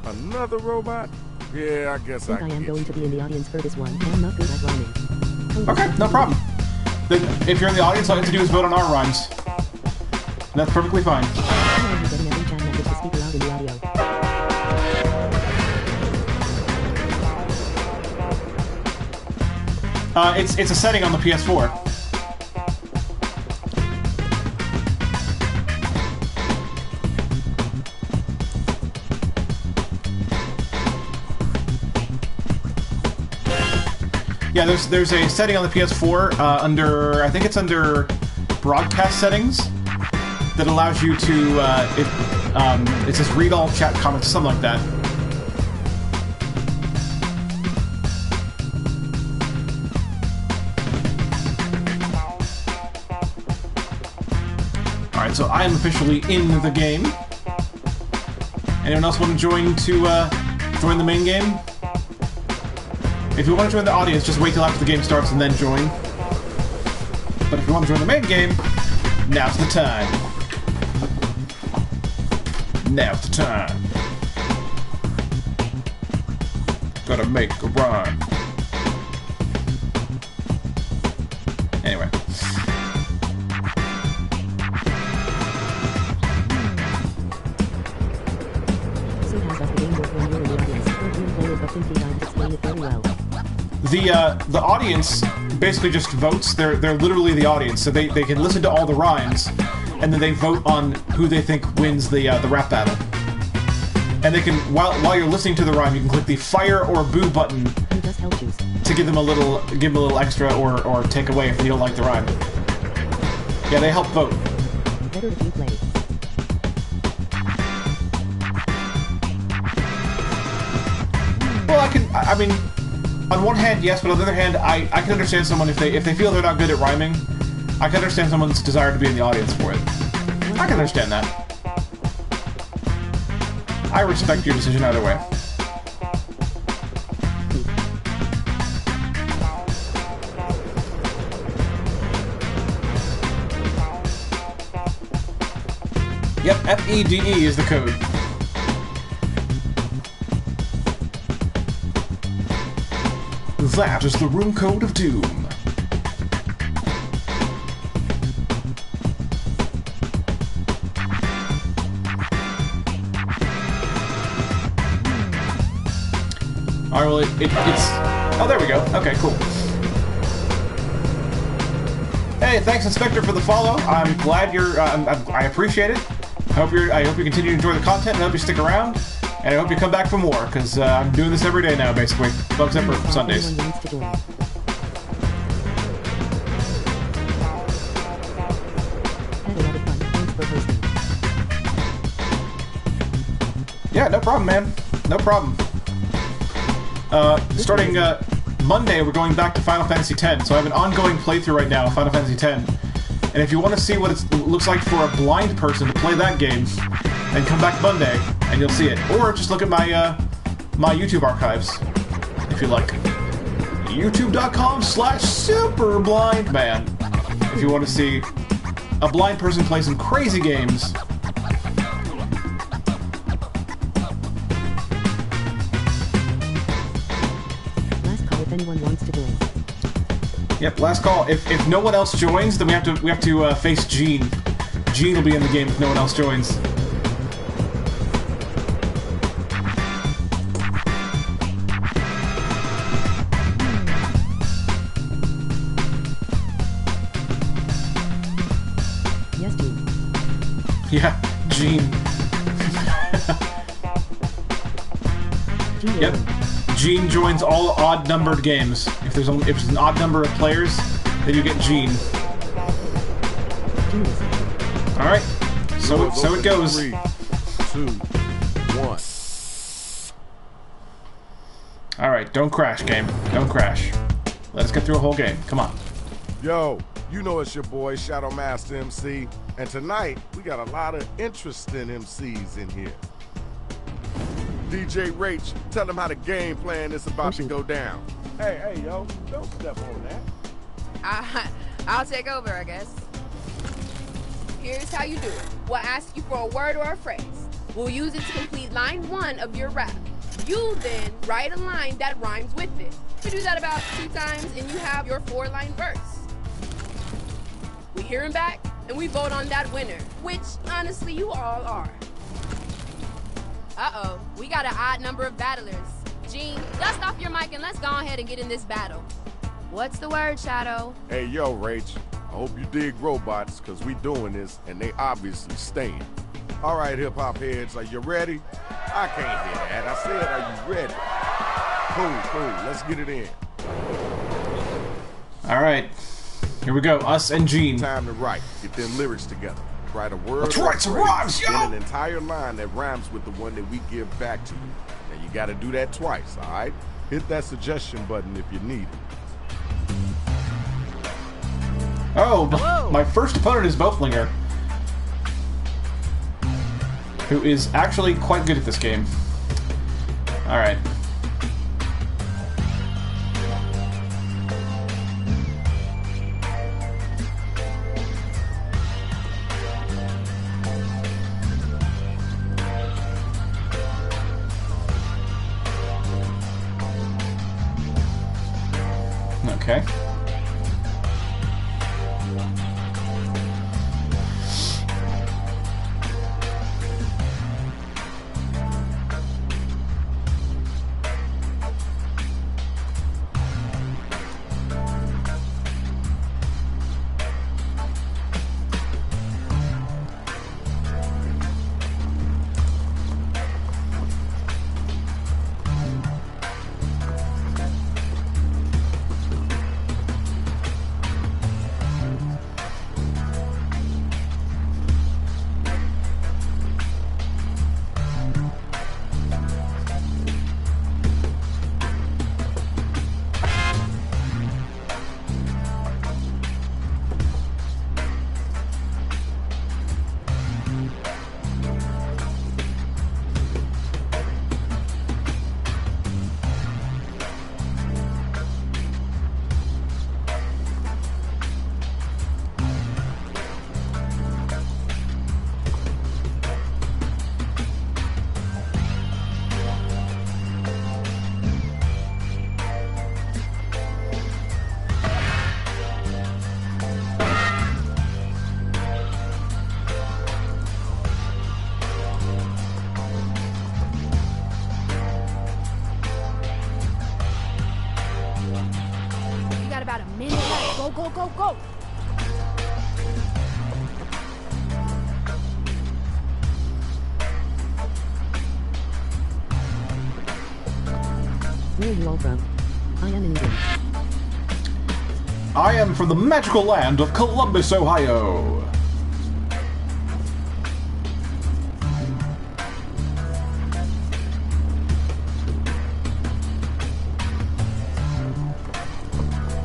Another robot? Yeah, I guess I am going to be in the audience for this one. I'm not good at rhyming. Okay, no problem. Then if you're in the audience, all you have to do is vote on our rhymes. That's perfectly fine. It's a setting on the PS4. Yeah, there's a setting on the PS4 under, I think it's under broadcast settings, that allows you to, it says read all chat comments, something like that. Alright, so I am officially in the game. Anyone else want to join the main game? If you want to join the audience, just wait till after the game starts and then join. But if you want to join the main game, now's the time. Now's the time. Gotta make a rhyme. Anyway. The audience basically just votes. They're literally the audience, so they can listen to all the rhymes, and then they vote on who they think wins the rap battle. And they can, while you're listening to the rhyme, you can click the fire or boo button to give them a little extra or take away if you don't like the rhyme. Yeah, they help vote. Better if you play. Well, I mean, on one hand, yes, but on the other hand, I can understand someone if they feel they're not good at rhyming. I can understand someone's desire to be in the audience for it. I can understand that. I respect your decision either way. Yep, FEDE is the code. That is the room code of doom. Alright, well, it's... Oh, there we go. Okay, cool. Hey, thanks, Inspector, for the follow. I'm glad you're... I appreciate it. I hope you continue to enjoy the content, and I hope you stick around. And I hope you come back for more, because I'm doing this every day now, basically. Well, except for Sundays. Yeah, no problem, man. No problem. Starting Monday, we're going back to Final Fantasy X. So I have an ongoing playthrough right now of Final Fantasy X. And if you want to see what it looks like for a blind person to play that game, then come back Monday, and you'll see it. Or just look at my my YouTube archives, if you like. YouTube.com/superblindman. If you want to see a blind person play some crazy games. Last call if anyone wants to join. Yep, last call. If no one else joins, then we have to face Gene. Gene will be in the game if no one else joins. Yes, Gene. Yeah, Gene. Yep. Gene joins all odd-numbered games. If there's an odd number of players, then you get Gene. All right. So it goes. 3, 2, 1. All right. Don't crash, game. Don't crash. Let us get through a whole game. Come on. Yo, you know it's your boy Shadow Master MC, and tonight we got a lot of interesting MCs in here. DJ Rach, tell them how the game plan is about to go down. Hey, yo, don't step on that. I'll take over, I guess. Here's how you do it. We'll ask you for a word or a phrase. We'll use it to complete line 1 of your rap. You then write a line that rhymes with it. We do that about 2 times and you have your 4-line verse. We hear him back and we vote on that winner, which honestly you all are. Uh-oh, we got an odd number of battlers. Gene, dust off your mic and let's go ahead and get in this battle. What's the word, Shadow? Hey, yo, Rach, I hope you dig robots, because we doing this, and they obviously staying. All right, hip-hop heads, are you ready? I can't hear that. I said, are you ready? Cool, let's get it in. All right, here we go, us and Gene. Time to write. Get them lyrics together. Write a word. Let's write some rhymes, yo! Then an entire line that rhymes with the one that we give back to you. Now you got to do that twice, all right? Hit that suggestion button if you need it. Oh, my first opponent is Boflinger, who is actually quite good at this game. All right. Okay. About a minute left. Go, go, go, go. Where are you all from? I am in England. I am from the magical land of Columbus, Ohio.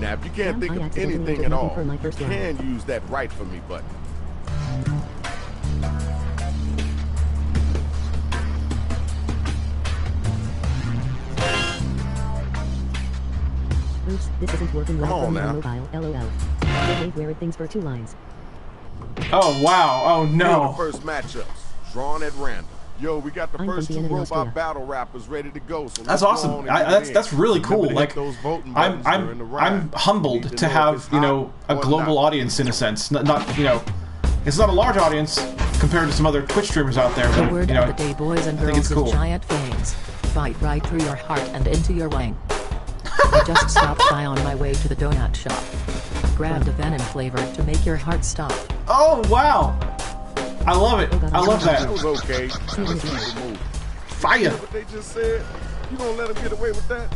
Now, if you can't think of anything at all, you can use that Write For Me button. Oops, this isn't working well Come on for me now. on mobile, LOL. I hate where it thinks for 2 lines. Oh, wow. Oh, Here no. are the first matchups, drawn at random. Yo, we got the I'm first from 2 Vienna, robot Austria. battle rappers ready to go. So That's let's go awesome. on and get it in. That's really cool. Remember to Like, hit those voting buttons during the I'm round. humbled You need to know if have, it's you know, hot a or global not. audience in a sense. Not, you know, it's not a large audience compared to some other Twitch streamers out there. The But, word you know, of the day, boys and I think girls, it's cool. is giant fangs. Bite right through your heart and into your wang. I just stopped by on my way to the donut shop. Grabbed a venom flavor to make your heart stop. Oh, wow. I love it. I love That that. was okay. Let's keep it moving. Fire. You know what they just said? You gonna let them get away with that?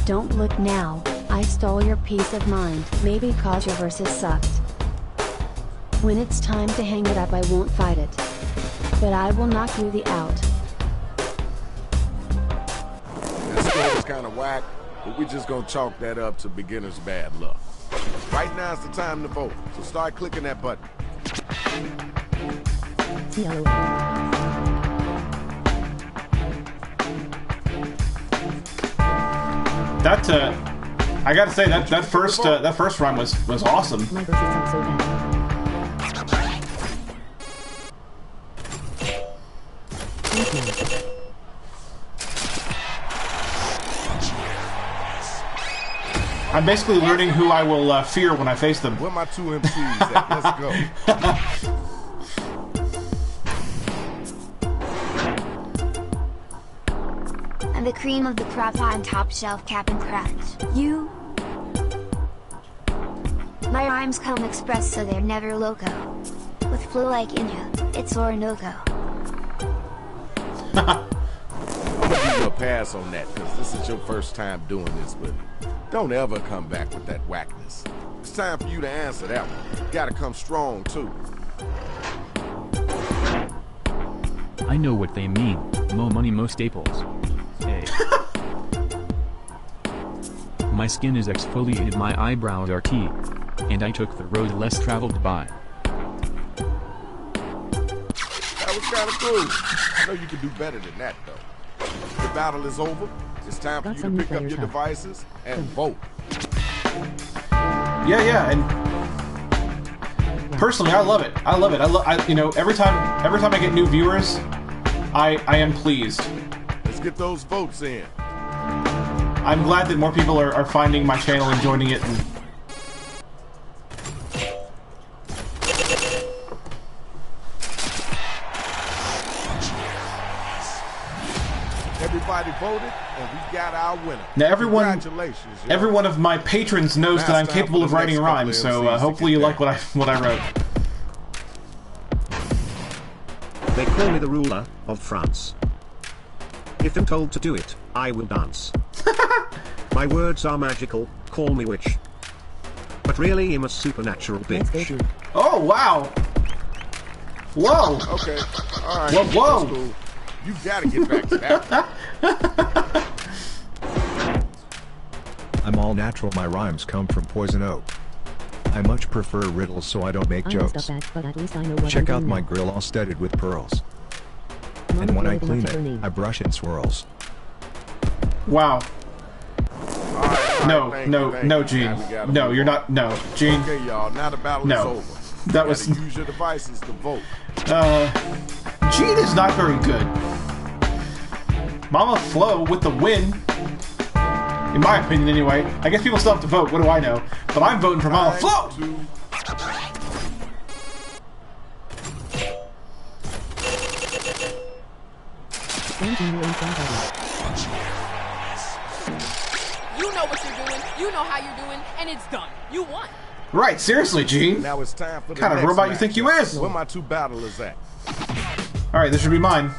Don't look now, I stole your peace of mind. Maybe cause your verses sucked. When it's time to hang it up I won't fight it. But I will knock you the out. That score was kind of whack, but we just gonna chalk that up to beginner's bad luck. Right now's the time to vote, so start clicking that button. That I gotta say that first run was awesome. My verses sound so bad. I'm basically learning who I will fear when I face them. Where my 2 MCs at? Let's go. I'm the cream of the crop on top shelf Cap'n Crunch. You? My rhymes come express so they're never loco. With flow like Inja, it's Orinoco. I'm gonna give you a pass on that, because this is your first time doing this, but don't ever come back with that whackness. It's time for you to answer that one. Gotta come strong, too. I know what they mean. Mo money, mo staples. Hey. My skin is exfoliated, my eyebrows are tea. And I took the road less traveled by. That was kind of cool. I know you can do better than that, though. The battle is over. It's time for you to pick up your devices and vote. Yeah, and personally, I love it. I love it. You know, every time I get new viewers, I am pleased. Let's get those votes in. I'm glad that more people are finding my channel and joining it. And everybody voted, and we got our winner. Now, every one Congratulations, of my patrons knows that I'm capable of writing rhymes, so hopefully you like what I wrote. They call me the ruler of France. If I'm told to do it, I will dance. My words are magical, call me witch. But really, I'm a supernatural bitch. Oh, wow! Whoa! Okay, alright. Whoa, whoa! That's cool. You gotta get back to that. I'm all natural, my rhymes come from poison oak. I much prefer riddles, so I don't make jokes. Check out my grill all studded with pearls. And when I clean it, I brush and swirls. Wow. No, Gene. No, you're not. No, Gene. Okay, y'all. Now the battle is over. That was. Use your devices to vote. Gene is not very good. Mama Flo with the win. In my opinion, anyway. I guess people still have to vote. What do I know? But I'm voting for Mama Flo. You know what you're doing. You know how you're doing, and it's done. You won. Right, seriously, Gene. Now it's time for the kind of next robot match. you think you is? Where my two battlers at? Alright, this should be mine.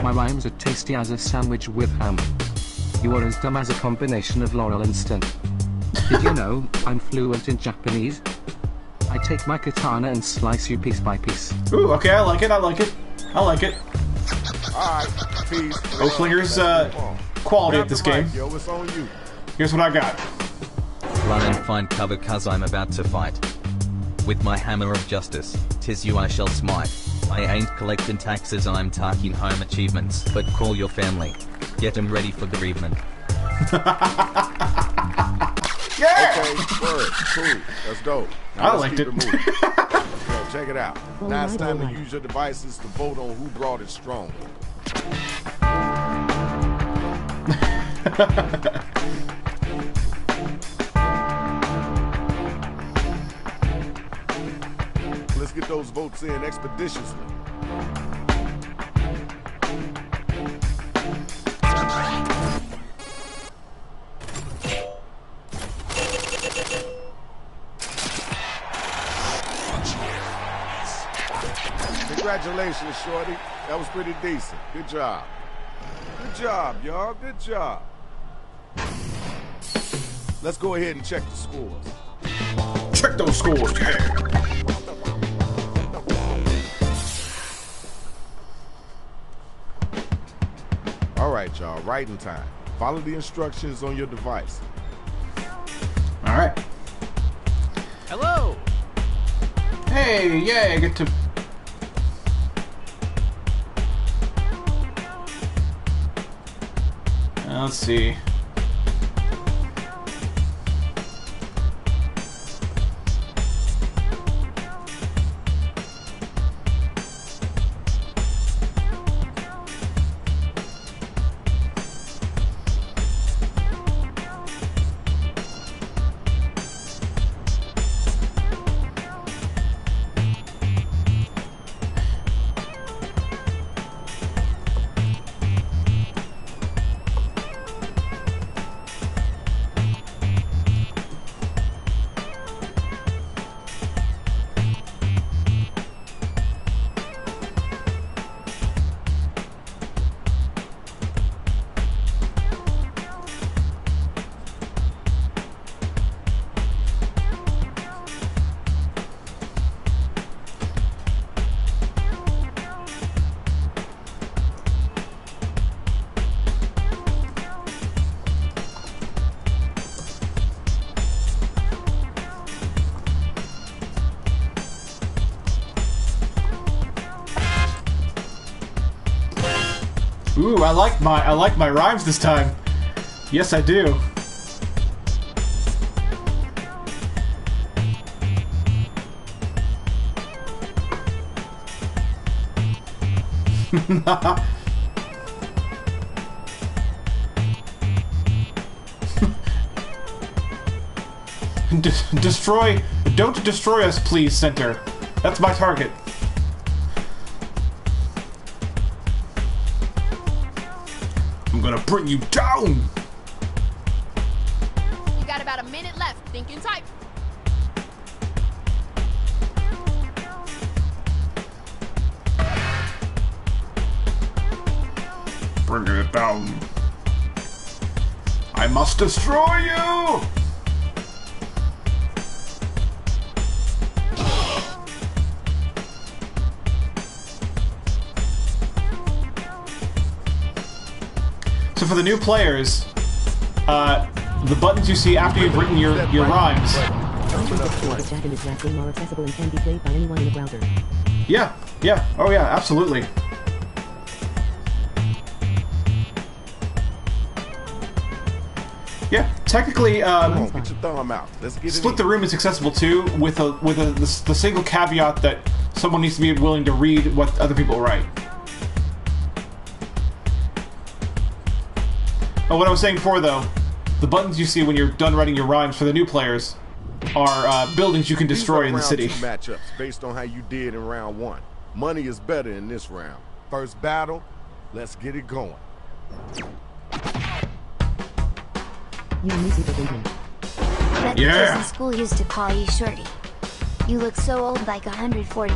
My rhymes are tasty as a sandwich with ham. You are as dumb as a combination of Laurel and Stan. Did you know I'm fluent in Japanese? I take my katana and slice you piece by piece. Ooh, okay, I like it. Alright, peace. Oaklinger's quality at this game. Yo, it's on you. Here's what I got. Run and find cover, cause I'm about to fight. With my hammer of justice, 'tis you I shall smite. I ain't collecting taxes, I'm taking home achievements. But call your family, get them ready for bereavement. Yeah! Okay, word, cool, let's go. Now I liked it. Yo, check it out. Now it's time to use your devices to vote on who brought it strong. Let's get those votes in expeditiously. Congratulations, Shorty. That was pretty decent. Good job. Good job, y'all. Good job. Let's go ahead and check the scores. Check those scores, yeah. All right, y'all. Writing time. Follow the instructions on your device. All right. Hello. Hey, yay! I get to. Let's see. Ooh, I like my rhymes this time. Yes, I do. Destroy. Don't destroy us, please, Center. That's my target. I'm gonna bring you down! You got about a minute left. Think and type. Bring it down. I must destroy you! So for the new players, the buttons you see after you've written your rhymes. Jack and his rap game are accessible and can be played by anyone in the browser. Yeah, yeah, oh yeah, absolutely. Yeah, technically, Come on, get your thumb out. Let's get Split the Room is accessible too, with the single caveat that someone needs to be willing to read what other people write. Oh, what I was saying before, though, the buttons you see when you're done writing your rhymes for the new players are buildings you can destroy in the city. Matchups based on how you did in round 1. Money is better in this round. First battle, let's get it going. That Yeah. because in school used to call you Shorty. You look so old, like 140.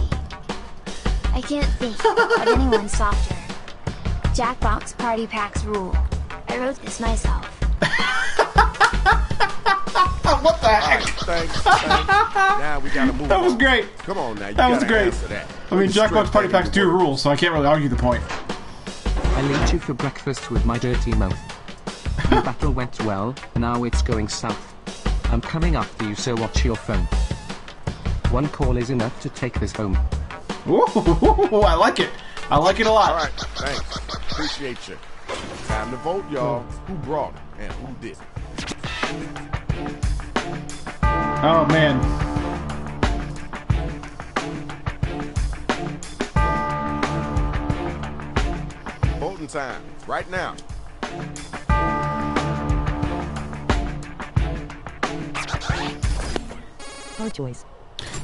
I can't think of anyone softer. Jackbox Party Pack's rule. I wrote this myself. What the heck? Thanks. Now we gotta move That was on. great. Come on now, you That was gotta great. answer that. I mean, Jackbox Party Packs do rules, so I can't really argue the point. I laid you for breakfast with my dirty mouth. The battle went well, now it's going south. I'm coming after you, so watch your phone. One call is enough to take this home. Ooh, I like it. I like it a lot. All right, thanks. Appreciate you. Time to vote, y'all. Who brought it and who didn't? Oh, man. Voting time, right now. Hard choice.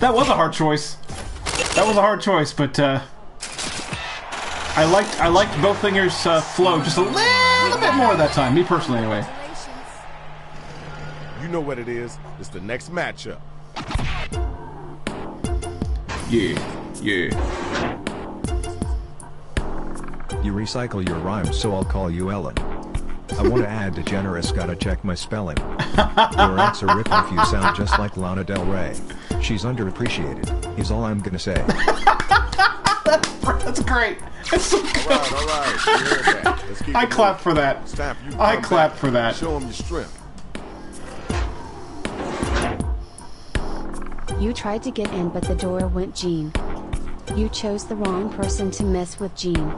That was a hard choice. That was a hard choice, but I liked Bowfinger's flow just a little bit more that time. Me personally, anyway. You know what it is. It's the next matchup. Yeah, yeah. You recycle your rhymes, so I'll call you Ellen. I want to add DeGeneres, gotta check my spelling. Your answer rip if you sound just like Lana Del Rey. She's underappreciated, is all I'm gonna say. That's great. That's so good. All right. You heard that. Let's keep I it clap moving. for that. It's time for you to I come clap back. for that. Show them your strength. You tried to get in, but the door went Gene. You chose the wrong person to mess with, Gene.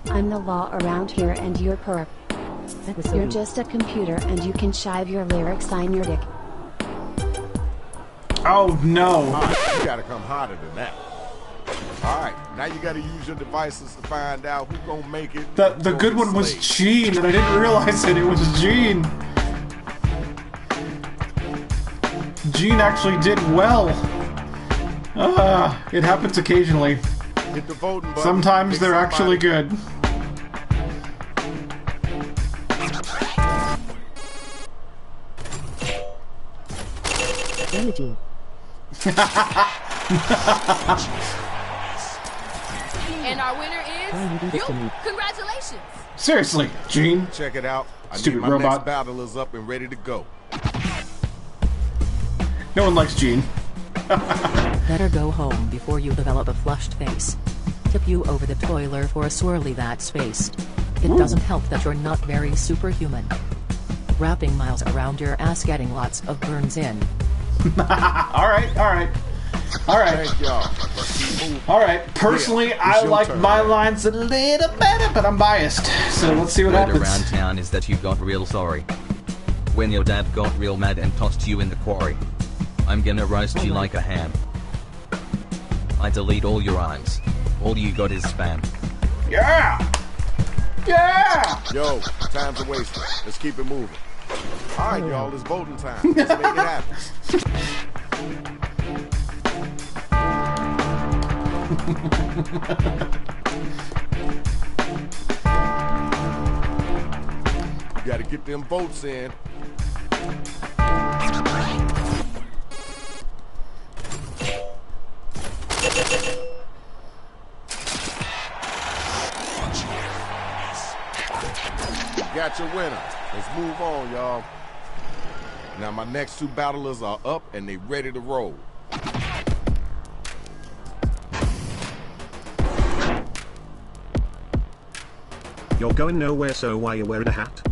I'm the law around here and you're perp. That was so You're rude. just a computer and you can shive your lyrics on your dick. Oh no. Right, you gotta come harder than that. Alright, now you gotta use your devices to find out who's gonna make it. The good one was Gene, and I didn't realize it. It was Gene. Gene actually did well. It happens occasionally. Hit the voting button. Sometimes Pick they're somebody. actually good. Damn it, Gene. And our winner Why you do is this you. to me? Congratulations. Seriously, Gene. Check it out. I Stupid need my robot. next battle is up and ready to go. No one likes Gene. Better go home before you develop a flushed face. Tip you over the toiler for a swirly that's spaced. It doesn't help that you're not very superhuman. Wrapping miles around your ass, getting lots of burns in. Alright, alright. All right. Thank y'all. Let's keep moving. All right. Personally, Yeah, I your like turn, my man. lines a little better, but I'm biased. So let's see what Word happens. around town is that you got real sorry. When your dad got real mad and tossed you in the quarry. I'm gonna roast you like a ham. I delete all your rhymes. All you got is spam. Yeah! Yeah! Yo, time's a waste. Let's keep it moving. All right, y'all, it's voting time. Let's make it happen. You gotta get them votes in. Got your winner. Let's move on, y'all. Now my next two battlers are up and they ready to roll. You're going nowhere, so why you wearing a hat?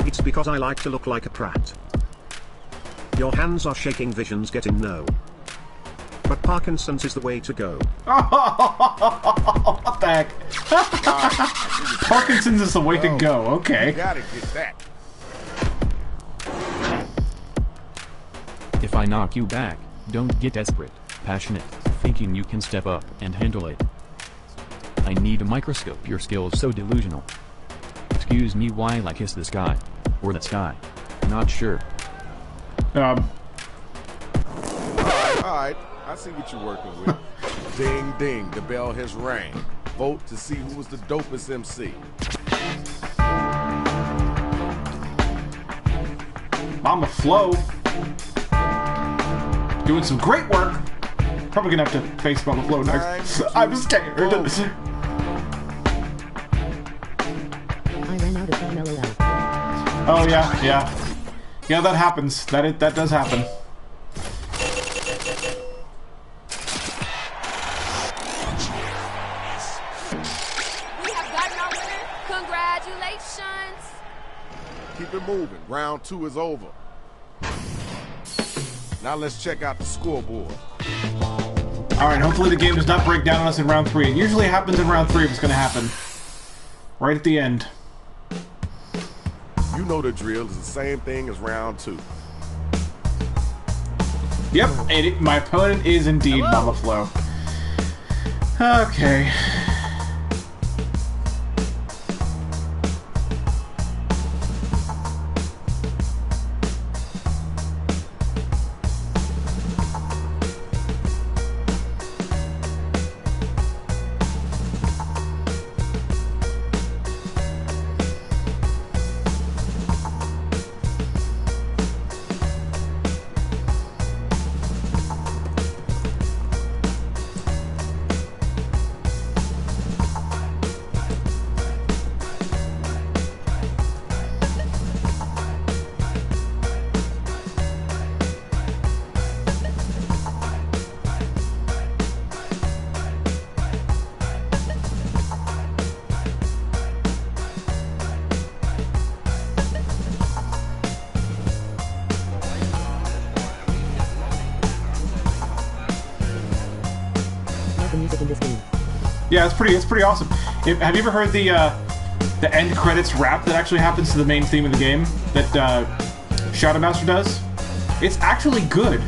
It's because I like to look like a prat. Your hands are shaking, vision's getting no. But Parkinson's is the way to go. What the heck? Parkinson's is the way to go. Okay. You gotta get that. If I knock you back, don't get desperate, passionate, thinking you can step up and handle it. I need a microscope, your skills so delusional. Excuse me while I kiss the sky. Or the sky. Not sure. Alright, I see what you're working with. Ding ding, the bell has rang. Vote to see who was the dopest MC. Mama Flo. Doing some great work. Probably gonna have to face Mama Flo next. I'm scared. I ran out of time, LOL. Oh yeah, yeah. Yeah, that happens. That does happen. We have gotten our winner. Congratulations. Keep it moving. Round 2 is over. Now let's check out the scoreboard. Alright, hopefully the game does not break down on us in round 3. It usually happens in round 3 if it's gonna happen. Right at the end. You know the drill is the same thing as round 2. Yep, and my opponent is indeed Mama Flo. Okay. Love the music in this game. Yeah, it's pretty awesome. Have you ever heard the end credits rap that actually happens to the main theme of the game that Shadow Master does? It's actually good.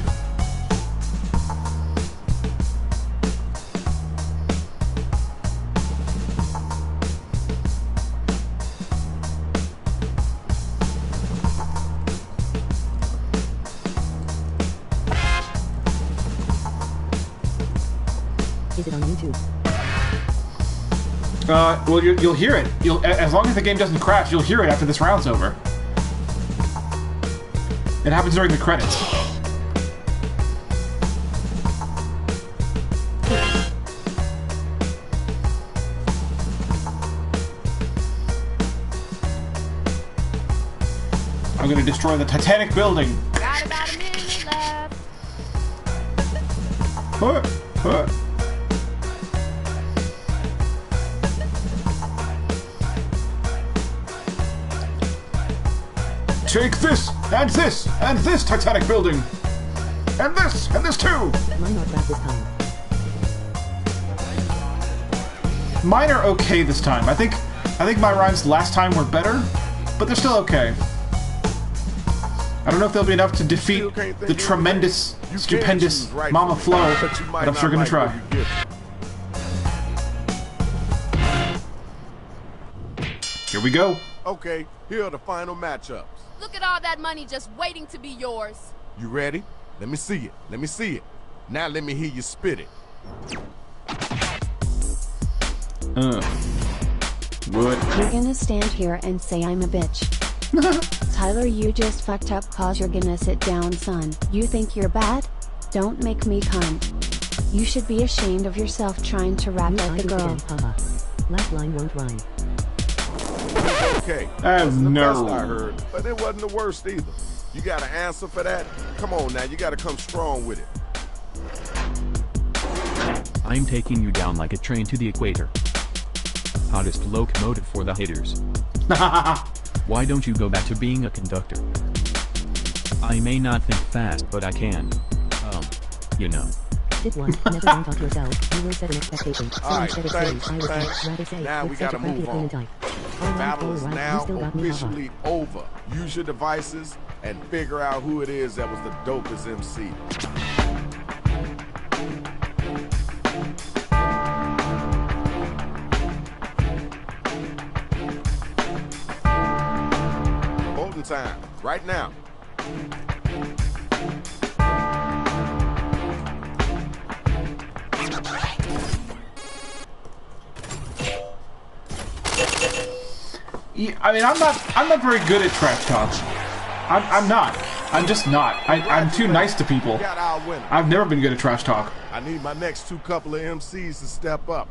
Is it on YouTube? Well, you'll hear it. As long as the game doesn't crash, you'll hear it after this round's over. It happens during the credits. I'm gonna destroy the Titanic building. Got about a minute left. Take this, and this, and this Titanic building. And this too! Mine are bad this time. Mine are okay this time. I think my rhymes last time were better, but they're still okay. I don't know if they'll be enough to defeat the tremendous, stupendous Mama Flo, but I'm sure gonna try. Here we go. Okay, here are the final matchups. Look at all that money just waiting to be yours. You ready? Let me see it. Let me see it. Now let me hear you spit it. What? You're gonna stand here and say I'm a bitch. Tyler, you just fucked up cause you're gonna sit down, son. You think you're bad? Don't make me come. You should be ashamed of yourself trying to rap like a girl. Last line won't rhyme. Okay. That's the best I heard, but it wasn't the worst either. You got an answer for that? Come on now, you gotta come strong with it. I'm taking you down like a train to the equator. Hottest locomotive for the haters. Why don't you go back to being a conductor? I may not think fast, but I can. You know. Tip 1. Never don't talk yourself. You will set an expectation. Alright, thanks. Now we gotta move on. The battle is now officially over. Use your devices and figure out who it is that was the dopest MC. Voting time, right now. Yeah, I mean, I'm not very good at trash talk. I'm not. I'm just not. I'm too nice to people. I've never been good at trash talk. I need my next two couple of MCs to step up.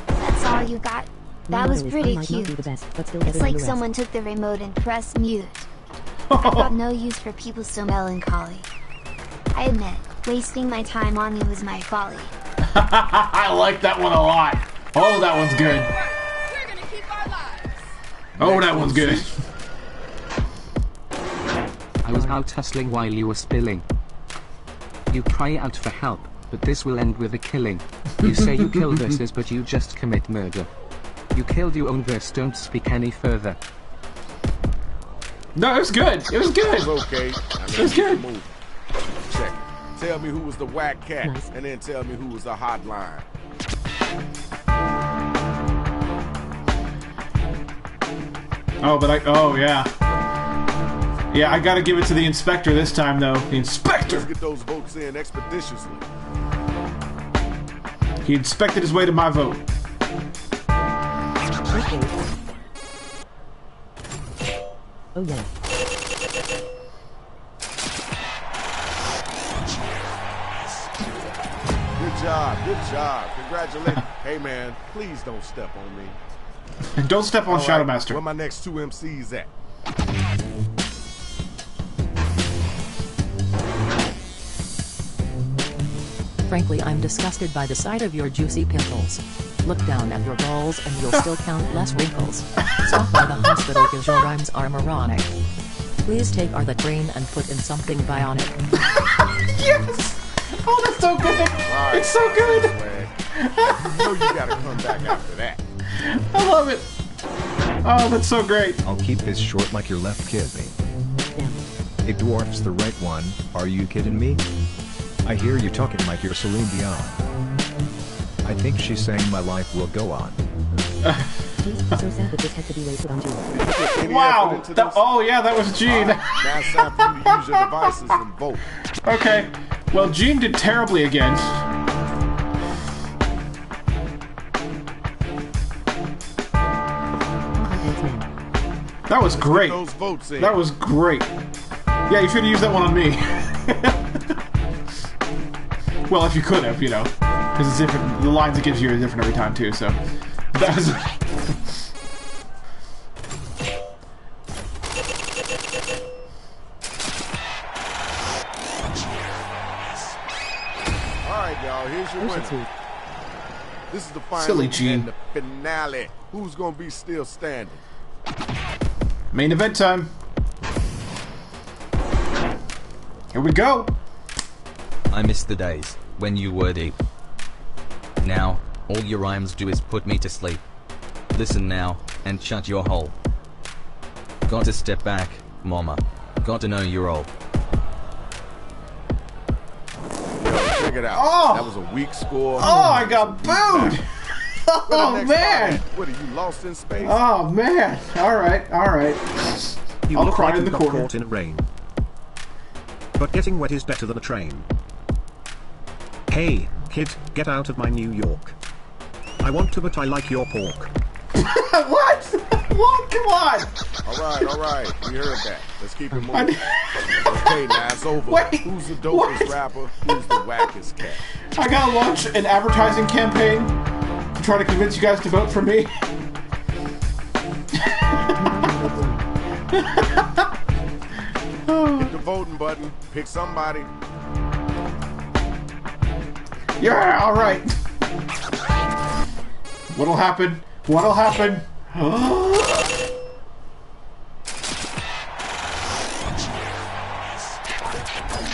That's all you got? That was pretty cute. It's like someone took the remote and pressed mute. I've got no use for people so melancholy. I admit, wasting my time on you was my folly. I like that one a lot. Oh, that one's good. We're gonna keep our lives. Oh, that one's good. I was out hustling while you were spilling. You cry out for help, but this will end with a killing. You say you kill verses, but you just commit murder. You killed your own verse, don't speak any further. No, it was good. It was good. It was okay. It was good. Check. Tell me who was the whack cat, and then tell me who was the hotline. Oh, but oh yeah. Yeah, I gotta give it to the inspector this time, though. The inspector! Let's get those votes in expeditiously. He inspected his way to my vote. Oh yeah. Good job, good job. Congratulations. Hey man, please don't step on me. And don't step on Shadow Master. Where my next two MCs at? Frankly, I'm disgusted by the sight of your juicy pimples. Look down at your balls and you'll still count less wrinkles. Stop by the hospital cause your rhymes are moronic. Please take the train and put in something bionic. Yes! Oh, that's so good! Right, it's so good! You know you gotta come back after that. I love it! Oh, that's so great. I'll keep this short like your left kidney. It dwarfs the right one, are you kidding me? I hear you talking like you're Celine Dion. I think she's saying my life will go on. So sad that this had to be wasted on Gene. Wow! Oh yeah, that was Gene. Now it's time for you to use your devices and vote. Okay. Well, Gene did terribly again. That was great. Those votes in. That was great. Yeah, you should have used that one on me. Well, if you could have, you know, because it's different. The lines it gives you are different every time too. So that was. All right, y'all. Here's your winner. This is the final Silly Gene. and the finale. Who's gonna be still standing? Main event time. Here we go. I miss the days when you were deep. Now, all your rhymes do is put me to sleep. Listen now, and shut your hole. Got to step back, mama. Got to know you're old. Check it out. Oh! That was a weak score. Oh, I got booed! Oh, man! What, are you lost in space? Oh, man. Alright, alright. You I'll look cry like in you the got corner. caught in a rain. But getting wet is better than a train. Hey, kid, get out of my New York. I want to, but I like your pork. What? What? Come on! Alright. We heard that. Let's keep it moving. Okay, now it's over. Wait, who's the dopest rapper? Who's the wackest cat? I gotta launch an advertising campaign to try to convince you guys to vote for me. Hit the voting button. Pick somebody. Yeah, alright. What'll happen? What'll happen?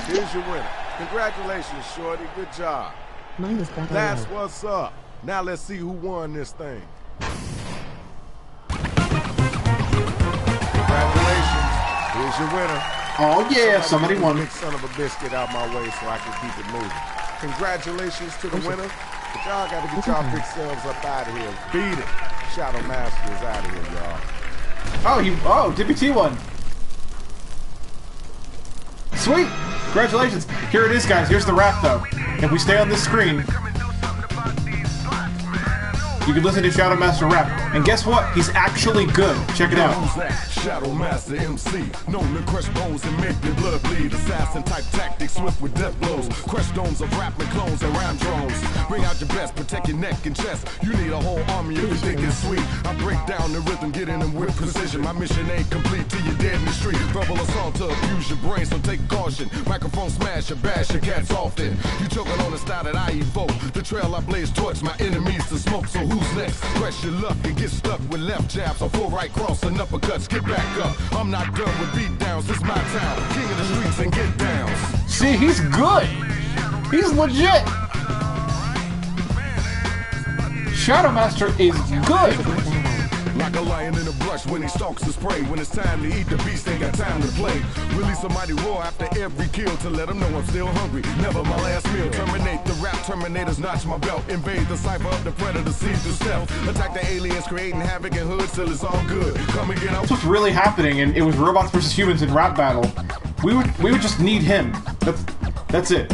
Here's your winner. Congratulations, Shorty. Good job. Mine was back. That's what's up. Now let's see who won this thing. Congratulations. Here's your winner. Oh yeah, somebody won. Big son of a biscuit out my way so I can keep it moving. Congratulations to the winner. But y'all gotta get y'all big selves up out of here. Beat it. Shadow Master is out of here, y'all. Oh, DPT won. Sweet. Congratulations. Here it is, guys. Here's the rap, though. If we stay on this screen, you can listen to Shadow Master rap. And guess what? He's actually good. Check it out. Shadow Master MC, known to crush bones and make your blood bleed. Assassin type tactics, swift with death blows. Crush domes of rapping clones and rhyme drones. Bring out your best, protect your neck and chest. You need a whole army if you think it's sweet. I break down the rhythm, get in them with precision. My mission ain't complete till you're dead in the street. Verbal assault to abuse your brain, so take caution. Microphone smash or bash your cats often. You choking on the style that I evoke. The trail I blaze towards my enemies to smoke. So who's next? Press your luck and get stuck with left jabs or full right cross and uppercuts. Get back up. I'm not done with beat downs. This my town. King of the streets and get downs. See, he's good. He's legit. Shadow Master is good. Like a lion in a brush when he stalks his prey. When it's time to eat, the beast ain't got time to play. Release a mighty roar after every kill to let them know I'm still hungry. Never my last meal. Terminate the rap, terminators notch my belt. Invade the cipher of the predator, see through stealth. Attack the aliens, creating havoc in hoods till it's all good. Come and get out. That's what's really happening, and it was robots versus humans in rap battle. We would just need him. That's it.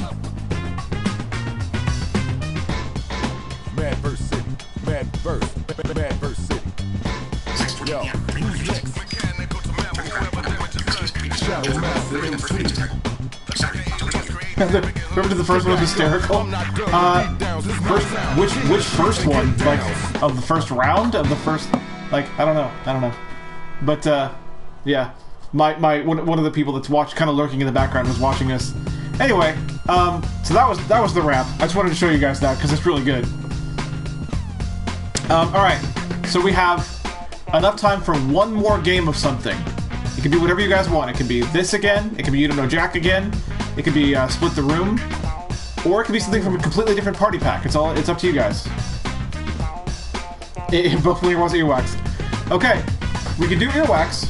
Mad verse city. Mad verse city. Yo, who's next? Shadow Master MC. Remember the first one was hysterical? Which first one? Like, of the first round? Of the first, like, I don't know. But, yeah. One of the people that's kind of lurking in the background was watching us. Anyway, so that was the rap. I just wanted to show you guys that, because it's really good. Alright, so we have enough time for one more game of something. It can be whatever you guys want. It can be this again, it can be You Don't Know Jack again, it could be Split the Room, or it could be something from a completely different party pack. It's up to you guys. Both when was earwax. Okay, we can do earwax.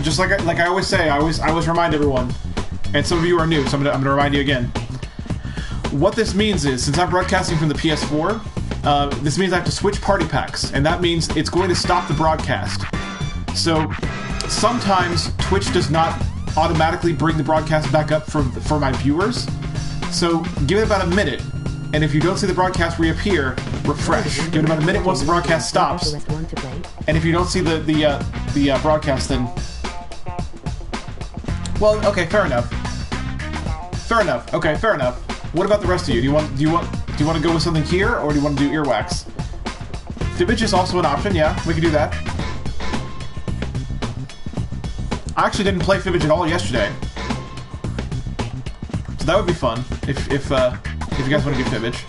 Just like I always say, I always remind everyone, and some of you are new, so I'm gonna remind you again. What this means is, since I'm broadcasting from the PS4, this means I have to switch party packs, and that means it's going to stop the broadcast. So sometimes Twitch does not automatically bring the broadcast back up for my viewers. So give it about a minute, and if you don't see the broadcast reappear, refresh. Give it about a minute once the broadcast stops. And if you don't see the broadcast, then well, okay, fair enough. Fair enough. Okay, fair enough. What about the rest of you? Do you want to go with something here, or do you want to do earwax? Fibbage is also an option. Yeah, we could do that. I actually didn't play Fibbage at all yesterday, so that would be fun if you guys want to do Fibbage.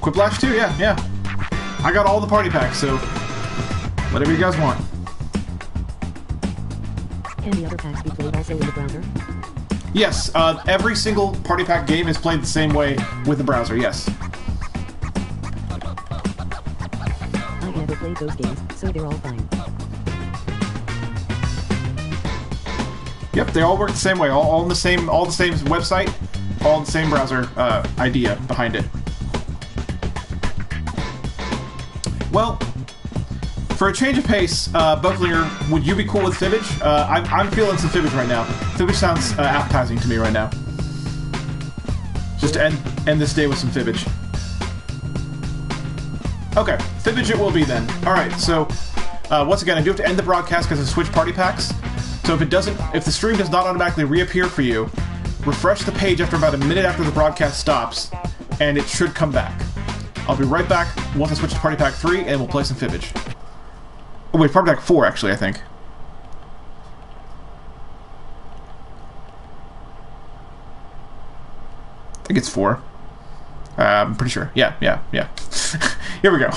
Quiplash too. Yeah. I got all the party packs, so whatever you guys want. Can the other packs be played also in the browser? Yes, every single Party Pack game is played the same way with the browser, yes. I've never played those games, so they're all fine. Yep, they all work the same way, all the same website, all in the same browser idea behind it. Well, for a change of pace, Bucklinger, would you be cool with Fibbage? I'm feeling some Fibbage right now. Fibbage sounds appetizing to me right now. Just to end this day with some Fibbage. Okay, Fibbage it will be then. Alright, so once again, I do have to end the broadcast because of Switch Party Packs. So if the stream does not automatically reappear for you, refresh the page after about a minute after the broadcast stops, and it should come back. I'll be right back once I switch to Party Pack 3, and we'll play some Fibbage. Oh wait, Party Pack 4 actually, I think. I think it's 4. I'm pretty sure. Yeah. Here we go.